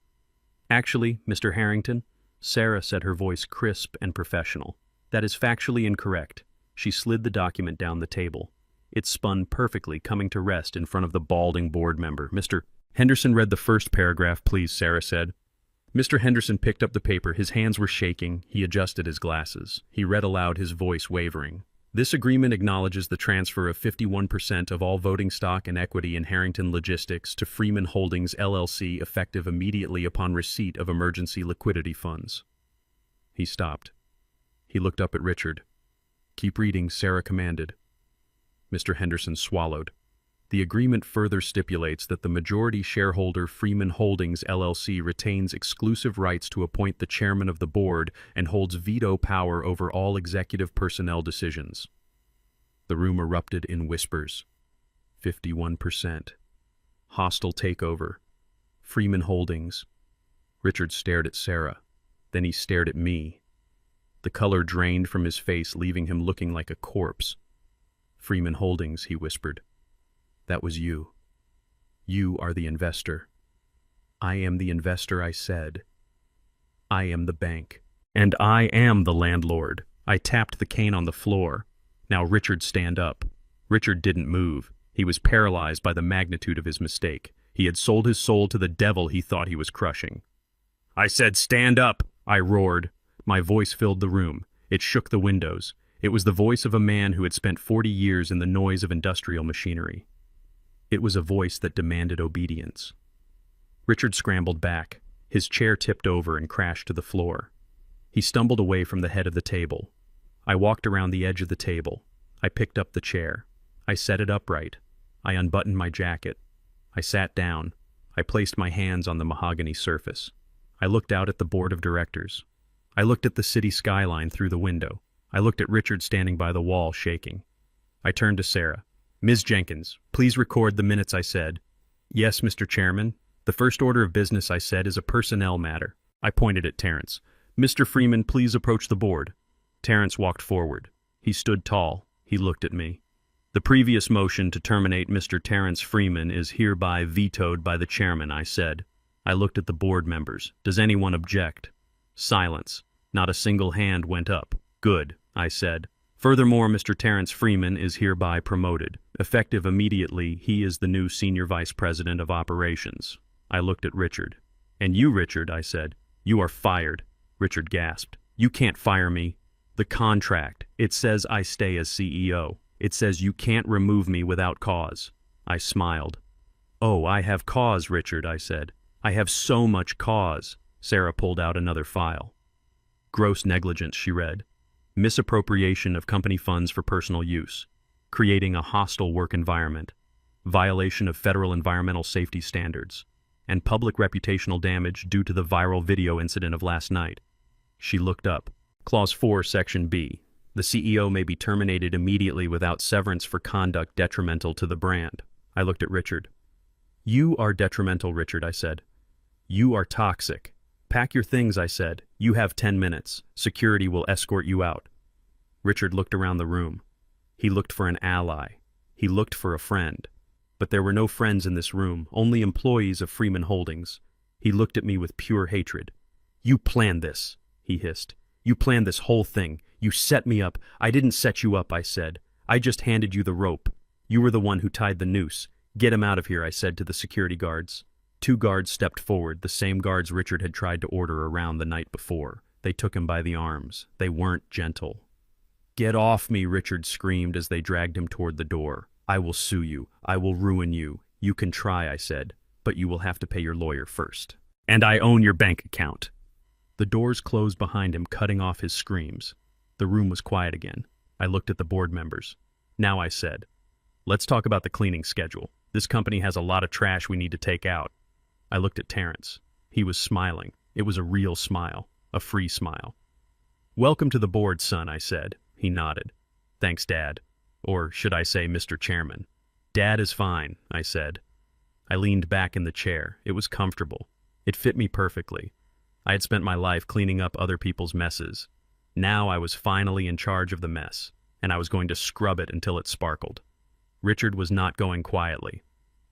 [SPEAKER 1] "Actually, Mr. Harrington," Sarah said, her voice crisp and professional, "that is factually incorrect." She slid the document down the table. It spun perfectly, coming to rest in front of the balding board member. "Mr. Henderson, read the first paragraph, please," Sarah said. Mr. Henderson picked up the paper. His hands were shaking. He adjusted his glasses. He read aloud, his voice wavering. "This agreement acknowledges the transfer of 51% of all voting stock and equity in Harrington Logistics to Freeman Holdings, LLC, effective immediately upon receipt of emergency liquidity funds." He stopped. He looked up at Richard. "Keep reading," Sarah commanded. Mr. Henderson swallowed. "The agreement further stipulates that the majority shareholder Freeman Holdings, LLC, retains exclusive rights to appoint the chairman of the board and holds veto power over all executive personnel decisions." The room erupted in whispers. 51%. Hostile takeover. Freeman Holdings. Richard stared at Sarah. Then he stared at me. The color drained from his face, leaving him looking like a corpse. "Freeman Holdings," he whispered. "That was you. You are the investor." "I am the investor," I said. "I am the bank. And I am the landlord." I tapped the cane on the floor. "Now, Richard, stand up." Richard didn't move. He was paralyzed by the magnitude of his mistake. He had sold his soul to the devil he thought he was crushing. "I said stand up!" I roared. My voice filled the room. It shook the windows. It was the voice of a man who had spent 40 years in the noise of industrial machinery. It was a voice that demanded obedience. Richard scrambled back. His chair tipped over and crashed to the floor. He stumbled away from the head of the table. I walked around the edge of the table. I picked up the chair. I set it upright. I unbuttoned my jacket. I sat down. I placed my hands on the mahogany surface. I looked out at the board of directors. I looked at the city skyline through the window. I looked at Richard standing by the wall, shaking. I turned to Sarah. "Ms. Jenkins, please record the minutes," I said. "Yes, Mr. Chairman. The first order of business," I said, "is a personnel matter." I pointed at Terrence. "Mr. Freeman, please approach the board." Terrence walked forward. He stood tall. He looked at me. "The previous motion to terminate Mr. Terrence Freeman is hereby vetoed by the chairman," I said. I looked at the board members. "Does anyone object?" Silence. Not a single hand went up. "Good," I said. "Furthermore, Mr. Terrence Freeman is hereby promoted. Effective immediately, he is the new Senior Vice President of Operations." I looked at Richard. "And you, Richard," I said. "You are fired." Richard gasped. "You can't fire me. The contract, it says I stay as CEO. It says you can't remove me without cause." I smiled. "Oh, I have cause, Richard," I said. I have so much cause. Sarah pulled out another file. Gross negligence, she read. Misappropriation of company funds for personal use. Creating a hostile work environment. Violation of federal environmental safety standards. And public reputational damage due to the viral video incident of last night. She looked up. Clause 4, Section B. The CEO may be terminated immediately without severance for conduct detrimental to the brand. I looked at Richard. You are detrimental, Richard, I said. You are toxic. Pack your things, I said. You have 10 minutes. Security will escort you out. Richard looked around the room. He looked for an ally. He looked for a friend. But there were no friends in this room, only employees of Freeman Holdings. He looked at me with pure hatred. You planned this, he hissed. You planned this whole thing. You set me up. I didn't set you up, I said. I just handed you the rope. You were the one who tied the noose. Get him out of here, I said to the security guards. 2 guards stepped forward, the same guards Richard had tried to order around the night before. They took him by the arms. They weren't gentle. Get off me, Richard screamed as they dragged him toward the door. I will sue you. I will ruin you. You can try, I said, but you will have to pay your lawyer first. And I own your bank account. The doors closed behind him, cutting off his screams. The room was quiet again. I looked at the board members. Now I said, let's talk about the cleaning schedule. This company has a lot of trash we need to take out. I looked at Terrence. He was smiling. It was a real smile, a free smile. Welcome to the board, son, I said. He nodded. Thanks, Dad. Or should I say, Mr. Chairman? Dad is fine, I said. I leaned back in the chair. It was comfortable. It fit me perfectly. I had spent my life cleaning up other people's messes. Now I was finally in charge of the mess, and I was going to scrub it until it sparkled. Richard was not going quietly.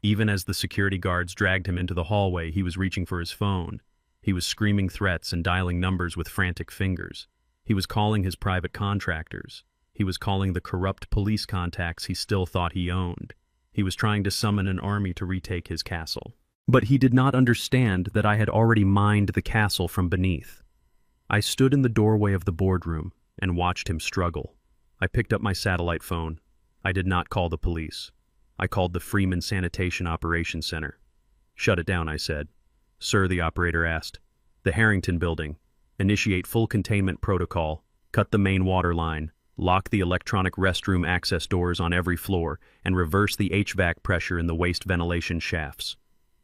[SPEAKER 1] Even as the security guards dragged him into the hallway, he was reaching for his phone. He was screaming threats and dialing numbers with frantic fingers. He was calling his private contractors. He was calling the corrupt police contacts he still thought he owned. He was trying to summon an army to retake his castle. But he did not understand that I had already mined the castle from beneath. I stood in the doorway of the boardroom and watched him struggle. I picked up my satellite phone. I did not call the police. I called the Freeman Sanitation Operations Center. Shut it down, I said. Sir, the operator asked. The Harrington Building. Initiate full containment protocol. Cut the main water line. Lock the electronic restroom access doors on every floor, and reverse the HVAC pressure in the waste ventilation shafts.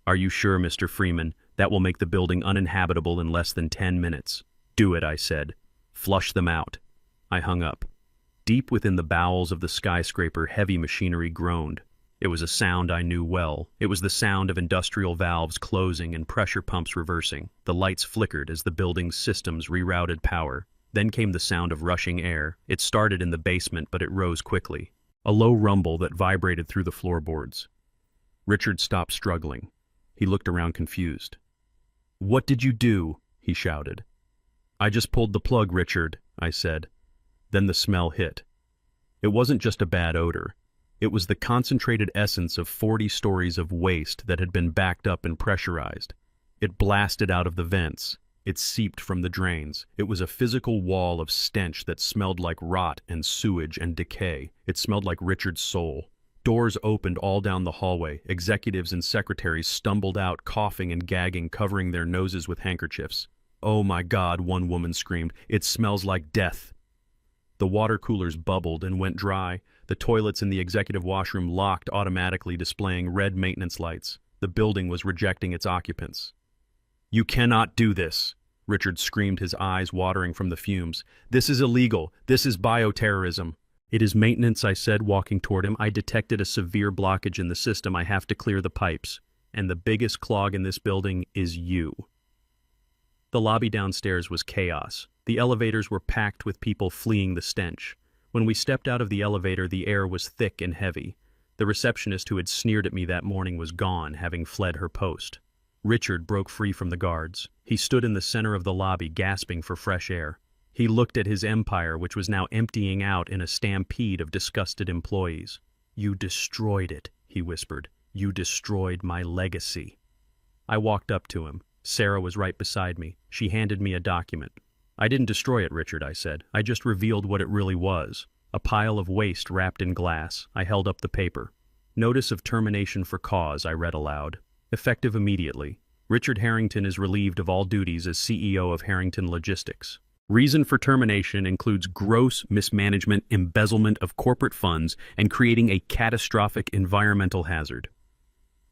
[SPEAKER 1] Are you sure, Mr. Freeman? That will make the building uninhabitable in less than 10 minutes. Do it, I said. Flush them out. I hung up. Deep within the bowels of the skyscraper, heavy machinery groaned. It was a sound I knew well. It was the sound of industrial valves closing and pressure pumps reversing. The lights flickered as the building's systems rerouted power. Then came the sound of rushing air. It started in the basement, but it rose quickly. A low rumble that vibrated through the floorboards. Richard stopped struggling. He looked around confused. What did you do? He shouted. I just pulled the plug, Richard, I said. Then the smell hit. It wasn't just a bad odor. It was the concentrated essence of 40 stories of waste that had been backed up and pressurized. It blasted out of the vents. It seeped from the drains. It was a physical wall of stench that smelled like rot and sewage and decay. It smelled like Richard's soul. Doors opened all down the hallway. Executives and secretaries stumbled out, coughing and gagging, covering their noses with handkerchiefs. Oh my God, one woman screamed. It smells like death. The water coolers bubbled and went dry. The toilets in the executive washroom locked, automatically displaying red maintenance lights. The building was rejecting its occupants. You cannot do this, Richard screamed, his eyes watering from the fumes. This is illegal. This is bioterrorism. It is maintenance, I said, walking toward him. I detected a severe blockage in the system. I have to clear the pipes. And the biggest clog in this building is you. The lobby downstairs was chaos. The elevators were packed with people fleeing the stench. When we stepped out of the elevator, the air was thick and heavy. The receptionist who had sneered at me that morning was gone, having fled her post. Richard broke free from the guards. He stood in the center of the lobby, gasping for fresh air. He looked at his empire, which was now emptying out in a stampede of disgusted employees. You destroyed it, he whispered. You destroyed my legacy. I walked up to him. Sarah was right beside me. She handed me a document. I didn't destroy it, Richard, I said. I just revealed what it really was. A pile of waste wrapped in glass. I held up the paper. Notice of termination for cause, I read aloud. Effective immediately. Richard Harrington is relieved of all duties as CEO of Harrington Logistics. Reason for termination includes gross mismanagement, embezzlement of corporate funds, and creating a catastrophic environmental hazard.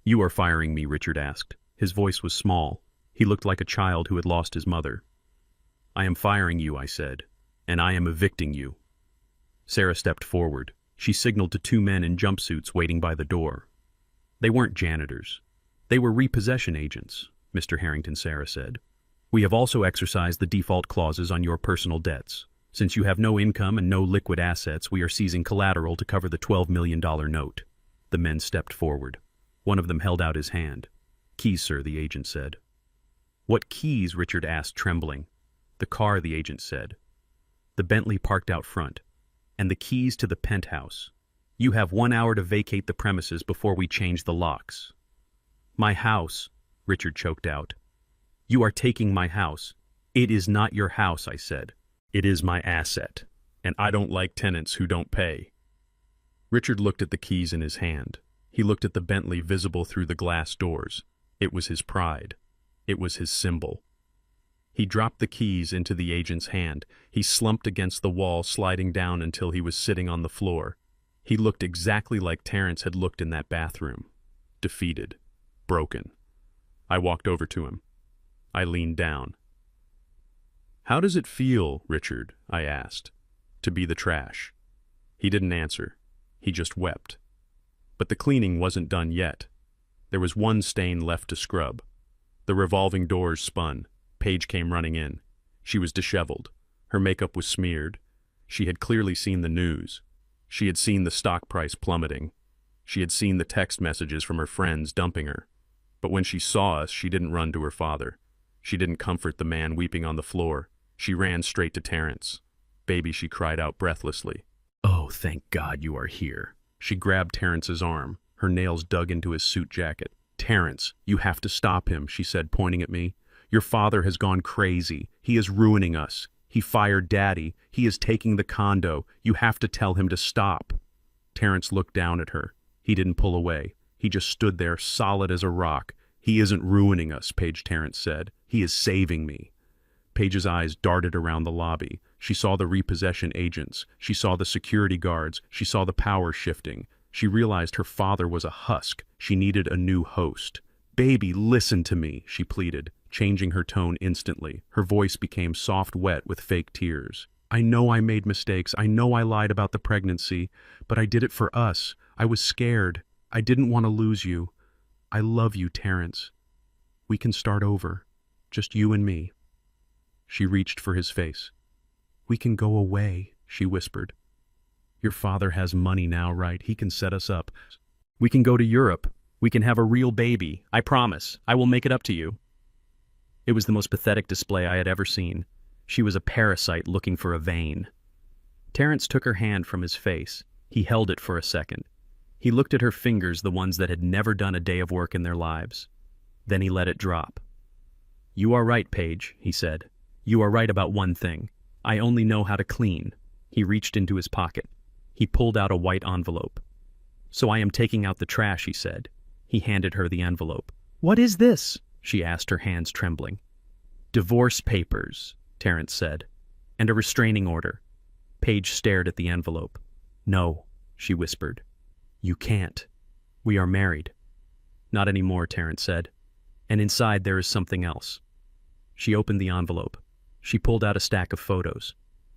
[SPEAKER 1] "You are firing me," Richard asked. His voice was small. He looked like a child who had lost his mother. "I am firing you," I said, "and I am evicting you." Sarah stepped forward. She signaled to two men in jumpsuits waiting by the door. "They weren't janitors. They were repossession agents," Mr. Harrington, Sarah said. "We have also exercised the default clauses on your personal debts. Since you have no income and no liquid assets, we are seizing collateral to cover the $12 million note." The men stepped forward. One of them held out his hand. "Keys, sir," the agent said. "What keys?" Richard asked, trembling. "The car," the agent said. "The Bentley parked out front. And the keys to the penthouse. You have 1 hour to vacate the premises before we change the locks." "My house," Richard choked out. "You are taking my house." "It is not your house," I said. "It is my asset, and I don't like tenants who don't pay." Richard looked at the keys in his hand. He looked at the Bentley visible through the glass doors. It was his pride. It was his symbol. He dropped the keys into the agent's hand. He slumped against the wall, sliding down until he was sitting on the floor. He looked exactly like Terrence had looked in that bathroom. Defeated. Broken. I walked over to him. I leaned down. "How does it feel, Richard?" I asked. "To be the trash?" He didn't answer. He just wept. But the cleaning wasn't done yet. There was one stain left to scrub. The revolving doors spun. Paige came running in. She was disheveled. Her makeup was smeared. She had clearly seen the news. She had seen the stock price plummeting. She had seen the text messages from her friends dumping her. But when she saw us, she didn't run to her father. She didn't comfort the man weeping on the floor. She ran straight to Terrence. "Baby," she cried out breathlessly. "Oh, thank God you are here." She grabbed Terrence's arm. Her nails dug into his suit jacket. "Terrence, you have to stop him," she said, pointing at me. "Your father has gone crazy. He is ruining us. He fired Daddy. He is taking the condo. You have to tell him to stop." Terrence looked down at her. He didn't pull away. He just stood there, solid as a rock. "He isn't ruining us," Paige Terrence said. "He is saving me." Paige's eyes darted around the lobby. She saw the repossession agents. She saw the security guards. She saw the power shifting. She realized her father was a husk. She needed a new host. "Baby, listen to me," she pleaded, changing her tone instantly. Her voice became soft wet with fake tears. "I know I made mistakes. I know I lied about the pregnancy, but I did it for us. I was scared. I didn't want to lose you. I love you, Terrence. We can start over. Just you and me." She reached for his face. "We can go away," she whispered. "Your father has money now, right? He can set us up. We can go to Europe. We can have a real baby. I promise. I will make it up to you." It was the most pathetic display I had ever seen. She was a parasite looking for a vein. Terrence took her hand from his face. He held it for a second. He looked at her fingers, the ones that had never done a day of work in their lives. Then he let it drop. "You are right, Paige," he said. "You are right about one thing. I only know how to clean." He reached into his pocket. He pulled out a white envelope. "So I am taking out the trash," he said. He handed her the envelope. "What is this?" she asked, her hands trembling. "Divorce papers," Terrence said, "and a restraining order." Paige stared at the envelope. "No," she whispered. "You can't. We are married." "Not anymore," Terrence said. "And inside there is something else." She opened the envelope. She pulled out a stack of photos.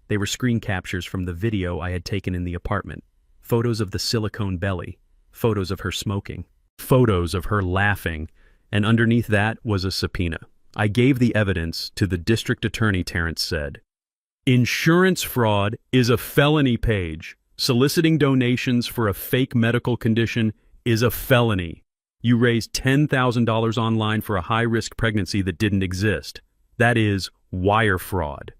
[SPEAKER 1] They were screen captures from the video I had taken in the apartment. Photos of the silicone belly. Photos of her smoking. Photos of her laughing. And underneath that was a subpoena. "I gave the evidence to the district attorney," Terrence said. "Insurance fraud is a felony, Paige. Soliciting donations for a fake medical condition is a felony. You raised $10,000 online for a high-risk pregnancy that didn't exist. That is wire fraud."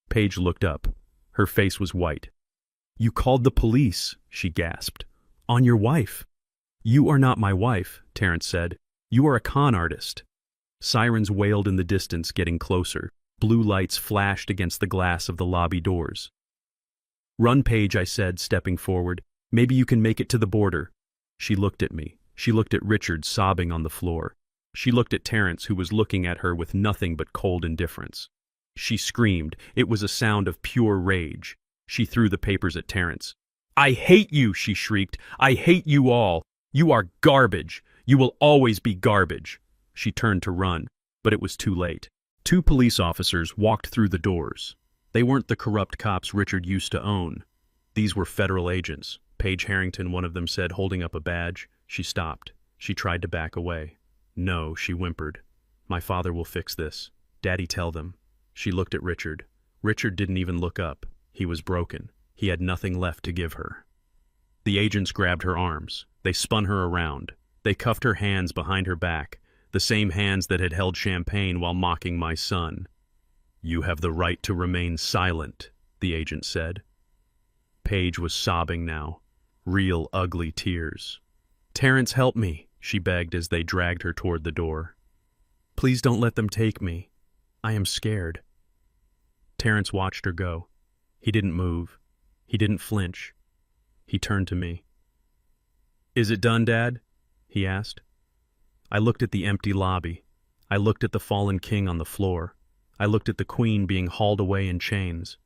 [SPEAKER 1] Paige looked up. Her face was white. "You called the police," she gasped. "On your wife." "You are not my wife," Terrence said. "You are a con artist." Sirens wailed in the distance, getting closer. Blue lights flashed against the glass of the lobby doors. "Run, Paige," I said, stepping forward. "Maybe you can make it to the border." She looked at me. She looked at Richard sobbing on the floor. She looked at Terrence, who was looking at her with nothing but cold indifference. She screamed. It was a sound of pure rage. She threw the papers at Terrence. "I hate you," she shrieked. "I hate you all. You are garbage. You will always be garbage." She turned to run, but it was too late. 2 police officers walked through the doors. They weren't the corrupt cops Richard used to own. These were federal agents. Paige Harrington, one of them said, holding up a badge. She stopped. She tried to back away. "No," she whimpered. "My father will fix this. Daddy, tell them." She looked at Richard. Richard didn't even look up. He was broken. He had nothing left to give her. The agents grabbed her arms. They spun her around. They cuffed her hands behind her back, the same hands that had held champagne while mocking my son. "You have the right to remain silent," the agent said. Paige was sobbing now. Real ugly tears. "Terrence, help me," she begged as they dragged her toward the door. "Please don't let them take me. I am scared." Terrence watched her go. He didn't move. He didn't flinch. He turned to me. "Is it done, Dad?" he asked. I looked at the empty lobby. I looked at the fallen king on the floor. I looked at the queen being hauled away in chains.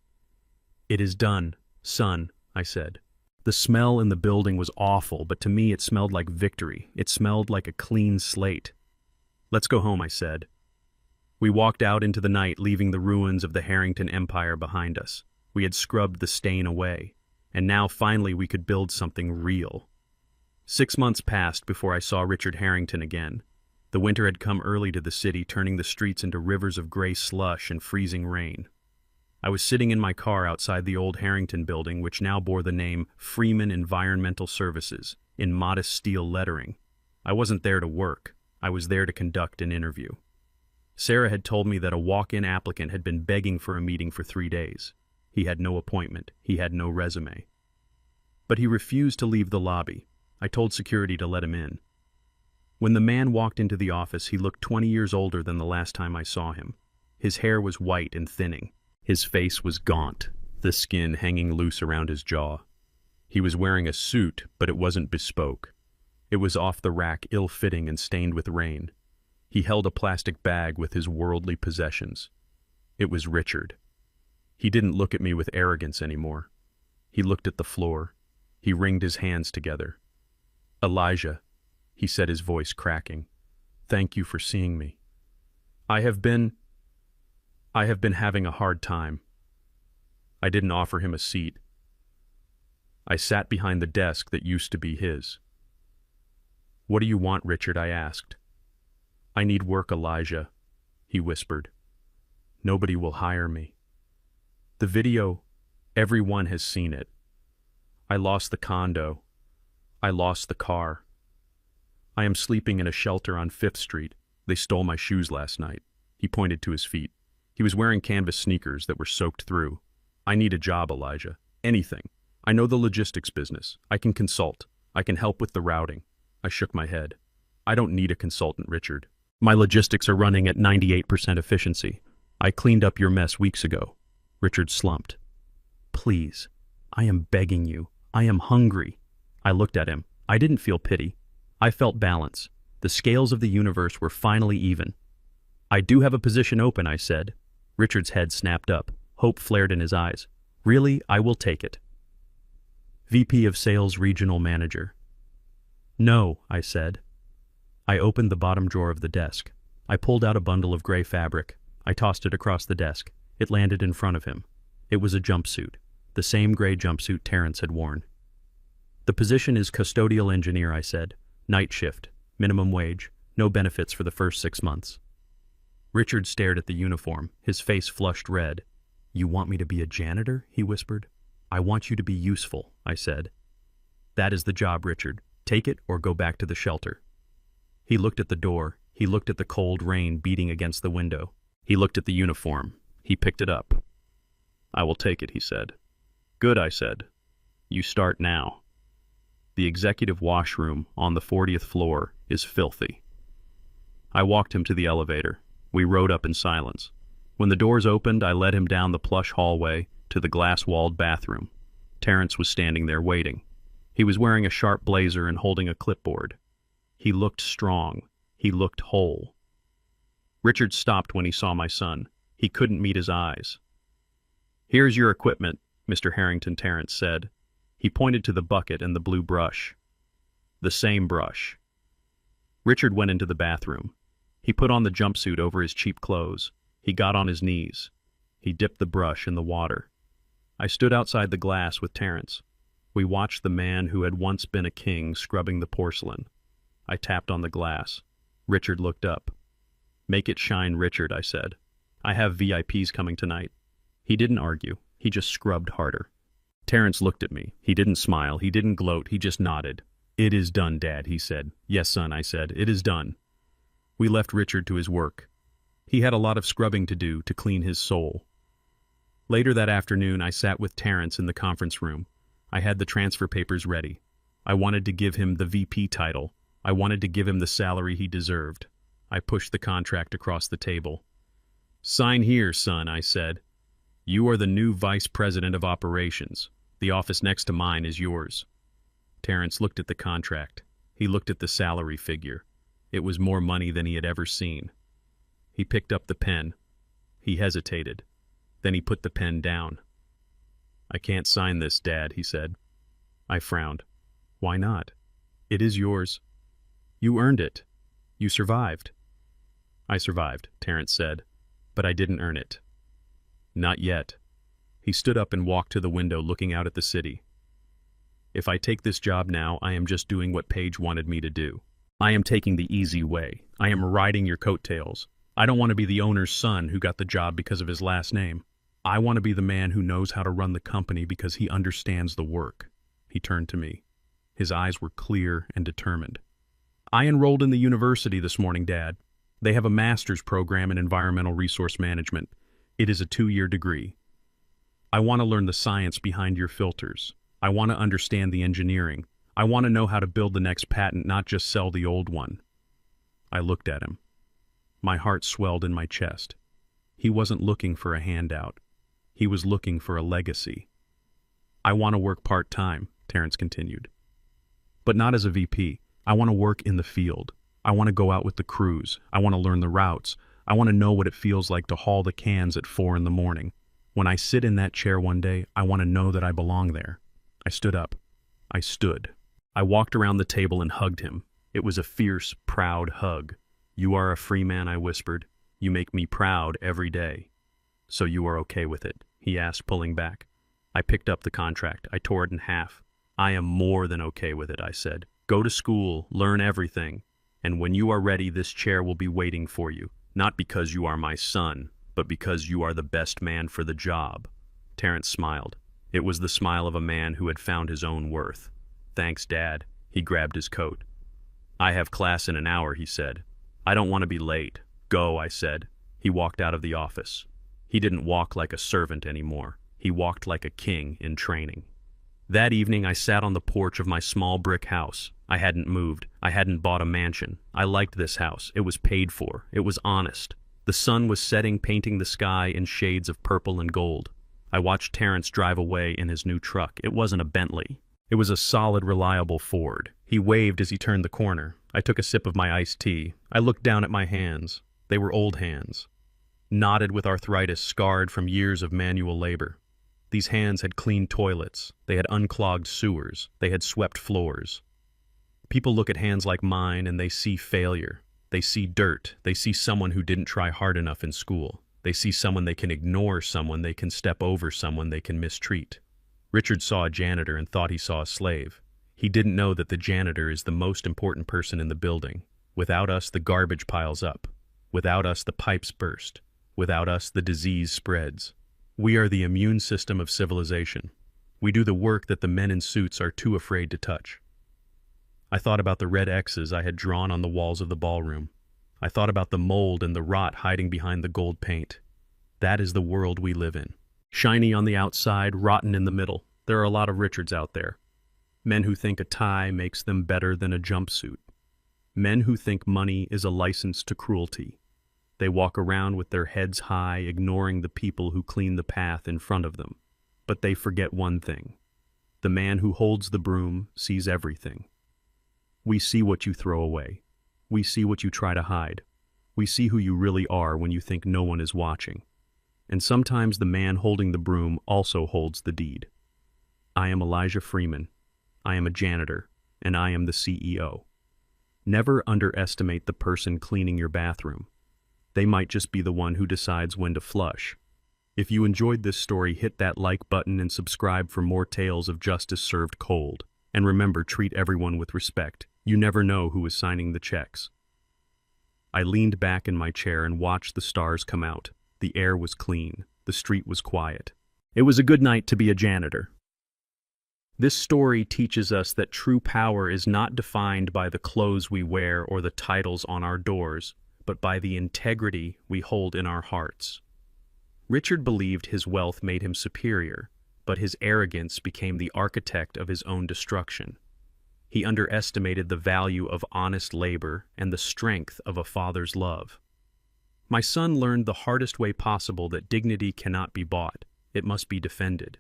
[SPEAKER 1] "It is done, son," I said. The smell in the building was awful, but to me it smelled like victory. It smelled like a clean slate. "Let's go home," I said. We walked out into the night, leaving the ruins of the Harrington Empire behind us. We had scrubbed the stain away, and now finally we could build something real. 6 months passed before I saw Richard Harrington again. The winter had come early to the city, turning the streets into rivers of gray slush and freezing rain. I was sitting in my car outside the old Harrington building, which now bore the name Freeman Environmental Services, in modest steel lettering. I wasn't there to work. I was there to conduct an interview. Sarah had told me that a walk-in applicant had been begging for a meeting for 3 days. He had no appointment. He had no resume. But he refused to leave the lobby. I told security to let him in. When the man walked into the office, he looked 20 years older than the last time I saw him. His hair was white and thinning. His face was gaunt, the skin hanging loose around his jaw. He was wearing a suit, but it wasn't bespoke. It was off the rack, ill-fitting and stained with rain. He held a plastic bag with his worldly possessions. It was Richard. He didn't look at me with arrogance anymore. He looked at the floor. He wringed his hands together. "Elijah," he said, his voice cracking, "thank you for seeing me. I have been having a hard time." I didn't offer him a seat. I sat behind the desk that used to be his. "What do you want, Richard?" I asked. "I need work, Elijah," he whispered. "Nobody will hire me. The video, everyone has seen it. I lost the condo. I lost the car. I am sleeping in a shelter on 5th Street. They stole my shoes last night." He pointed to his feet. He was wearing canvas sneakers that were soaked through. "I need a job, Elijah. Anything. I know the logistics business. I can consult. I can help with the routing." I shook my head. "I don't need a consultant, Richard. My logistics are running at 98% efficiency. I cleaned up your mess weeks ago." Richard slumped. "Please, I am begging you. I am hungry." I looked at him. I didn't feel pity. I felt balance. The scales of the universe were finally even. "I do have a position open," I said. Richard's head snapped up. Hope flared in his eyes. "Really? I will take it." VP of Sales Regional Manager. "No," I said. I opened the bottom drawer of the desk. I pulled out a bundle of gray fabric. I tossed it across the desk. It landed in front of him. It was a jumpsuit, the same gray jumpsuit Terrence had worn. "The position is custodial engineer," I said. "Night shift, minimum wage, no benefits for the first 6 months." Richard stared at the uniform, his face flushed red. "You want me to be a janitor?" he whispered. "I want you to be useful," I said. "That is the job, Richard. Take it or go back to the shelter." He looked at the door. He looked at the cold rain beating against the window. He looked at the uniform. He picked it up. "I will take it," he said. "Good," I said. "You start now. The executive washroom on the 40th floor is filthy." I walked him to the elevator. We rode up in silence. When the doors opened, I led him down the plush hallway to the glass-walled bathroom. Terrence was standing there waiting. He was wearing a sharp blazer and holding a clipboard. He looked strong. He looked whole. Richard stopped when he saw my son. He couldn't meet his eyes. "Here's your equipment," Mr. Harrington Terrence said. He pointed to the bucket and the blue brush. The same brush. Richard went into the bathroom. He put on the jumpsuit over his cheap clothes. He got on his knees. He dipped the brush in the water. I stood outside the glass with Terrence. We watched the man who had once been a king scrubbing the porcelain. I tapped on the glass. Richard looked up. "Make it shine, Richard," I said. "I have VIPs coming tonight." He didn't argue. He just scrubbed harder. Terrence looked at me. He didn't smile. He didn't gloat. He just nodded. "It is done, Dad," he said. "Yes, son," I said. "It is done." We left Richard to his work. He had a lot of scrubbing to do to clean his soul. Later that afternoon, I sat with Terrence in the conference room. I had the transfer papers ready. I wanted to give him the VP title. I wanted to give him the salary he deserved. I pushed the contract across the table. "Sign here, son," I said. "You are the new Vice President of Operations. The office next to mine is yours." Terrence looked at the contract. He looked at the salary figure. It was more money than he had ever seen. He picked up the pen. He hesitated. Then he put the pen down. "I can't sign this, Dad," he said. I frowned. "Why not? It is yours. You earned it. You survived." "I survived," Terrence said, "but I didn't earn it." "Not yet." He stood up and walked to the window looking out at the city. "If I take this job now, I am just doing what Paige wanted me to do. I am taking the easy way. I am riding your coattails. I don't want to be the owner's son who got the job because of his last name. I want to be the man who knows how to run the company because he understands the work." He turned to me. His eyes were clear and determined. "I enrolled in the university this morning, Dad. They have a master's program in environmental resource management. It is a 2-year degree. I want to learn the science behind your filters. I want to understand the engineering. I want to know how to build the next patent, not just sell the old one." I looked at him. My heart swelled in my chest. He wasn't looking for a handout. He was looking for a legacy. "I want to work part-time," Terrence continued. "But not as a VP. I want to work in the field. I want to go out with the crews. I want to learn the routes. I want to know what it feels like to haul the cans at 4 in the morning. When I sit in that chair one day, I want to know that I belong there." I stood up. I stood. I walked around the table and hugged him. It was a fierce, proud hug. "You are a free man," I whispered. "You make me proud every day." "So you are okay with it?" he asked, pulling back. I picked up the contract. I tore it in half. "I am more than okay with it," I said. "Go to school, learn everything, and when you are ready, this chair will be waiting for you, not because you are my son, but because you are the best man for the job." Terrence smiled. It was the smile of a man who had found his own worth. "Thanks, Dad." He grabbed his coat. "I have class in an hour," he said. "I don't want to be late." "Go," I said. He walked out of the office. He didn't walk like a servant anymore. He walked like a king in training. That evening, I sat on the porch of my small brick house. I hadn't moved. I hadn't bought a mansion. I liked this house. It was paid for. It was honest. The sun was setting, painting the sky in shades of purple and gold. I watched Terrence drive away in his new truck. It wasn't a Bentley. It was a solid, reliable Ford. He waved as he turned the corner. I took a sip of my iced tea. I looked down at my hands. They were old hands, knotted with arthritis, scarred from years of manual labor. These hands had cleaned toilets. They had unclogged sewers. They had swept floors. People look at hands like mine and they see failure. They see dirt. They see someone who didn't try hard enough in school. They see someone they can ignore, someone they can step over, someone they can mistreat. Richard saw a janitor and thought he saw a slave. He didn't know that the janitor is the most important person in the building. Without us, the garbage piles up. Without us, the pipes burst. Without us, the disease spreads. We are the immune system of civilization. We do the work that the men in suits are too afraid to touch. I thought about the red X's I had drawn on the walls of the ballroom. I thought about the mold and the rot hiding behind the gold paint. That is the world we live in. Shiny on the outside, rotten in the middle. There are a lot of Richards out there. Men who think a tie makes them better than a jumpsuit. Men who think money is a license to cruelty. They walk around with their heads high, ignoring the people who clean the path in front of them. But they forget one thing. The man who holds the broom sees everything. We see what you throw away. We see what you try to hide. We see who you really are when you think no one is watching. And sometimes the man holding the broom also holds the deed. I am Elijah Freeman. I am a janitor, and I am the CEO. Never underestimate the person cleaning your bathroom. They might just be the one who decides when to flush. If you enjoyed this story, hit that like button and subscribe for more tales of justice served cold. And remember, treat everyone with respect. You never know who is signing the checks. I leaned back in my chair and watched the stars come out. The air was clean. The street was quiet. It was a good night to be a janitor. This story teaches us that true power is not defined by the clothes we wear or the titles on our doors, but by the integrity we hold in our hearts. Richard believed his wealth made him superior, but his arrogance became the architect of his own destruction. He underestimated the value of honest labor and the strength of a father's love. My son learned the hardest way possible that dignity cannot be bought. It must be defended.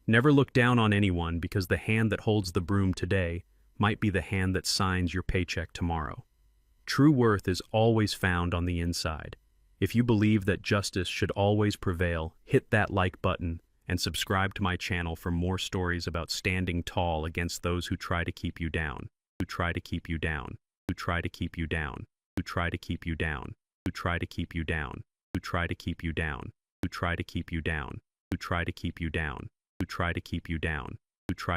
[SPEAKER 1] Never look down on anyone, because the hand that holds the broom today might be the hand that signs your paycheck tomorrow. True worth is always found on the inside. If you believe that justice should always prevail, hit that like button and subscribe to my channel for more stories about standing tall against those who try to keep you down, who try to keep you down, who try to keep you down, who try to keep you down, who try to keep you down, who try to keep you down, who try to keep you down, who try to keep you down, who try to keep you down, who try